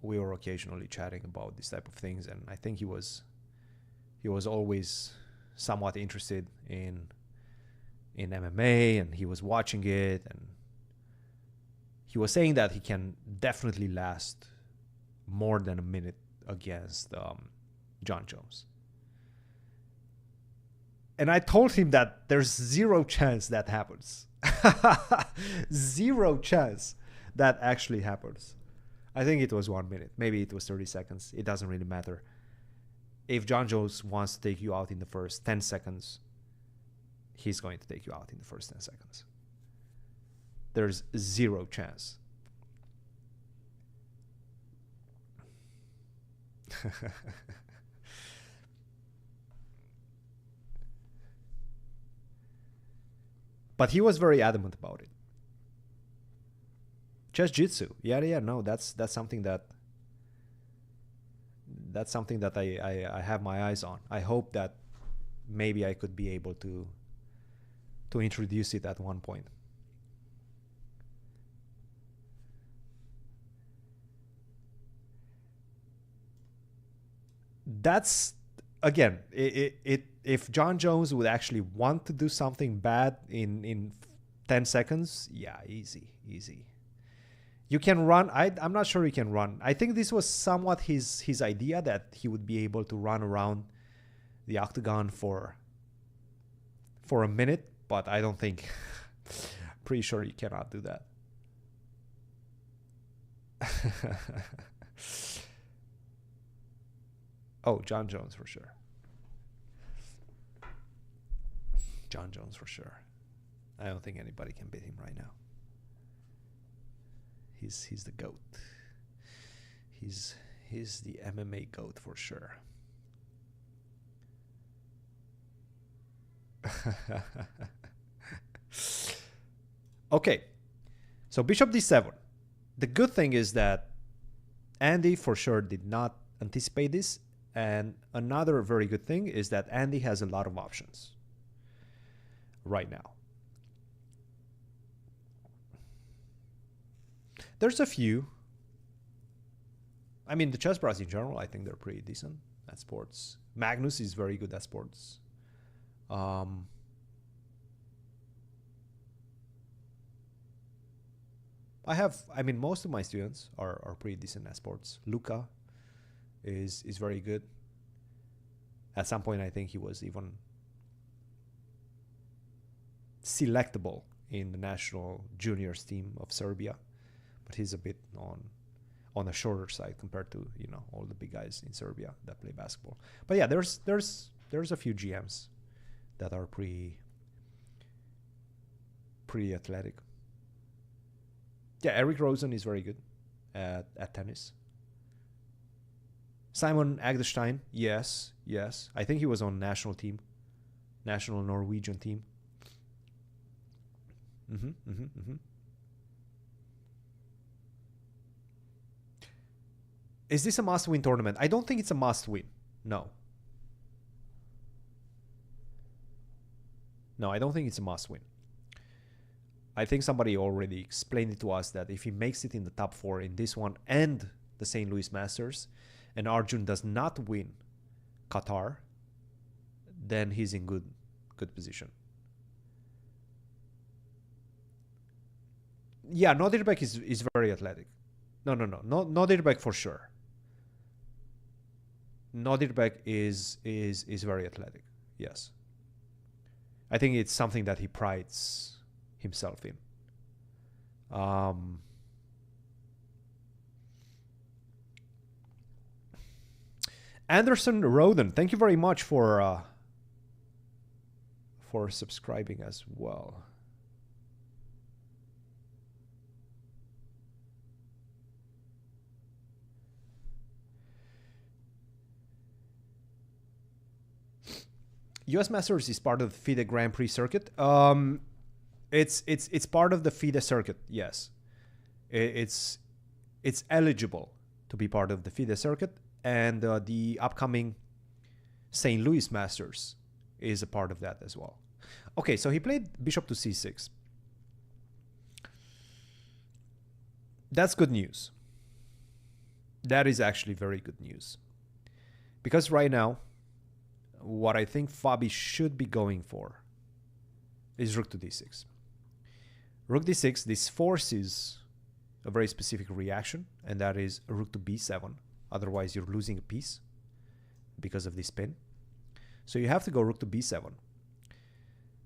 we were occasionally chatting about this type of things, and I think he was always somewhat interested in MMA, and he was watching it, and he was saying that he can definitely last more than a minute against John Jones. And I told him that there's zero chance that happens. Zero chance that actually happens. I think it was 1 minute. Maybe it was 30 seconds. It doesn't really matter. If John Jones wants to take you out in the first 10 seconds, he's going to take you out in the first 10 seconds. There's zero chance. But he was very adamant about it. Chest jitsu. Yeah, no, that's something that I have my eyes on. I hope that maybe I could be able to introduce it at one point. That's, again, if John Jones would actually want to do something bad in 10 seconds, yeah, easy. You can run. I'm not sure he can run. I think this was somewhat his idea, that he would be able to run around the octagon for a minute, but I don't think. Pretty sure he cannot do that. Oh, John Jones for sure. John Jones for sure. I don't think anybody can beat him right now. He's the GOAT. He's the MMA GOAT for sure. Okay, so Bishop D7. The good thing is that Andy for sure did not anticipate this, and another very good thing is that Andy has a lot of options right now. There's a few. I mean, the chess bros in general, I think they're pretty decent at sports. Magnus is very good at sports. Most of my students are pretty decent at sports. Luca is very good. At some point, I think he was even selectable in the national juniors team of Serbia, but he's a bit on the shorter side compared to all the big guys in Serbia that play basketball. But yeah, there's a few GMs that are pretty athletic. Yeah, Eric Rosen is very good at tennis. Simon Agdestein, yes. I think he was on national Norwegian team. Is this a must-win tournament? I don't think it's a must-win. No, I don't think it's a must-win. I think somebody already explained it to us that if he makes it in the top 4 in this one and the St. Louis Masters, and Arjun does not win Qatar, then he's in good position. Yeah, Nodirbek is very athletic. No, Nodirbek for sure. Nodirbek is very athletic. Yes. I think it's something that he prides himself in. Anderson Roden, thank you very much for for subscribing as well. US Masters is part of the FIDE Grand Prix circuit. It's part of the FIDE circuit, yes. It's eligible to be part of the FIDE circuit, and the upcoming St. Louis Masters is a part of that as well. Okay, so he played bishop to c6. That's good news. That is actually very good news. Because right now, what I think Fabi should be going for is rook to d6. Rook d6, this forces a very specific reaction, and that is rook to b7. Otherwise, you're losing a piece because of this pin. So you have to go rook to b7.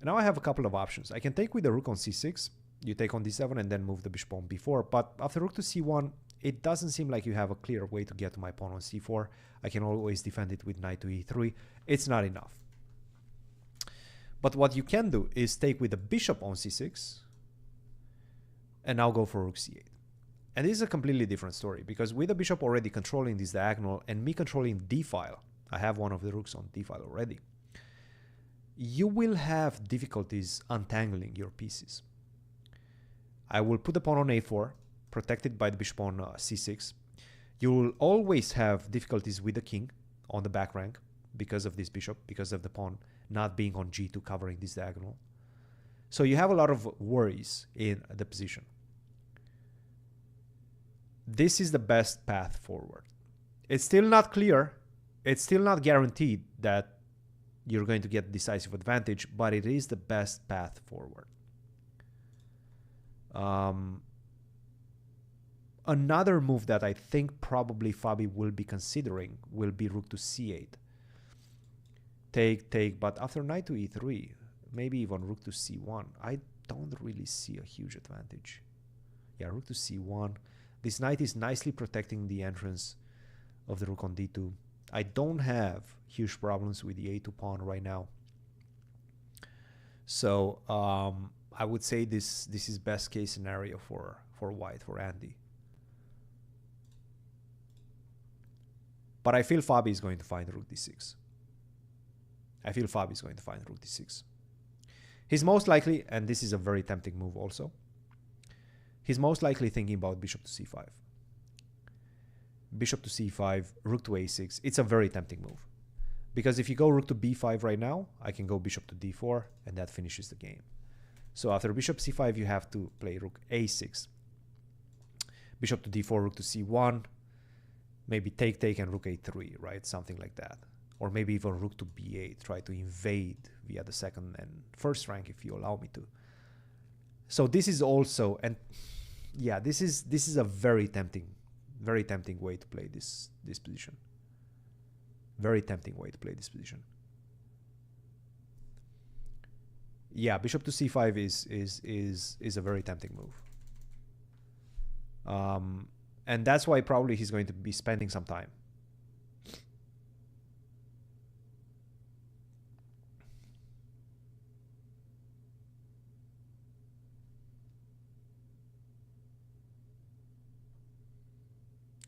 And now I have a couple of options. I can take with the rook on c6. You take on d7 and then move the bishop on b4. But after rook to c1, it doesn't seem like you have a clear way to get to my pawn on c4. I can always defend it with knight to e3. It's not enough. But what you can do is take with the bishop on c6 and now go for rook c8. And this is a completely different story, because with the bishop already controlling this diagonal and me controlling d file, I have one of the rooks on d file already, you will have difficulties untangling your pieces. I will put the pawn on a4, protected by the bishop on c6. You will always have difficulties with the king on the back rank because of this bishop, because of the pawn not being on g2 covering this diagonal. So you have a lot of worries in the position. This is the best path forward. It's still not clear. It's still not guaranteed that you're going to get decisive advantage, but it is the best path forward. Another move that I think probably Fabi will be considering will be rook to c8. Take, but after knight to e3, maybe even rook to c1, I don't really see a huge advantage. Yeah, rook to c1. This knight is nicely protecting the entrance of the rook on d2. I don't have huge problems with the a2 pawn right now. So I would say this is best case scenario for white, for Andy. But I feel Fabi is going to find rook d6. I feel Fabi is going to find rook d6. He's most likely, and this is a very tempting move also, he's most likely thinking about bishop to c5. Bishop to c5, rook to a6. It's a very tempting move. Because if you go rook to b5 right now, I can go bishop to d4, and that finishes the game. So after bishop c5, you have to play rook a6. Bishop to d4, rook to c1. Maybe take, and rook a3, right? Something like that. Or maybe even rook to b8. Try to invade via the second and first rank if you allow me to. So this is also, and yeah, this is a very tempting way to play this position. Very tempting way to play this position. Yeah, bishop to c5 is a very tempting move. And that's why probably he's going to be spending some time.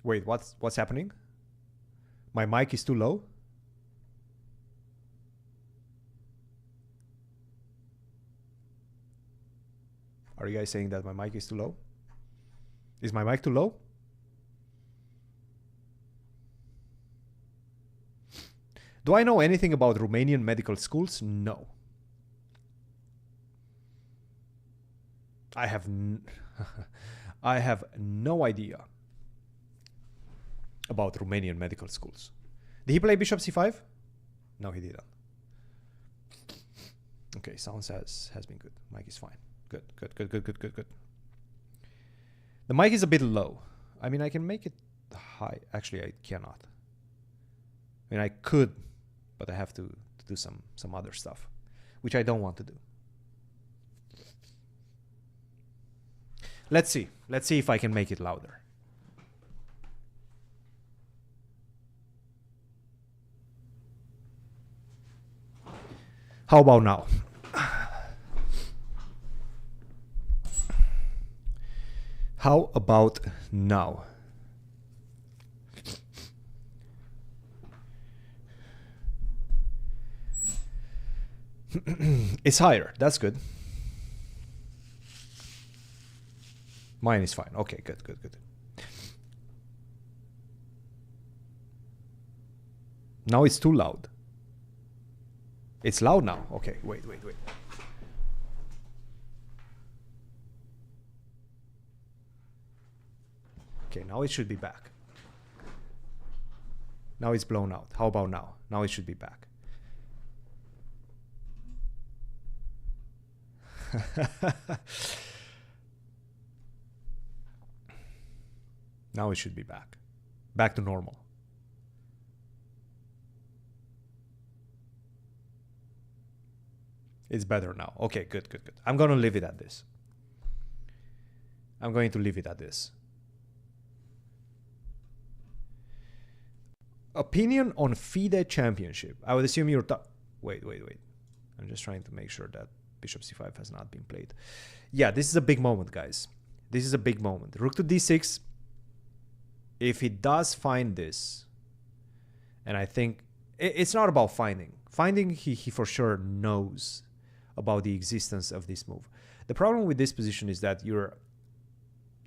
Wait, what's happening? My mic is too low? Are you guys saying that my mic is too low? Is my mic too low? Do I know anything about Romanian medical schools? No. I have no idea about Romanian medical schools. Did he play bishop c5? No, he didn't. Okay, sounds has been good. Mic is fine. Good. The mic is a bit low. I mean, I can make it high. Actually, I cannot. I mean, I could, but I have to do some other stuff, which I don't want to do. Let's see. Let's see if I can make it louder. How about now? How about now? It's higher. That's good. Mine is fine. Okay, good, good, good. Now it's too loud. It's loud now. Okay, wait, wait, wait. Okay, now it should be back. Now it's blown out. How about now? Now it should be back. Now it should be back. Back to normal. It's better now. Okay, good, good, good. I'm going to leave it at this. I'm going to leave it at this. Opinion on FIDE championship. I would assume you're... Wait, wait, wait. I'm just trying to make sure that bishop c5 has not been played. Yeah, this is a big moment, guys. This is a big moment. Rook to d6. If he does find this, and I think it's not about finding. Finding, he for sure knows about the existence of this move. The problem with this position is that you're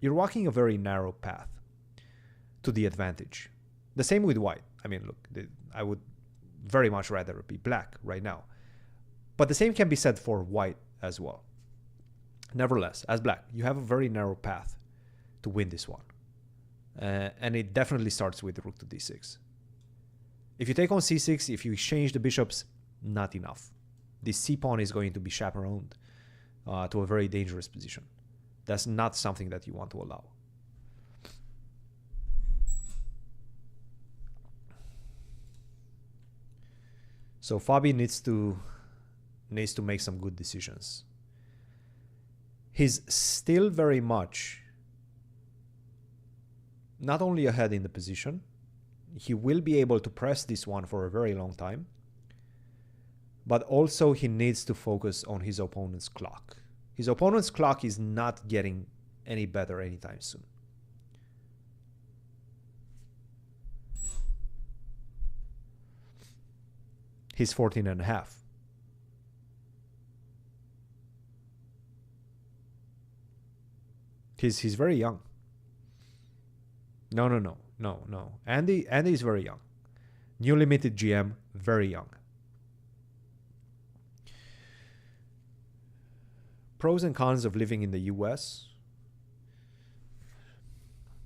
walking a very narrow path to the advantage. The same with white. I mean, look, I would very much rather be black right now. But the same can be said for white as well. Nevertheless, as black, you have a very narrow path to win this one. And it definitely starts with rook to d6. If you take on c6, if you exchange the bishops, not enough. This c-pawn is going to be chaperoned to a very dangerous position. That's not something that you want to allow. So Fabi needs to make some good decisions. He's still very much not only ahead in the position, he will be able to press this one for a very long time, but also he needs to focus on his opponent's clock. His opponent's clock is not getting any better anytime soon. He's 14 and a half. He's very young. No. Andy is very young. New limited GM, very young. Pros and cons of living in the US.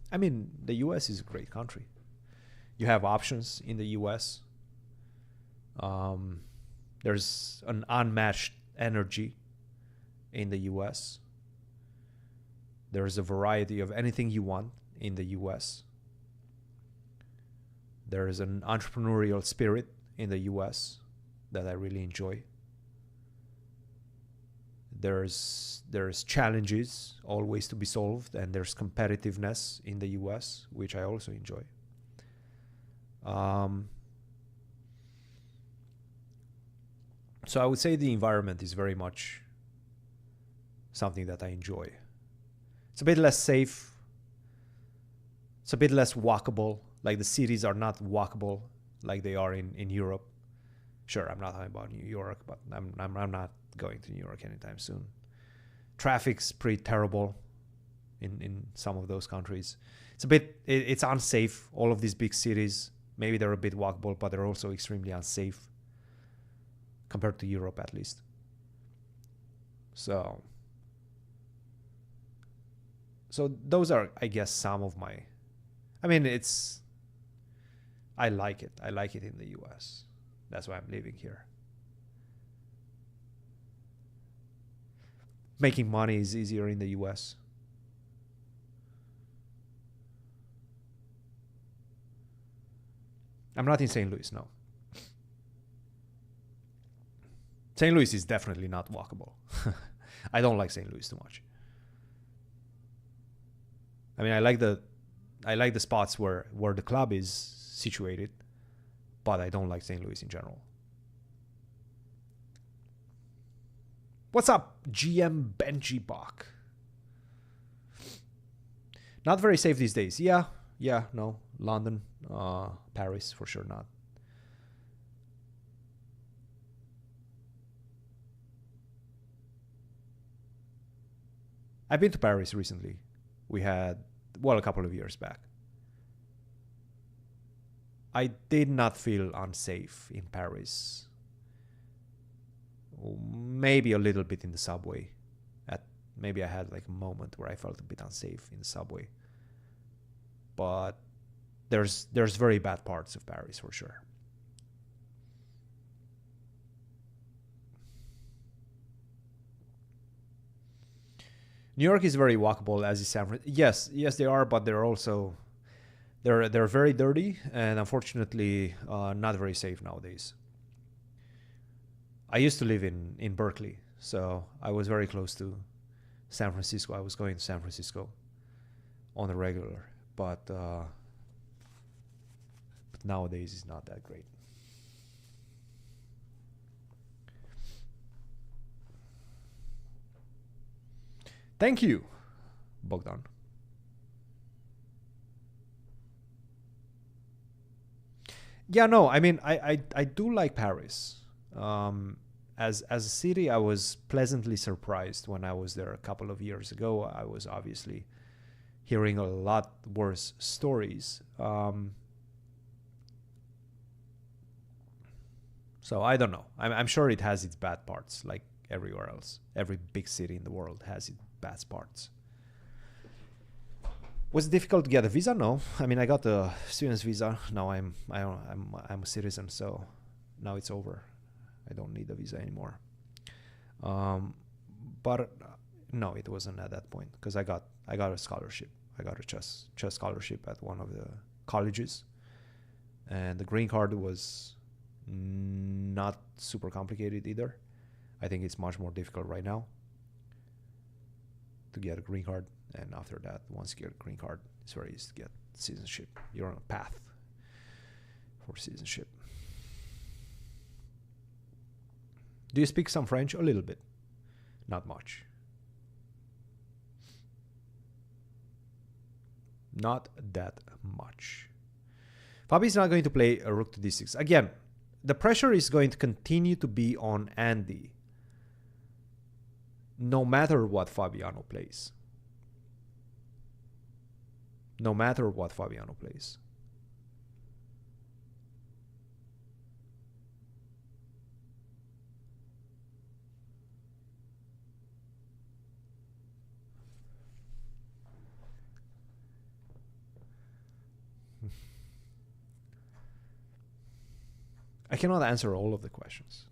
I mean, the US is a great country. You have options in the US. There's an unmatched energy in the US. There's a variety of anything you want in the US. There is an entrepreneurial spirit in the US that I really enjoy. There's challenges always to be solved, and there's competitiveness in the US, which I also enjoy. So I would say the environment is very much something that I enjoy. It's a bit less safe. It's a bit less walkable. Like the cities are not walkable like they are in Europe. Sure, I'm not talking about New York, but I'm not going to New York anytime soon. Traffic's pretty terrible in some of those countries. It's unsafe. All of these big cities, maybe they're a bit walkable, but they're also extremely unsafe compared to Europe, at least. So those are, I guess, some of my... I mean, I like it. I like it in the US. That's why I'm living here. Making money is easier in the US. I'm not in St. Louis, no. St. Louis is definitely not walkable. I don't like St. Louis too much. I mean, I like the spots where the club is situated, but I don't like St. Louis in general. What's up, GM Benji Bach? Not very safe these days. Yeah, yeah, no. London, Paris, for sure not. I've been to Paris recently. We had, well, a couple of years back. I did not feel unsafe in Paris. Maybe a little bit in the subway. Maybe I had like a moment where I felt a bit unsafe in the subway. But there's very bad parts of Paris for sure. New York is very walkable, as is San Francisco. Yes, they are, but they're also they're very dirty and unfortunately not very safe nowadays. I used to live in Berkeley, so I was very close to San Francisco. I was going to San Francisco on the regular, but nowadays it's not that great. Thank you, Bogdan. Yeah, no, I mean, I do like Paris. As a city, I was pleasantly surprised when I was there a couple of years ago. I was obviously hearing a lot worse stories. So I don't know. I'm sure it has its bad parts, like everywhere else. Every big city in the world has its bad parts. Was it difficult to get a visa? No. I mean, I got a student's visa. Now I'm a citizen, so now it's over. I don't need a visa anymore. But no, it wasn't at that point because I got a scholarship. I got a chess scholarship at one of the colleges, and the green card was not super complicated either. I think it's much more difficult right now to get a green card, and after that, once you get a green card, it's very easy to get citizenship. You're on a path for citizenship. Do you speak some French? A little bit. Not much. Not that much. Fabi's not going to play a rook to d6. Again, the pressure is going to continue to be on Andy, no matter what Fabiano plays. No matter what Fabiano plays. I cannot answer all of the questions.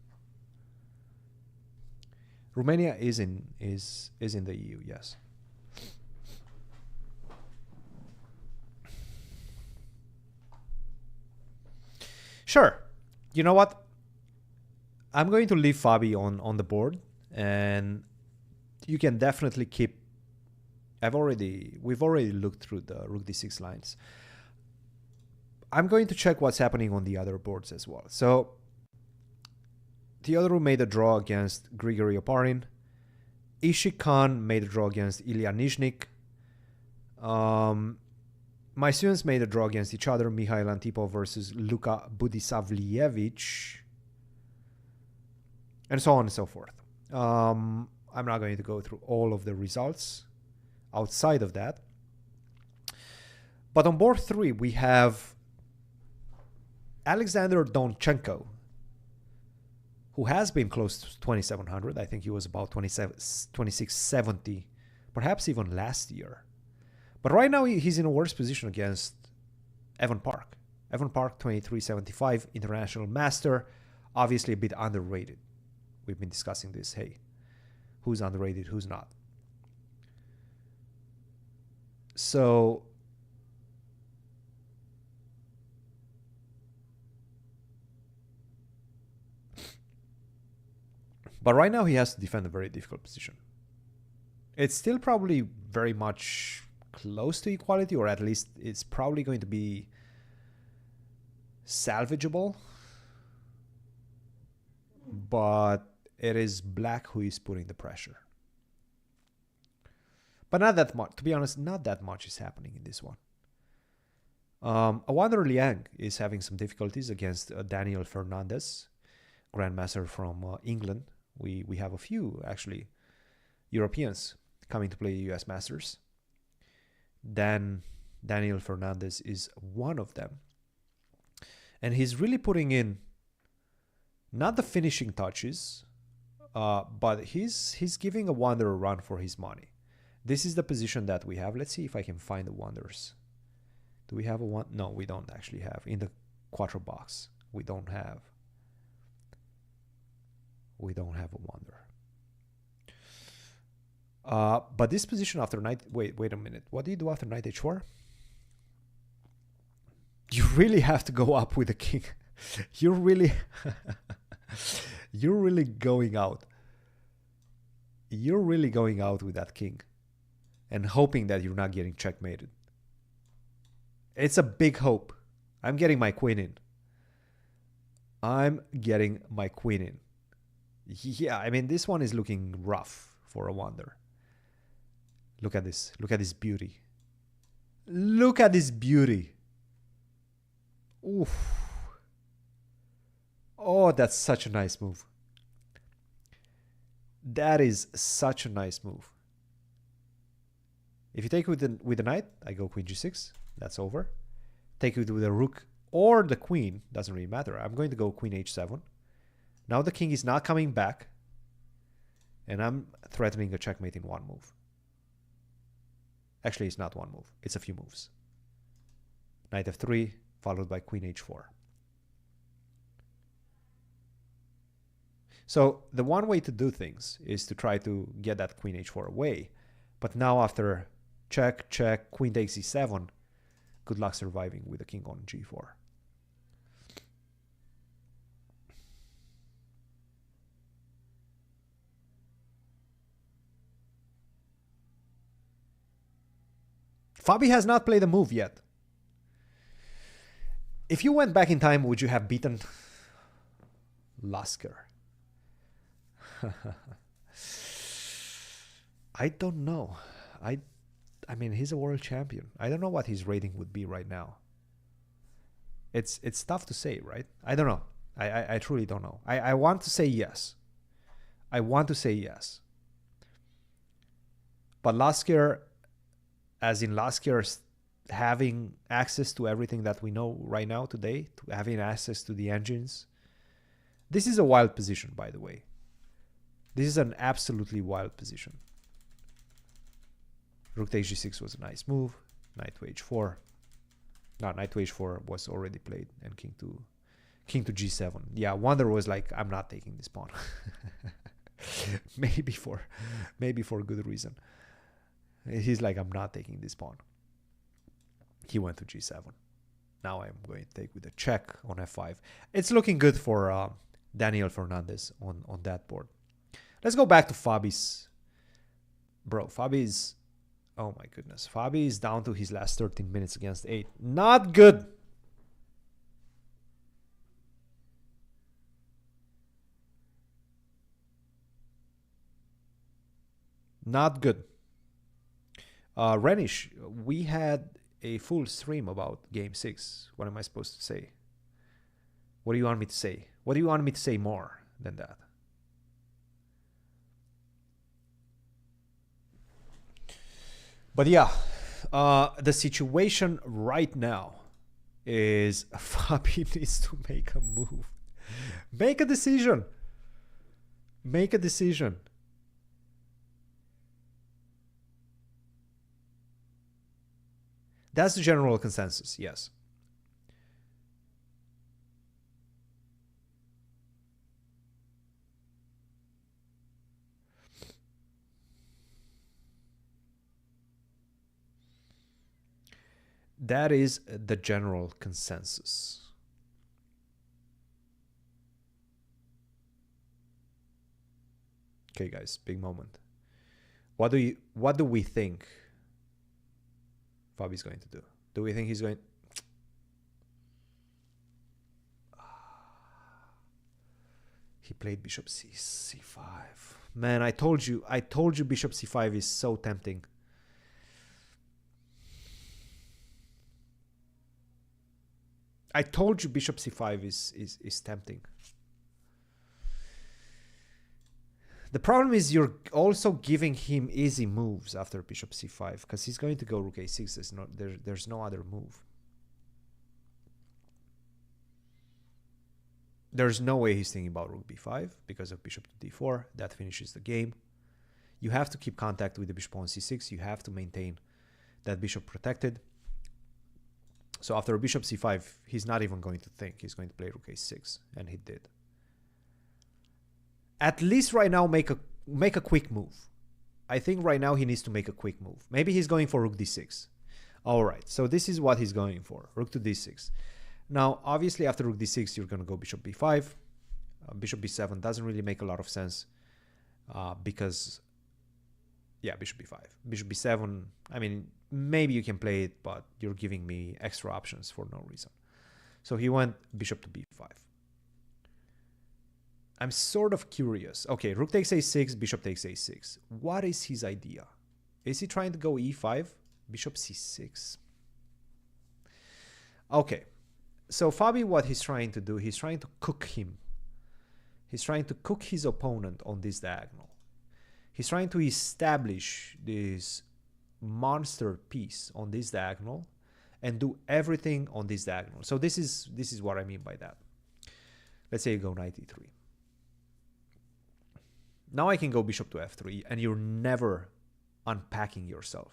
Romania is in the EU, yes. Sure. You know what? I'm going to leave Fabi on the board, and you can definitely keep. We've already looked through the rook d6 lines. I'm going to check what's happening on the other boards as well. So Theodorou made a draw against Grigory Oparin. Ishik Khan made a draw against Ilya Nizhnik. My students made a draw against each other. Mikhail Antipov versus Luka Budisavljevic. And so on and so forth. I'm not going to go through all of the results outside of that. But on board 3, we have Alexander Donchenko, who has been close to 2,700. I think he was about 2670, perhaps even last year. But right now he's in a worse position against Evan Park. Evan Park, 2375, international master, obviously a bit underrated. We've been discussing this. Hey, who's underrated, who's not? So but right now he has to defend a very difficult position. It's still probably very much close to equality, or at least it's probably going to be salvageable. But it is black who is putting the pressure. But not that much. To be honest, not that much is happening in this one. Awander Liang is having some difficulties against Daniel Fernandez, grandmaster from England. We have a few, actually, Europeans coming to play US Masters. Daniel Fernandez is one of them. And he's really putting in not the finishing touches, but he's giving a Wanderer a run for his money. This is the position that we have. Let's see if I can find the Wanderers. Do we have a one? No, we don't actually have. In the Quattro box, we don't have a Wanderer. But this position after knight... Wait a minute. What do you do after knight h4? You really have to go up with the king. You're really... You're really going out. You're really going out with that king. And hoping that you're not getting checkmated. It's a big hope. I'm getting my queen in. Yeah, I mean, this one is looking rough for a Wander. Look at this. Look at this beauty. Look at this beauty. Oof. Oh, that's such a nice move. That is such a nice move. If you take with the knight, I go queen g6. That's over. Take it with the rook or the queen. Doesn't really matter. I'm going to go queen h7. Now the king is not coming back. And I'm threatening a checkmate in one move. Actually, it's not one move. It's a few moves. Knight f3, followed by queen h4. So the one way to do things is to try to get that queen h4 away. But now after check, check, queen takes e7, good luck surviving with the king on g4. Fabi has not played a move yet. If you went back in time, would you have beaten Lasker? I don't know. I mean, he's a world champion. I don't know what his rating would be right now. It's tough to say, right? I don't know. I truly don't know. I want to say yes. I want to say yes. But Lasker, as in Lasker having access to everything that we know right now today, to having access to the engines, this is a wild position, by the way. This is an absolutely wild position. Rook takes g6 was a nice move. Knight to h4. No, knight to h4 was already played, and king to g7. Yeah, Wander was like, I'm not taking this pawn. maybe for good reason. He's like, I'm not taking this pawn. He went to g7. Now I'm going to take with a check on f5. It's looking good for Daniel Fernandez on that board. Let's go back to Fabi's. Bro, Fabi's... Oh my goodness. Fabi is down to his last 13 minutes against 8. Not good. Not good. Renish, we had a full stream about Game 6. What am I supposed to say? What do you want me to say? What do you want me to say more than that? But yeah, the situation right now is Fabi needs to make a move. Make a decision. Make a decision. That's the general consensus, yes. That is the general consensus. Okay, guys, big moment. What do we think Fabi's going to do? Do we think he's going... He played bishop c5. Man, I told you bishop c5 is so tempting. I told you bishop c5 is tempting. The problem is you're also giving him easy moves after bishop c5 because he's going to go rook a6. There's no other move. There's no way he's thinking about rook b5 because of bishop to d4. That finishes the game. You have to keep contact with the bishop on c6. You have to maintain that bishop protected. So after bishop c5, he's not even going to think. He's going to play rook a6, and he did. At least right now, make a quick move. I think right now he needs to make a quick move. Maybe he's going for rook d6. All right, so this is what he's going for, rook to d6. Now, obviously, after rook d6, you're going to go bishop b5. Bishop b7 doesn't really make a lot of sense because, yeah, bishop b5. Bishop b7, I mean, maybe you can play it, but you're giving me extra options for no reason. So he went bishop to b5. I'm sort of curious. Okay, rook takes a6, bishop takes a6. What is his idea? Is he trying to go e5? Bishop c6. Okay. So Fabi, what he's trying to do, he's trying to cook him. He's trying to cook his opponent on this diagonal. He's trying to establish this monster piece on this diagonal and do everything on this diagonal. So this is what I mean by that. Let's say you go knight e3. Now I can go bishop to f3, and you're never unpacking yourself.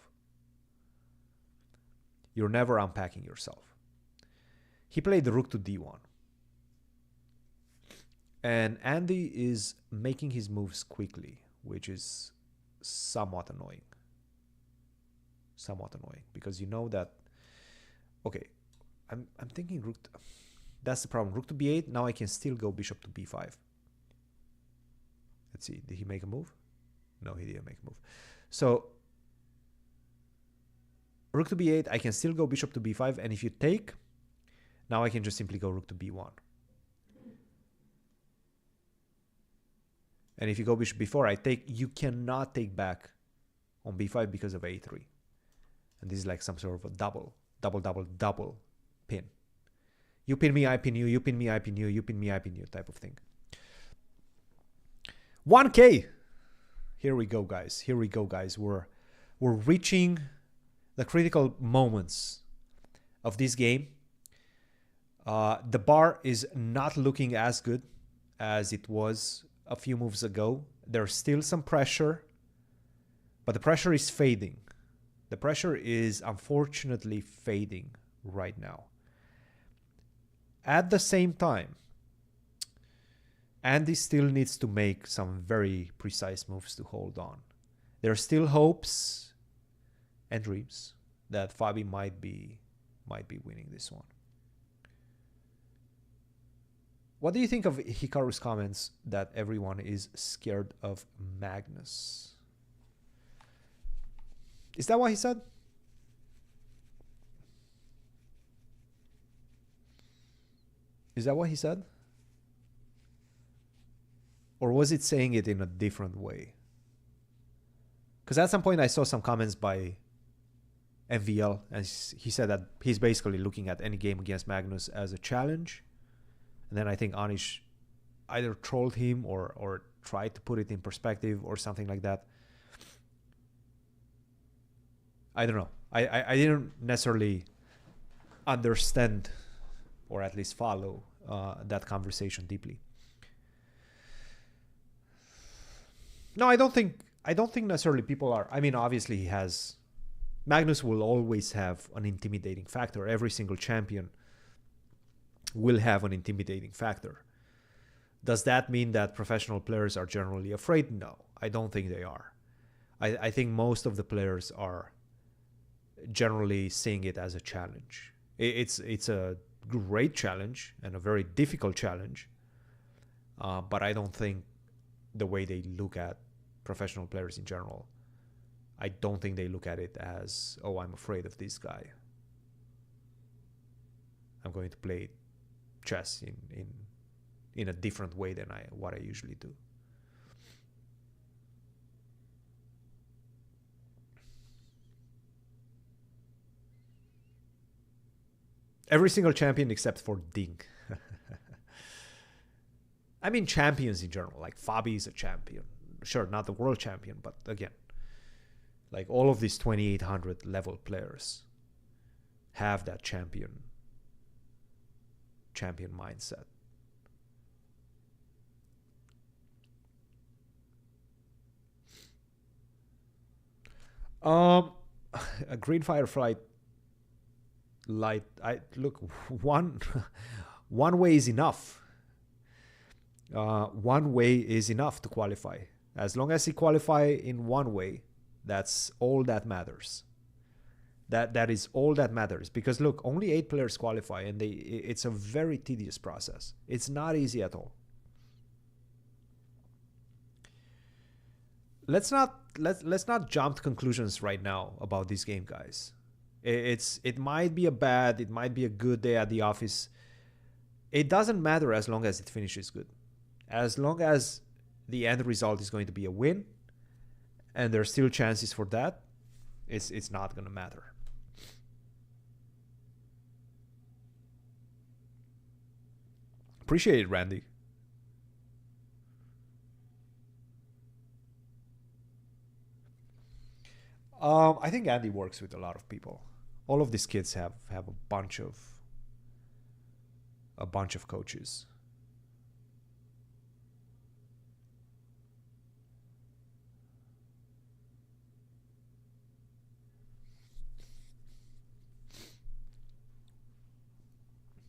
You're never unpacking yourself. He played the rook to d1. And Andy is making his moves quickly, which is somewhat annoying. Somewhat annoying, because you know that, okay, I'm thinking rook, that's the problem. Rook to b8, now I can still go bishop to b5. Let's see, did he make a move? No, he didn't make a move. So, rook to b8, I can still go bishop to b5, and if you take, now I can just simply go rook to b1. And if you go bishop b4, I take, you cannot take back on b5 because of a3. And this is like some sort of a double pin. You pin me, I pin you, you pin me, I pin you, you pin me, I pin you type of thing. 1K. Here we go, guys. Here we go, guys. We're reaching the critical moments of this game. The bar is not looking as good as it was a few moves ago. There's still some pressure, but the pressure is fading. The pressure is unfortunately fading right now. At the same time, Andy still needs to make some very precise moves to hold on. There are still hopes and dreams that Fabi might be winning this one. What do you think of Hikaru's comments that everyone is scared of Magnus? Is that what he said? Is that what he said? Or was it saying it in a different way? Because at some point I saw some comments by MVL, and he said that he's basically looking at any game against Magnus as a challenge. And then I think Anish either trolled him or tried to put it in perspective or something like that. I don't know. I didn't necessarily understand or at least follow that conversation deeply. No, I don't think necessarily people are. I mean, obviously he has. Magnus will always have an intimidating factor. Every single champion will have an intimidating factor. Does that mean that professional players are generally afraid? No, I don't think they are. I think most of the players are generally seeing it as a challenge. It's a great challenge and a very difficult challenge, but I don't think the way they look at professional players in general, I don't think they look at it as, oh, I'm afraid of this guy. I'm going to play chess in a different way than what I usually do. Every single champion except for Ding. I mean champions in general. Like Fabi is a champion. Sure, not the world champion, but again, like all of these 2800 level players have that champion mindset. A green firefly light. I look one way is enough. One way is enough to qualify. As long as you qualify in one way, that's all that matters. That is all that matters. Because look, only 8 players qualify, and it's a very tedious process. It's not easy at all. Let's not jump to conclusions right now about this game, guys. It might be it might be a good day at the office. It doesn't matter as long as it finishes good. As long as the end result is going to be a win, and there's still chances for that, it's not going to matter. Appreciate it, Randy. I think Andy works with a lot of people. All of these kids have a bunch of coaches.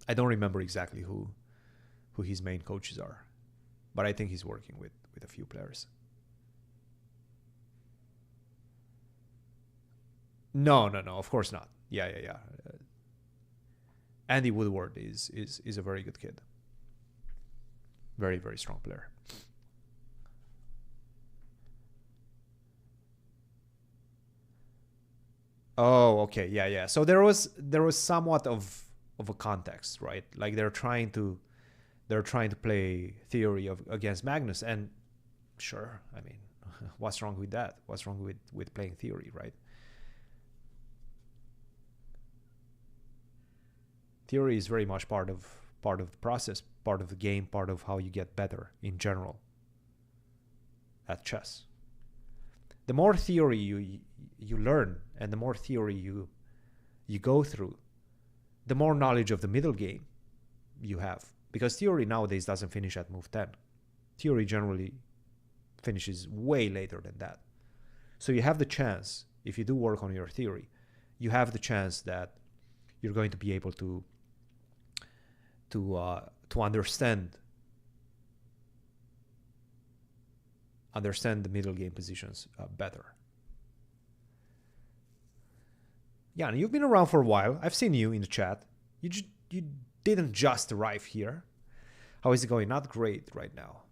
I don't remember exactly who his main coaches are, but I think he's working with a few players. No, of course not. Yeah. Andy Woodward is a very good kid. Very, very strong player. Oh, okay. Yeah. So there was somewhat of a context, right? Like they're trying to play theory against Magnus, and sure, I mean, what's wrong with that? What's wrong with playing theory, right? Theory is very much part of the process, part of the game, part of how you get better in general at chess. The more theory you learn, and the more theory you go through, the more knowledge of the middle game you have. Because theory nowadays doesn't finish at move 10. Theory generally finishes way later than that. So you have the chance, if you do work on your theory, you have the chance that you're going to be able to understand the middle game positions better. Yeah, and you've been around for a while. I've seen you in the chat. You didn't just arrive here. How is it going? Not great right now.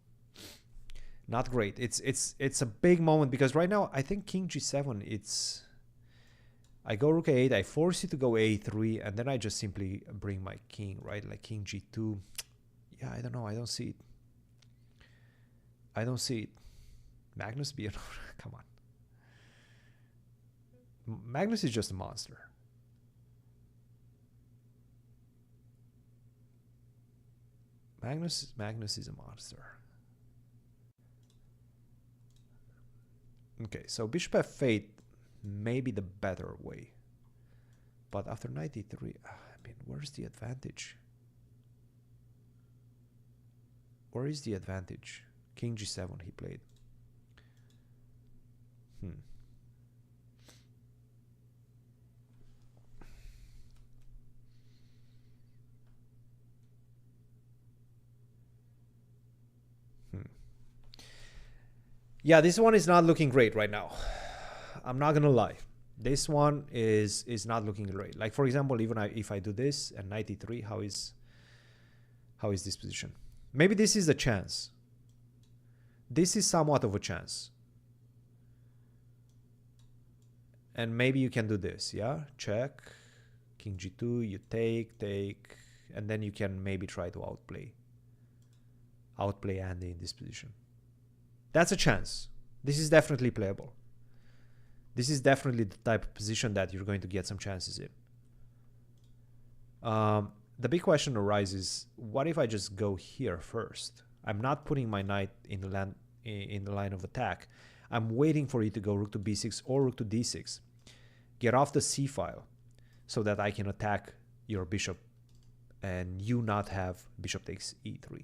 Not great. It's a big moment because right now I think King G7. I go Rook A8. I force you to go A3, and then I just simply bring my king, right? Like King G2. Yeah, I don't know. I don't see it. Magnus be come on. Magnus is just a monster. Magnus is a monster. Okay, so Bishop F8 may be the better way. But after knight e3, I mean, where's the advantage? Where is the advantage? King G7 he played. Yeah, this one is not looking great right now. I'm not gonna lie. This one is not looking great. Like for example, even if I do this and knight e3, how is this position? Maybe this is a chance. This is somewhat of a chance. And maybe you can do this, yeah? Check. King G2, you take, and then you can maybe try to outplay Andy in this position. That's a chance. This is definitely playable. This is definitely the type of position that you're going to get some chances in. The big question arises: what if I just go here first? I'm not putting my knight in the line of attack. I'm waiting for you to go rook to b6 or rook to d6. Get off the c file so that I can attack your bishop and you not have bishop takes e3.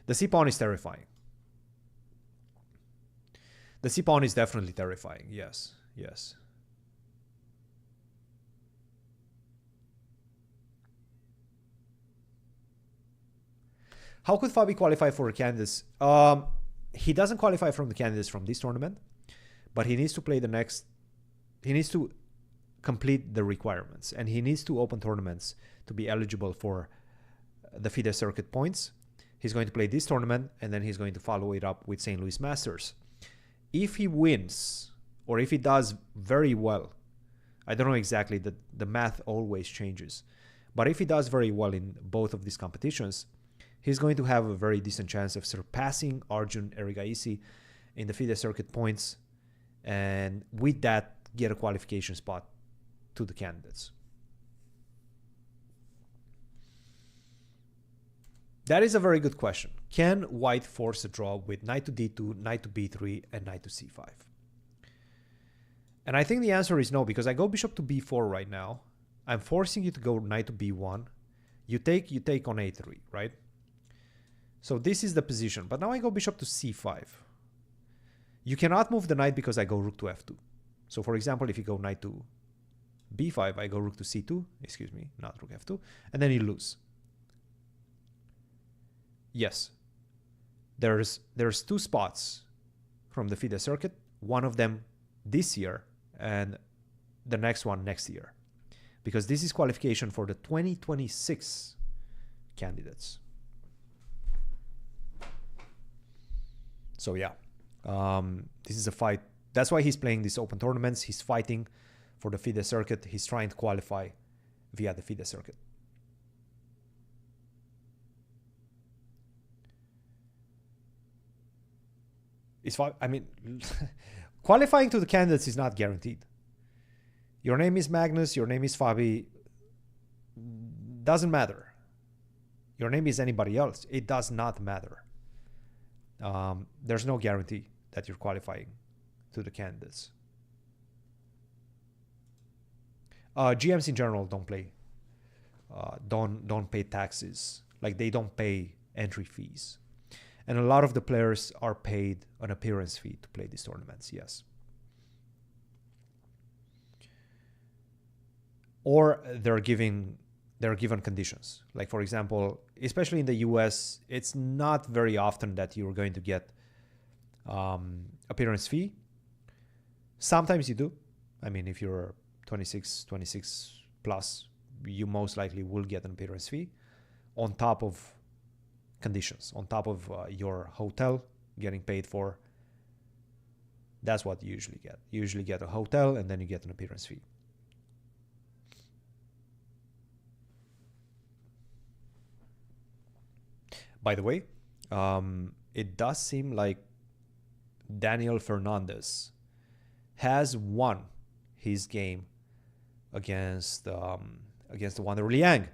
The c pawn is terrifying. The c pawn is definitely terrifying. Yes, yes. How could Fabi qualify for candidates? He doesn't qualify from the candidates from this tournament, but he needs to play the next. He needs to complete the requirements, and he needs to open tournaments to be eligible for the FIDE circuit points. He's going to play this tournament, and then he's going to follow it up with St. Louis Masters. If he wins, or if he does very well, I don't know exactly, the math always changes. But if he does very well in both of these competitions, he's going to have a very decent chance of surpassing Arjun Erigaisi in the FIDE circuit points, and with that, get a qualification spot to the candidates. That is a very good question. Can white force a draw with knight to d2, knight to b3, and knight to c5? And I think the answer is no, because I go bishop to b4 right now. I'm forcing you to go knight to b1. You take on a3, right? So this is the position. But now I go bishop to c5. You cannot move the knight because I go rook to f2. So for example, if you go knight to b5, I go rook to c2. Excuse me, not rook f2. And then you lose. Yes, there's two spots from the FIDE circuit. One of them this year and the next one next year, because this is qualification for the 2026 candidates. So yeah, this is a fight. That's why he's playing these open tournaments. He's fighting for the FIDE circuit. He's trying to qualify via the FIDE circuit. I mean, qualifying to the candidates is not guaranteed. Your name is Magnus, your name is Fabi, doesn't matter. Your name is anybody else, it does not matter. There's no guarantee that you're qualifying to the candidates. GMs in general don't play, don't pay taxes. Like, they don't pay entry fees. And a lot of the players are paid an appearance fee to play these tournaments, yes. Or they're given conditions. Like, for example, especially in the US, it's not very often that you're going to get appearance fee. Sometimes you do. I mean, if you're 26 plus, you most likely will get an appearance fee on top of conditions, on top of your hotel getting paid for. That's what you usually get. You usually get a hotel and then you get an appearance fee. By the way, it does seem like Daniel Fernandez has won his game against the Wanderer Liang.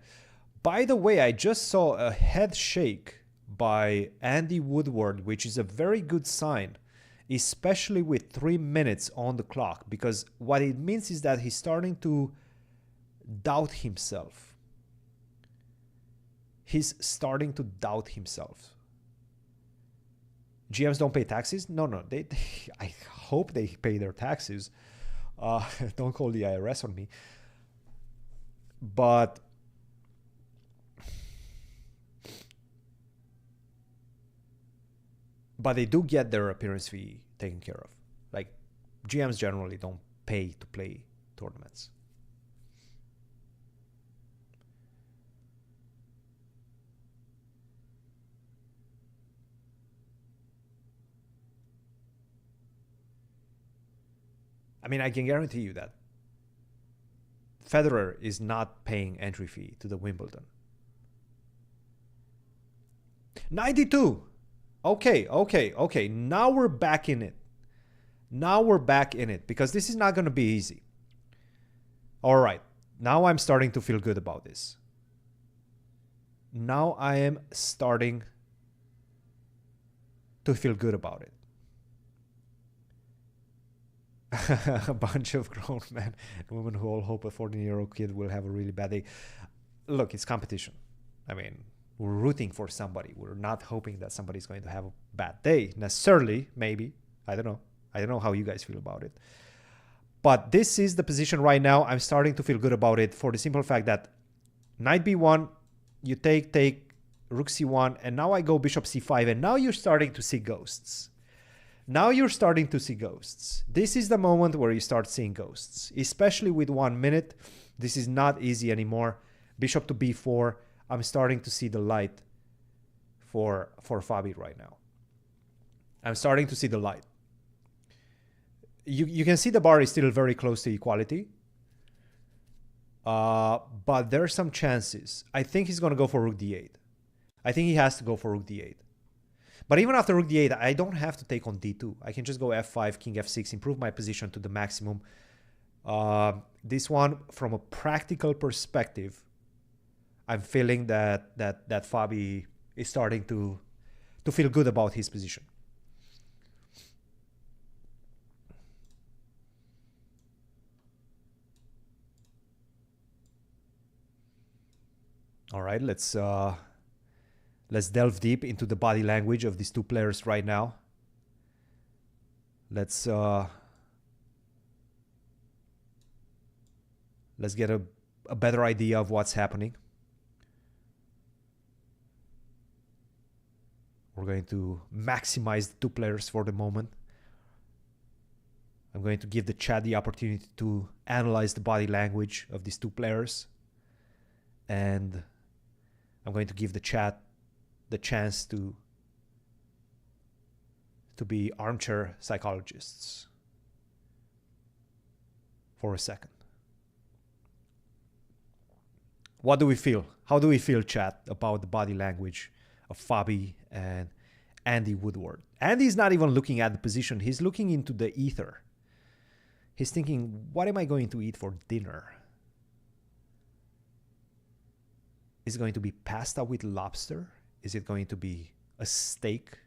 By the way, I just saw a head shake by Andy Woodward, which is a very good sign, especially with 3 minutes on the clock, because what it means is that he's starting to doubt himself. He's starting to doubt himself. GMs don't pay taxes? No, I hope they pay their taxes. Don't call the IRS on me. But they do get their appearance fee taken care of. Like, GMs generally don't pay to play tournaments. I mean, I can guarantee you that Federer is not paying entry fee to the Wimbledon. 92. Okay. Now we're back in it. Because this is not going to be easy. All right. Now I'm starting to feel good about this. Now I am starting to feel good about it. A bunch of grown men and women who all hope a 14-year-old kid will have a really bad day. Look, it's competition. I mean, we're rooting for somebody. We're not hoping that somebody's going to have a bad day necessarily, maybe. I don't know how you guys feel about it. But this is the position right now. I'm starting to feel good about it for the simple fact that knight b1, you take rook c1, and now I go bishop c5, and now you're starting to see ghosts. This is the moment where you start seeing ghosts, especially with 1 minute. This is not easy anymore. Bishop to b4. I'm starting to see the light for Fabi right now. I'm starting to see the light. You can see the bar is still very close to equality. But there are some chances. I think he's going to go for rook d8. I think he has to go for rook d8. But even after rook d8, I don't have to take on d2. I can just go f5, king f6, improve my position to the maximum. This one, from a practical perspective, I'm feeling that Fabi is starting to feel good about his position. All right, let's delve deep into the body language of these two players right now. Let's get a better idea of what's happening. We're going to maximize the two players for the moment. I'm going to give the chat the opportunity to analyze the body language of these two players. And I'm going to give the chat the chance to be armchair psychologists for a second. What do we feel? How do we feel, chat, about the body language of Fabi and Andy Woodward? Andy's not even looking at the position. He's looking into the ether. He's thinking, what am I going to eat for dinner? Is it going to be pasta with lobster? Is it going to be a steak?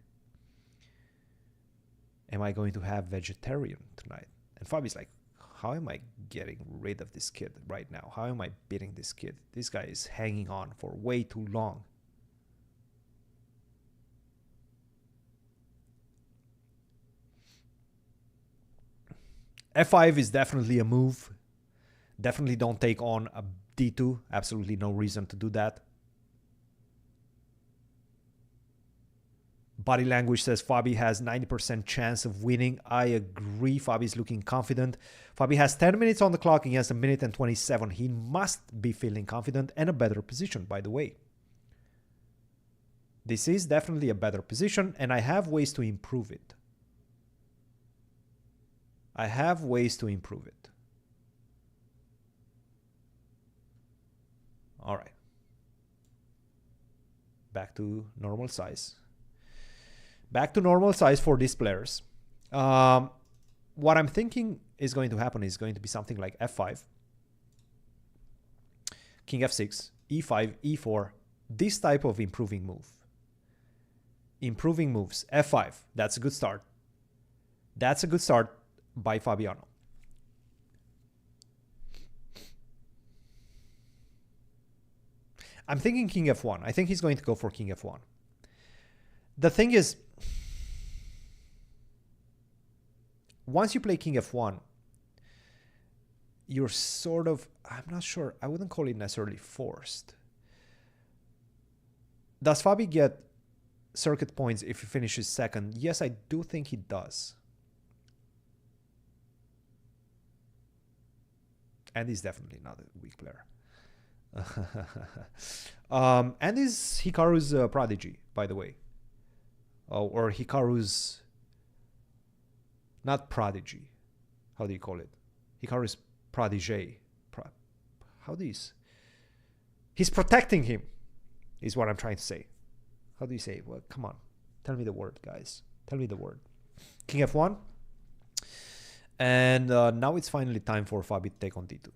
Am I going to have vegetarian tonight? And Fabi's like, how am I getting rid of this kid right now? How am I beating this kid? This guy is hanging on for way too long. F5 is definitely a move. Definitely don't take on a d2. Absolutely no reason to do that. Body language says Fabi has 90% chance of winning. I agree. Fabi's looking confident. Fabi has 10 minutes on the clock against 1 minute and 27. He must be feeling confident and a better position, by the way. This is definitely a better position, and I have ways to improve it. All right. Back to normal size. Back to normal size for these players. What I'm thinking is going to happen is going to be something like f5, king f6, e5, e4, this type of improving move. Improving moves, f5, that's a good start. That's a good start by Fabiano. I'm thinking king f1. I think he's going to go for king f1. The thing is, once you play king f1, you're sort of, I'm not sure, I wouldn't call it necessarily forced. Does Fabi get circuit points if he finishes second? Yes, I do think he does. And he's definitely not a weak player. And is Hikaru's prodigy, by the way. Or Hikaru's, not prodigy. How do you call it? Hikaru's protege. How do you? He's protecting him, is what I'm trying to say. How do you say? Well, come on. Tell me the word, guys. Tell me the word. King F1. And now it's finally time for Fabi to take on D2.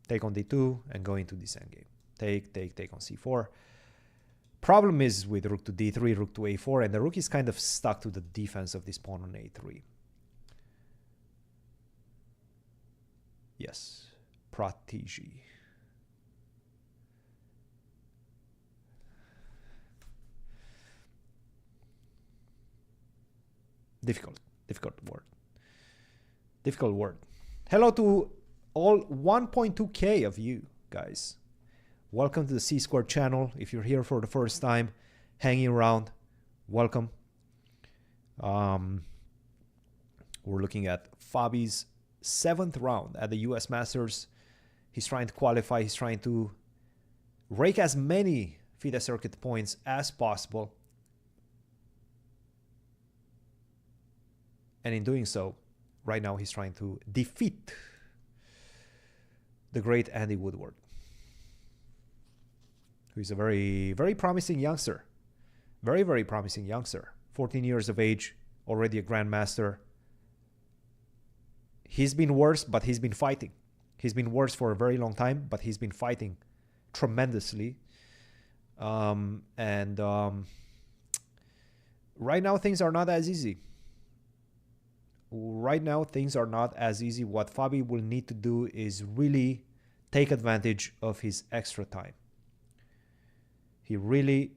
Take on D2 and go into this endgame. Take on C4. Problem is with rook to D3, rook to A4, and the rook is kind of stuck to the defense of this pawn on A3. Yes, Protégé. Difficult word. Difficult word. Hello to all 1.2K of you guys. Welcome to the C Squared channel. If you're here for the first time, hanging around, welcome. We're looking at Fabi's 7th round at the US Masters. He's trying to qualify. He's trying to rake as many FIDE circuit points as possible. And in doing so, right now he's trying to defeat the great Andy Woodward, who is a very, very promising youngster. Very, very promising youngster. 14 years of age, already a grandmaster. He's been worse, but he's been fighting. He's been worse for a very long time, but he's been fighting tremendously. Right now things are not as easy. Right now things are not as easy. What Fabi will need to do is really take advantage of his extra time. He really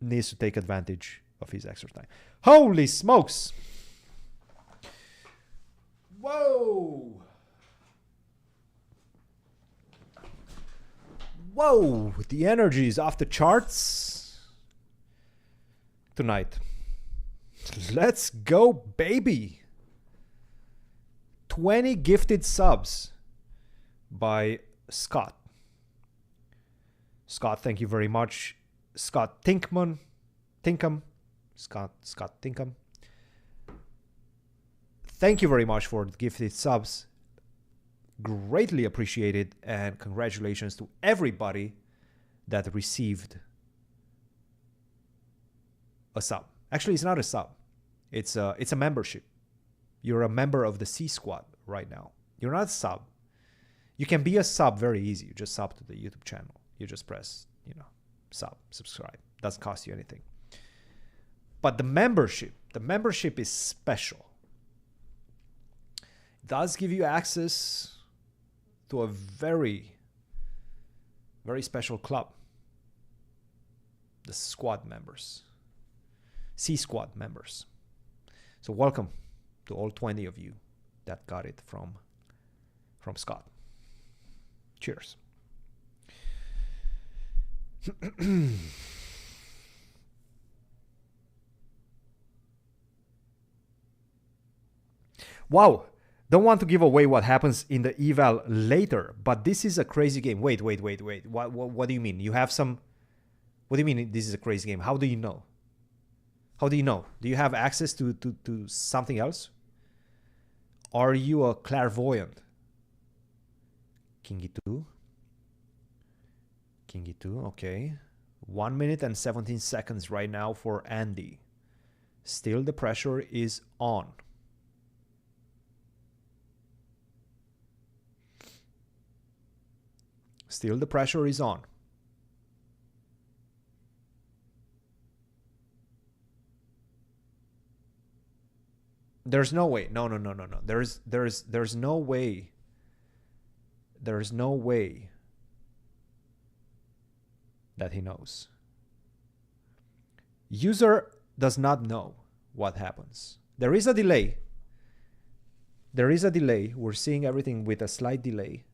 needs to take advantage of his extra time. Holy smokes! Whoa! Whoa! The energy is off the charts tonight. Let's go, baby! 20 gifted subs by Scott. Scott, thank you very much. Scott Tinkham. Scott Tinkham. Thank you very much for the gifted subs. Greatly appreciated, and congratulations to everybody that received a sub. Actually, it's not a sub. It's a membership. You're a member of the C Squad right now. You're not a sub. You can be a sub very easy. You just sub to the YouTube channel. You just press, subscribe. Doesn't cost you anything. But the membership is special. It does give you access to a very, very special club. The squad members. C Squad members. So welcome to all 20 of you that got it from Scott. Cheers. Wow. Don't want to give away what happens in the eval later, but this is a crazy game. Wait. What do you mean? You have some... What do you mean this is a crazy game? How do you know? How do you know? Do you have access to something else? Are you a clairvoyant? King E2. King E2, okay. 1 minute and 17 seconds right now for Andy. Still the pressure is on. Still the pressure is on. There's no way. No. There's no way. There's no way that he knows. User does not know what happens. There is a delay. There is a delay. We're seeing everything with a slight delay.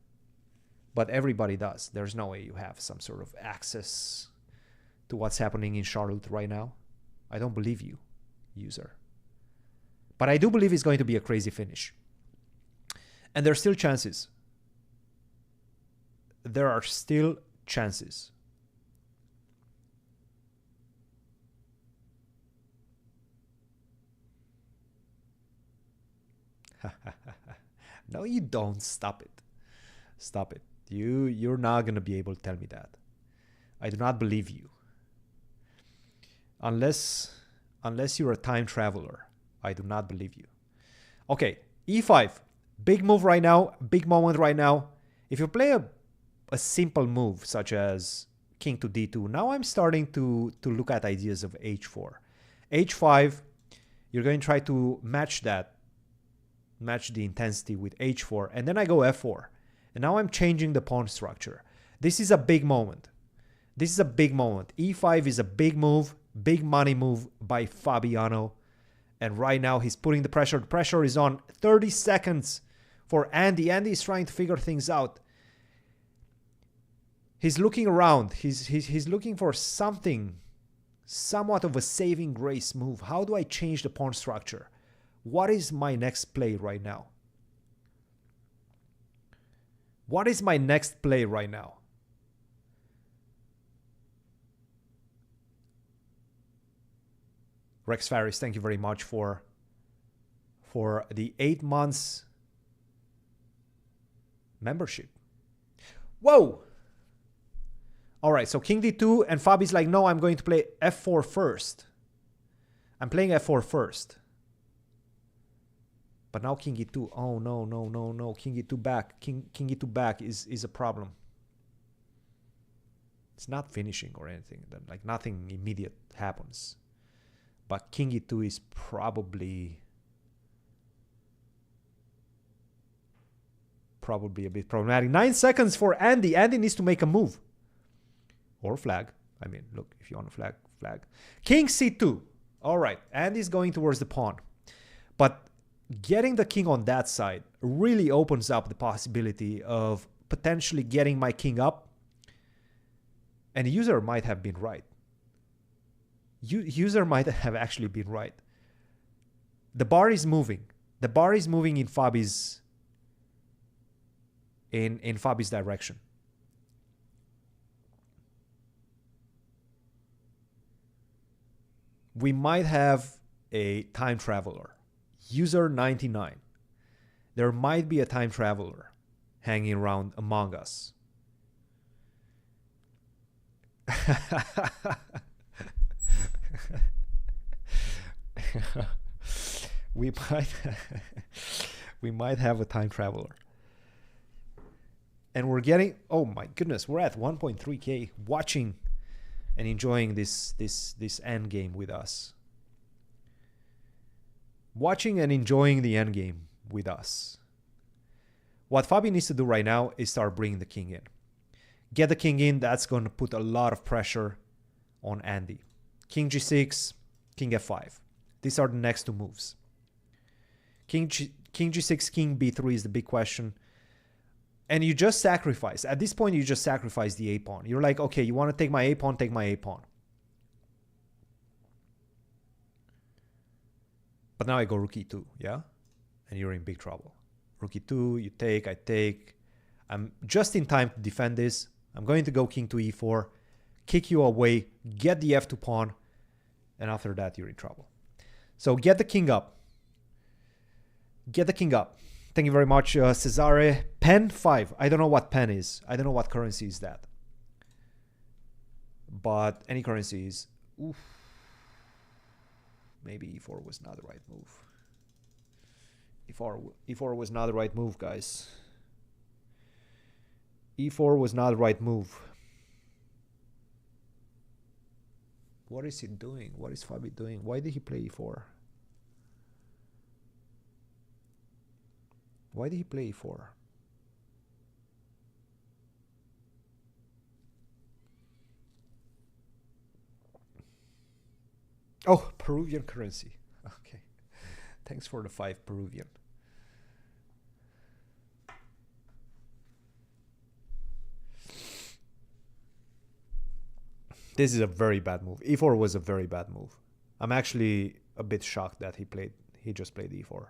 But everybody does. There's no way you have some sort of access to what's happening in Charlotte right now. I don't believe you, user. But I do believe it's going to be a crazy finish. And there's still chances. There are still chances. No, you don't. Stop it. Stop it. You're not going to be able to tell me that. I do not believe you. Unless you're a time traveler, I do not believe you. Okay, e5. Big move right now, big moment right now. If you play a simple move such as king to d2, now I'm starting to look at ideas of h4. h5, you're going to try to match the intensity with h4, and then I go f4. And now I'm changing the pawn structure. This is a big moment. This is a big moment. e5 is a big move, big money move by Fabiano. And right now he's putting the pressure. The pressure is on. 30 seconds for Andy. Andy is trying to figure things out. He's looking around. He's looking for something, somewhat of a saving grace move. How do I change the pawn structure? What is my next play right now? What is my next play right now? Rex Faris, thank you very much for the 8 months membership. Whoa! All right, so king d2, and Fabi's like, no, I'm going to play f4 first. I'm playing f4 first. But now king e2. Oh, no. King e2 back. King e2 back is a problem. It's not finishing or anything. Like, nothing immediate happens. But king e2 is probably a bit problematic. 9 seconds for Andy. Andy needs to make a move. Or flag. I mean, look, if you want a flag. King c2. All right. Andy's going towards the pawn. But getting the king on that side really opens up the possibility of potentially getting my king up. And the user might have been right. User might have actually been right. The bar is moving. The bar is moving in Fabi's in Fabi's direction. We might have a time traveler. User 99. There might be a time traveler hanging around among us. we might have a time traveler. And we're getting, oh my goodness, we're at 1.3K watching and enjoying this endgame with us. Watching and enjoying the endgame with us. What Fabi needs to do right now is start bringing the king in. Get the king in, that's going to put a lot of pressure on Andy. King g6, king f5. These are the next two moves. King g6, king b3 is the big question. And you just sacrifice. At this point, you just sacrifice the a pawn. You're like, okay, you want to take my a pawn, take my a pawn. But now I go rook e2, yeah? And you're in big trouble. Rook e2, you take, I take. I'm just in time to defend this. I'm going to go king to e4, kick you away, get the f2 pawn, and after that, you're in trouble. So get the king up. Get the king up. Thank you very much, Cesare. Pen 5. I don't know what pen is. I don't know what currency is that. But any currency is... Oof. Maybe e4 was not the right move. E4 was not the right move, guys. E4 was not the right move. What is he doing? What is Fabi doing? Why did he play e4? Why did he play e4? Oh, Peruvian currency. Okay. Thanks for the 5 Peruvian. This is a very bad move. E4 was a very bad move. I'm actually a bit shocked that he just played e4.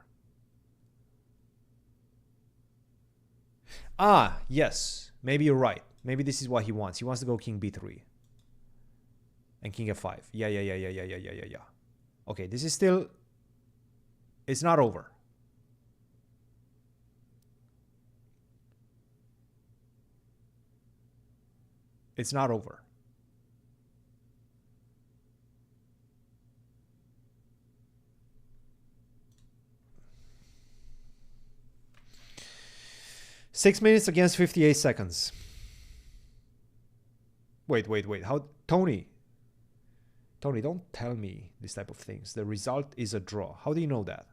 Ah, yes. Maybe you're right. Maybe this is what he wants. He wants to go king b3. And king f5. Yeah. Okay, this is still... It's not over. It's not over. Six minutes against 58 seconds. Wait. How, Tony, don't tell me this type of things. The result is a draw. How do you know that?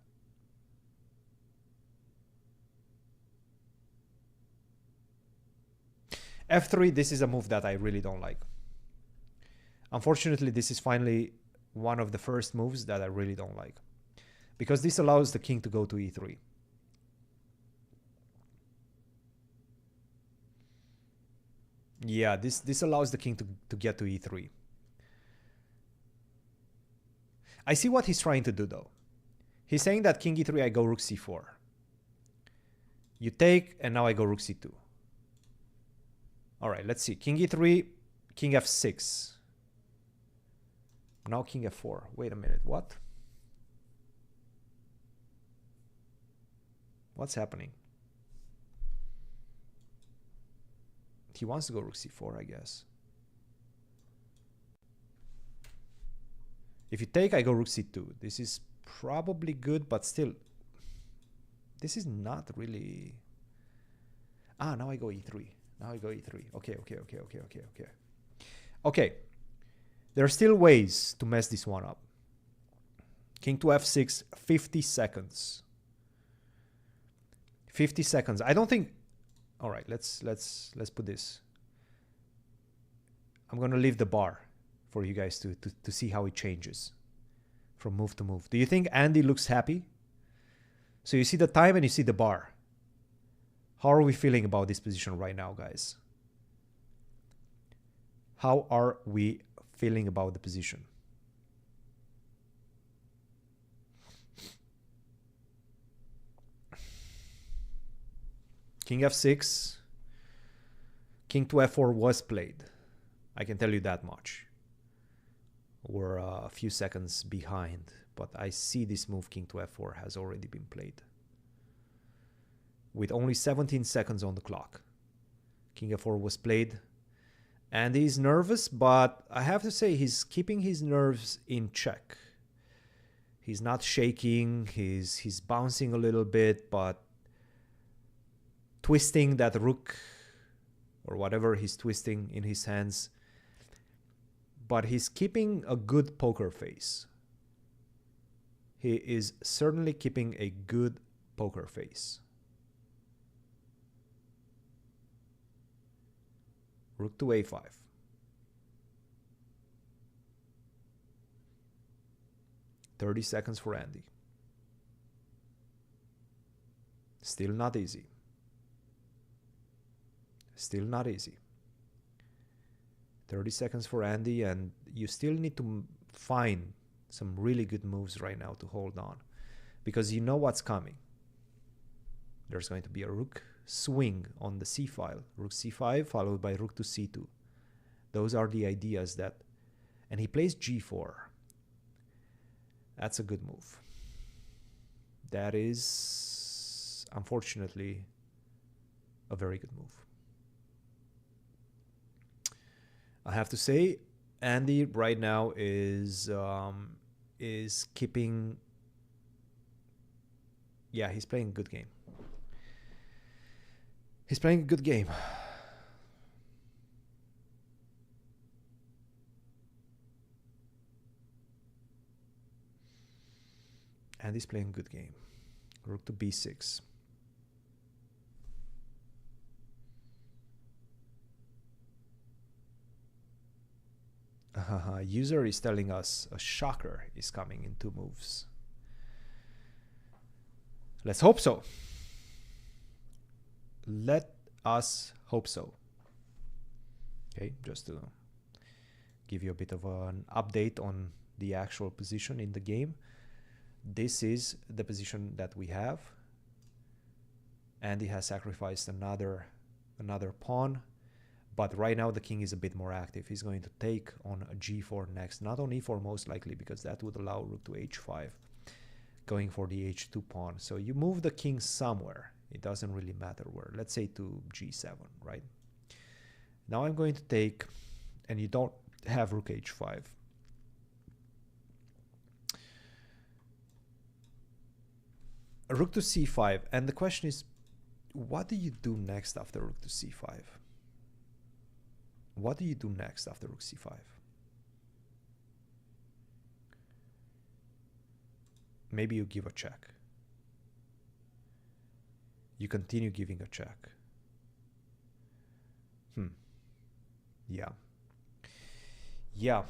F3, this is a move that I really don't like. Unfortunately, this is finally one of the first moves that I really don't like, because this allows the king to go to E3. Yeah, this allows the king to get to E3. I see what he's trying to do, though. He's saying that king E3, I go rook C4. You take, and now I go rook C2. All right, let's see. King E3, king F6. Now king F4. Wait a minute, what? What's happening? He wants to go rook C4, I guess. If you take, I go rook C2. This is probably good, but still, this is not really... Ah, now I go E3. Now I go E3. Okay. Okay. There are still ways to mess this one up. King to F6, 50 seconds. 50 seconds. I don't think... All right, let's put this. I'm going to leave the bar for you guys to see how it changes from move to move. Do you think Andy looks happy? So you see the time and you see the bar. How are we feeling about this position right now, guys? How are we feeling about the position? King F6. King to F4 was played. I can tell you that much. We're a few seconds behind, but I see this move King to F4 has already been played. With only 17 seconds on the clock. King F4 was played. And he's nervous, but I have to say he's keeping his nerves in check. He's not shaking, he's bouncing a little bit, but twisting that rook or whatever he's twisting in his hands. But he's keeping a good poker face. He is certainly keeping a good poker face. Rook to A5. "30 seconds for Andy. Still not easy. Still not easy. 30 seconds for Andy, and you still need to find some really good moves right now to hold on, because you know what's coming. There's going to be a rook swing on the c file. Rook c5 followed by rook to c2. Those are the ideas that... And he plays g4. That's a good move. That is, unfortunately, a very good move. I have to say, Andy right now is keeping... Yeah, he's playing a good game. He's playing a good game. And he's playing a good game. Rook to b6. User is telling us a shocker is coming in 2 moves. Let's hope so. Let us hope so. Okay, just to give you a bit of an update on the actual position in the game. This is the position that we have. Andy has sacrificed another pawn, but right now the king is a bit more active. He's going to take on a g4 next, not on e4 most likely, because that would allow rook to h5, going for the h2 pawn. So you move the king somewhere. It doesn't really matter where. Let's say to g7, right? Now I'm going to take, and you don't have rook h5. Rook to c5, and the question is, what do you do next after rook to c5? What do you do next after rook c5? Maybe you give a check. You continue giving a check. Yeah. Yeah.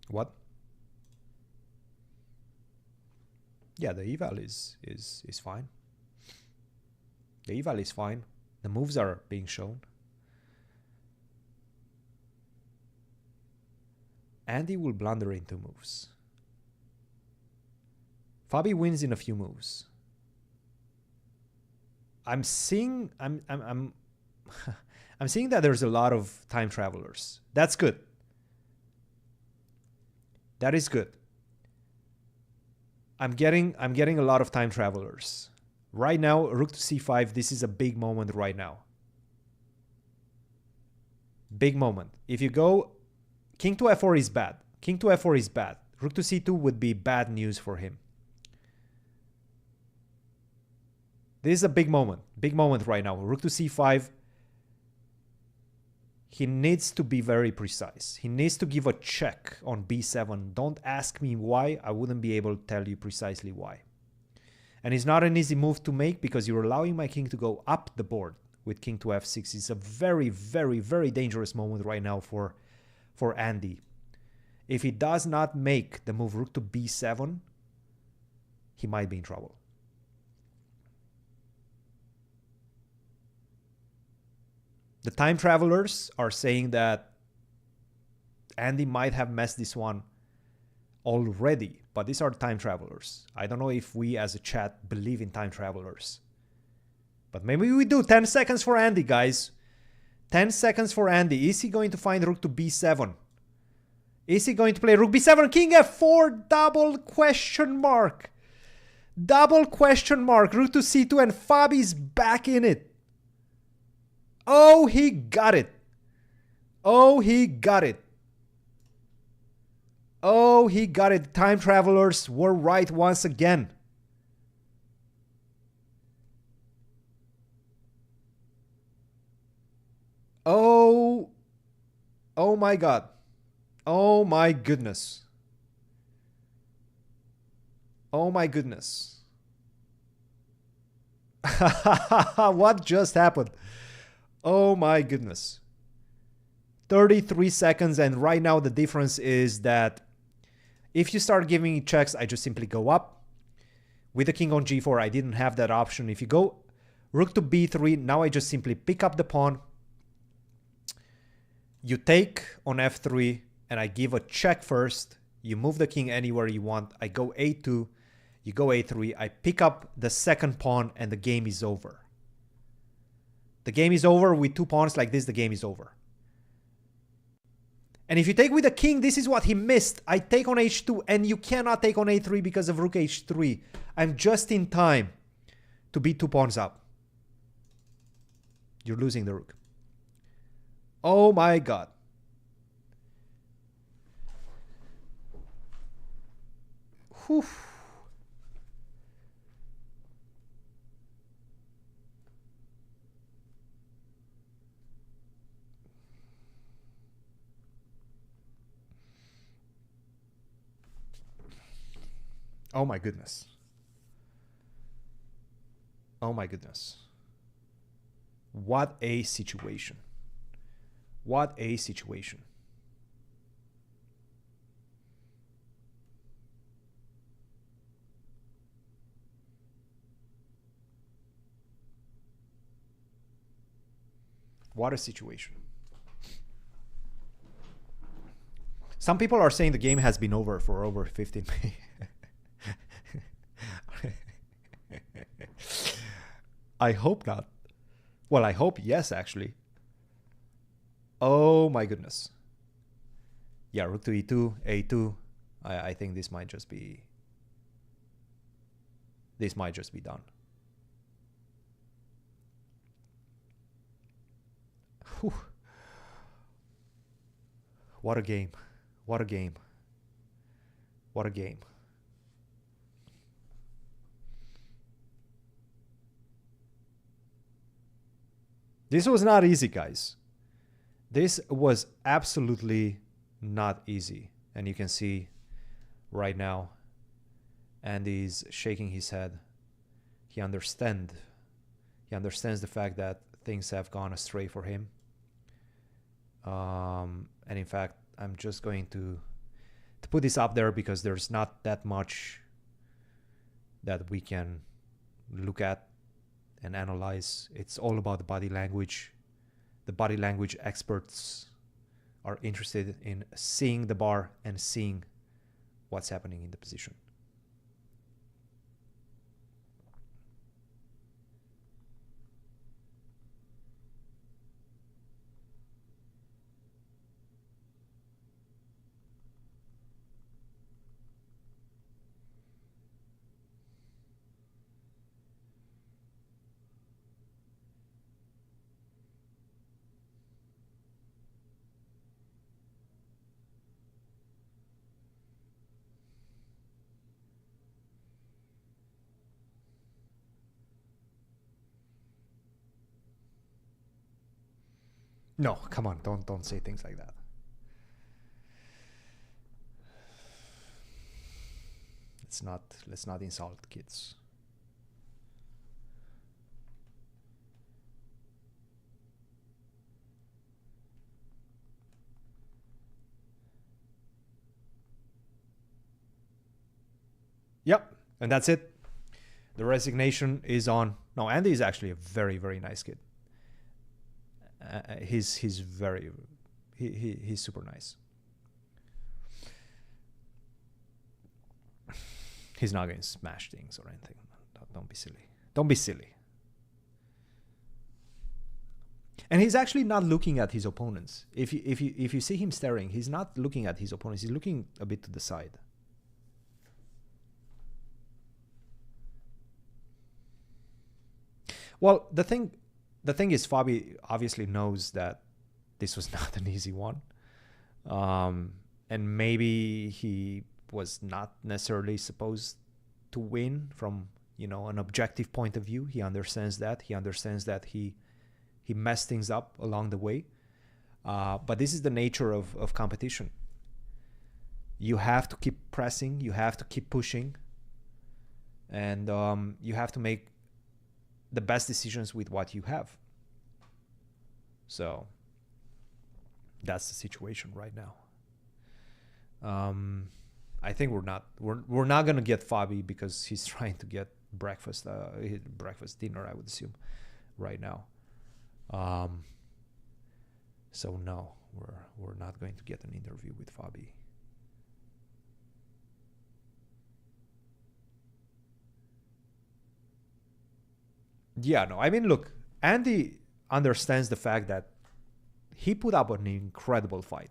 What? Yeah, the eval is fine. The eval is fine. The moves are being shown. Andy will blunder into moves. Fabi wins in a few moves. I'm seeing I'm seeing that there's a lot of time travelers. That's good. That is good. I'm getting a lot of time travelers. Right now, rook to c5, this is a big moment right now. Big moment. If you go king to f4 is bad. King to f4 is bad. Rook to c2 would be bad news for him. This is a big moment. Big moment right now. Rook to c5. He needs to be very precise. He needs to give a check on b7. Don't ask me why. I wouldn't be able to tell you precisely why. And it's not an easy move to make because you're allowing my king to go up the board with king to f6. It's a very, very, very dangerous moment right now for Andy. If he does not make the move rook to b7, he might be in trouble. The time travelers are saying that Andy might have messed this one already, but these are time travelers. I don't know if we as a chat believe in time travelers. But maybe we do. 10 seconds for Andy, guys. 10 seconds for Andy. Is he going to find rook to b7? Is he going to play rook b7, king f4, double question mark? Double question mark. Rook to c2 and Fabi's back in it. Oh, he got it. Oh, he got it. Oh, he got it. Time travelers were right once again. Oh my God. Oh my goodness. Oh my goodness. What just happened? Oh my goodness. 33 seconds, and right now the difference is that if you start giving me checks, I just simply go up. With the king on g4, I didn't have that option. If you go rook to b3, now I just simply pick up the pawn. You take on f3, and I give a check first. You move the king anywhere you want. I go a2, you go a3. I pick up the second pawn, and the game is over. The game is over with two pawns like this. The game is over. And if you take with the king, this is what he missed. I take on h2, and you cannot take on a3 because of rook h3. I'm just in time to beat two pawns up. You're losing the rook. Oh my God. Whew. Oh my goodness. Oh my goodness. What a situation. What a situation. What a situation. Some people are saying the game has been over for over 15 minutes. I hope not. Well, I hope yes, actually. Oh my goodness. Yeah, rook to e2, a2. I think this might just be this might just be done. Whew. What a game. What a game. What a game. This was not easy, guys. This was absolutely not easy. And you can see right now, Andy's shaking his head. He understands the fact that things have gone astray for him. And in fact, I'm just going to put this up there because there's not that much that we can look at and analyze. It's all about the body language. The body language experts are interested in seeing the bar and seeing what's happening in the position. No, come on, don't say things like that. Let's not insult kids. Yep, and that's it. The resignation is on. No, Andy is actually a very, very nice kid. He's super nice. He's not going to smash things or anything. Don't be silly. Don't be silly. And he's actually not looking at his opponents. If you see him staring, he's not looking at his opponents. He's looking a bit to the side. Well, the thing is, Fabi obviously knows that this was not an easy one. And maybe he was not necessarily supposed to win from, an objective point of view. He understands that. He understands that he messed things up along the way. But this is the nature of competition. You have to keep pressing. You have to keep pushing. And you have to make the best decisions with what you have. So that's the situation right now. I think we're not gonna get Fabi because he's trying to get breakfast dinner, I would assume, right now. So no, we're not going to get an interview with Fabi. Yeah, no, I mean, look, Andy understands the fact that he put up an incredible fight.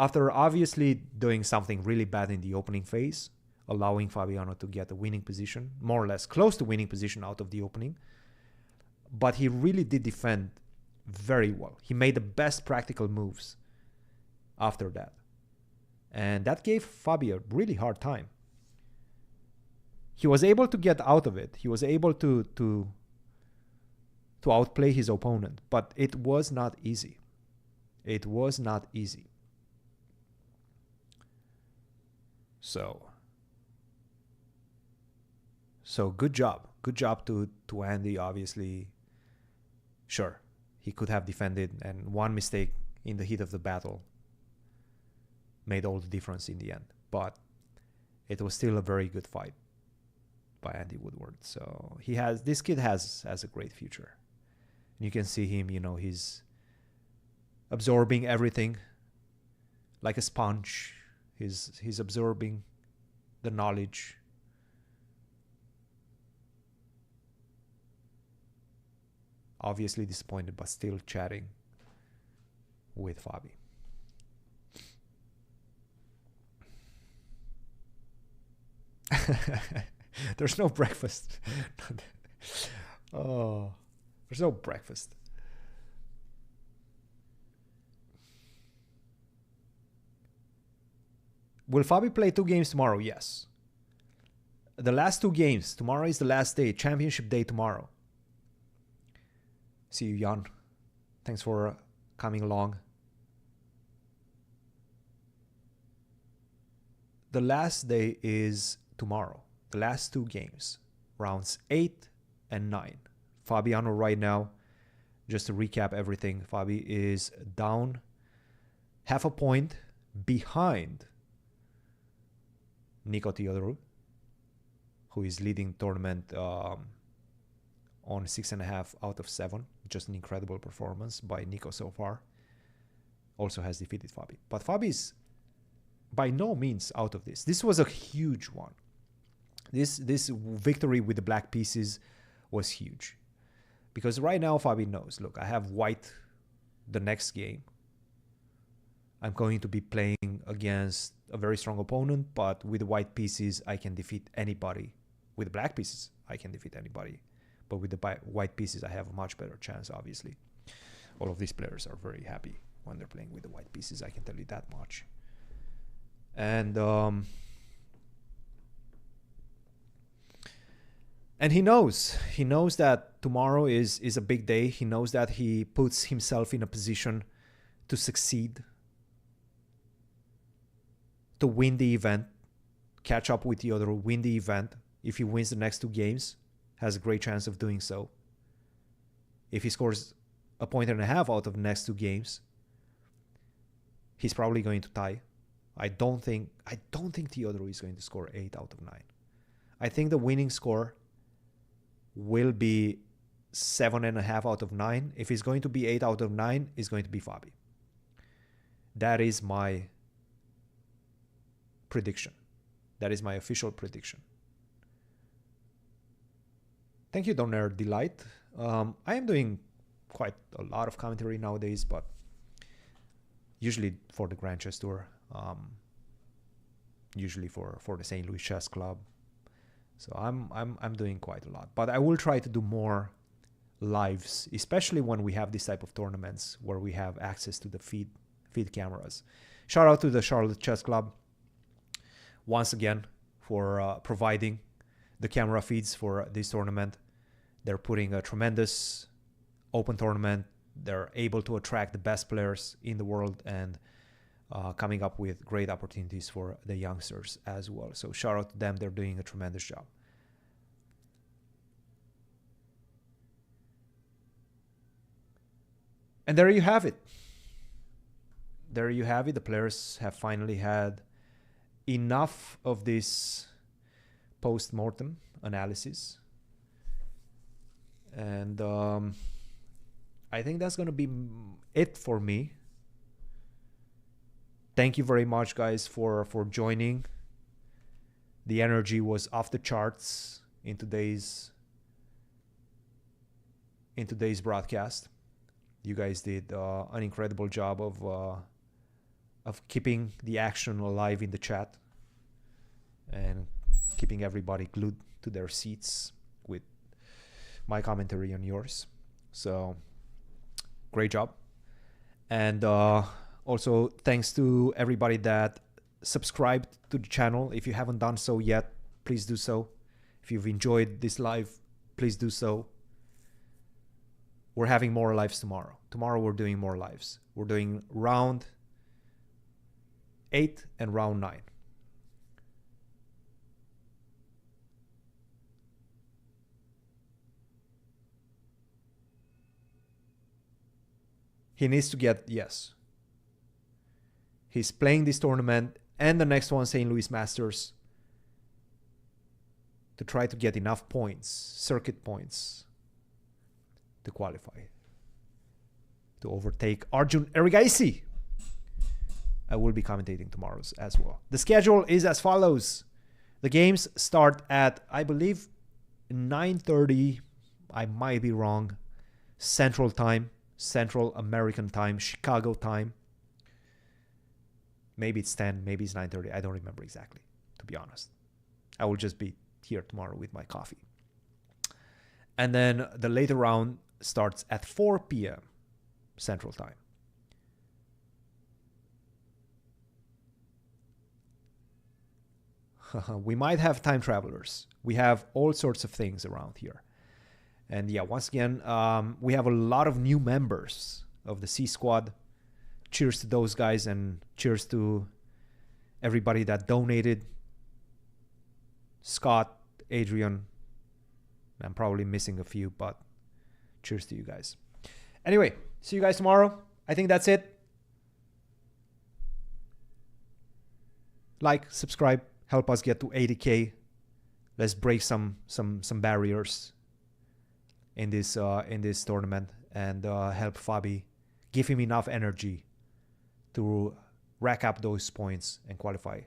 After obviously doing something really bad in the opening phase, allowing Fabiano to get a winning position, more or less close to winning position out of the opening. But he really did defend very well. He made the best practical moves after that. And that gave Fabi a really hard time. He was able to get out of it. He was able to outplay his opponent, but it was not easy. It was not easy. So good job. Good job to Andy, obviously. Sure, he could have defended, and one mistake in the heat of the battle made all the difference in the end. But it was still a very good fight by Andy Woodward. So this kid has a great future. You can see him, he's absorbing everything like a sponge. He's absorbing the knowledge. Obviously disappointed, but still chatting with Fabi. There's no breakfast. Oh, there's no breakfast. Will Fabi play 2 games tomorrow? Yes. The last 2 games. Tomorrow is the last day. Championship day tomorrow. See you, Jan. Thanks for coming along. The last day is tomorrow. The last 2 games. Rounds 8 and 9. Fabiano right now, just to recap everything, Fabi is down half a point behind Nico Teodoru, who is leading tournament on 6.5 out of 7. Just an incredible performance by Nico so far. Also has defeated Fabi. But Fabi is by no means out of this. This was a huge one. This victory with the black pieces was huge. Because right now Fabi knows, look, I have white the next game. I'm going to be playing against a very strong opponent, but with the white pieces, I can defeat anybody. With the black pieces, I can defeat anybody. But with the white pieces, I have a much better chance, obviously. All of these players are very happy when they're playing with the white pieces, I can tell you that much. And he knows that tomorrow is a big day. He knows that he puts himself in a position to succeed, to win the event, catch up with the other, win the event. If he wins the next 2 games, has a great chance of doing so. If he scores a point and a half out of the next 2 games, he's probably going to tie. I don't think Teodoro is going to score 8 out of 9. I think the winning score will be 7.5 out of 9. If it's going to be 8 out of 9, it's going to be Fabi. That is my prediction. That is my official prediction. Thank you, Donair Delight. I am doing quite a lot of commentary nowadays, but usually for the Grand Chess Tour, usually for the St. Louis Chess Club. So I'm doing quite a lot, but I will try to do more lives, especially when we have this type of tournaments where we have access to the feed cameras. Shout out to the Charlotte Chess Club once again for providing the camera feeds for this tournament. They're putting a tremendous open tournament. They're able to attract the best players in the world and coming up with great opportunities for the youngsters as well. So shout out to them. They're doing a tremendous job. And there you have it. There you have it. The players have finally had enough of this post-mortem analysis. And I think that's going to be it for me. Thank you very much, guys, for joining. The energy was off the charts in today's broadcast. You guys did an incredible job of keeping the action alive in the chat and keeping everybody glued to their seats with my commentary on yours. So great job. And also thanks to everybody that subscribed to the channel. If you haven't done so yet, please do so. If you've enjoyed this live, please do so. We're having more lives tomorrow. Tomorrow we're doing more lives. We're doing round 8 and round 9. He needs to get, yes. He's playing this tournament and the next one, St. Louis Masters, to try to get enough points, circuit points, to qualify, to overtake Arjun Erigaisi. I will be commentating tomorrow's as well. The schedule is as follows. The games start at, I believe, 9:30. I might be wrong. Central Time, Central American Time, Chicago Time. Maybe it's 10, maybe it's 9:30. I don't remember exactly, to be honest. I will just be here tomorrow with my coffee. And then the later round starts at 4 p.m. Central Time. We might have time travelers. We have all sorts of things around here. And yeah, once again, we have a lot of new members of the C Squad. Cheers to those guys, and cheers to everybody that donated. Scott, Adrian, I'm probably missing a few, but cheers to you guys. Anyway, see you guys tomorrow. I think that's it. Like, subscribe, help us get to 80K. Let's break some barriers in this tournament, and help Fabi, give him enough energy to rack up those points and qualify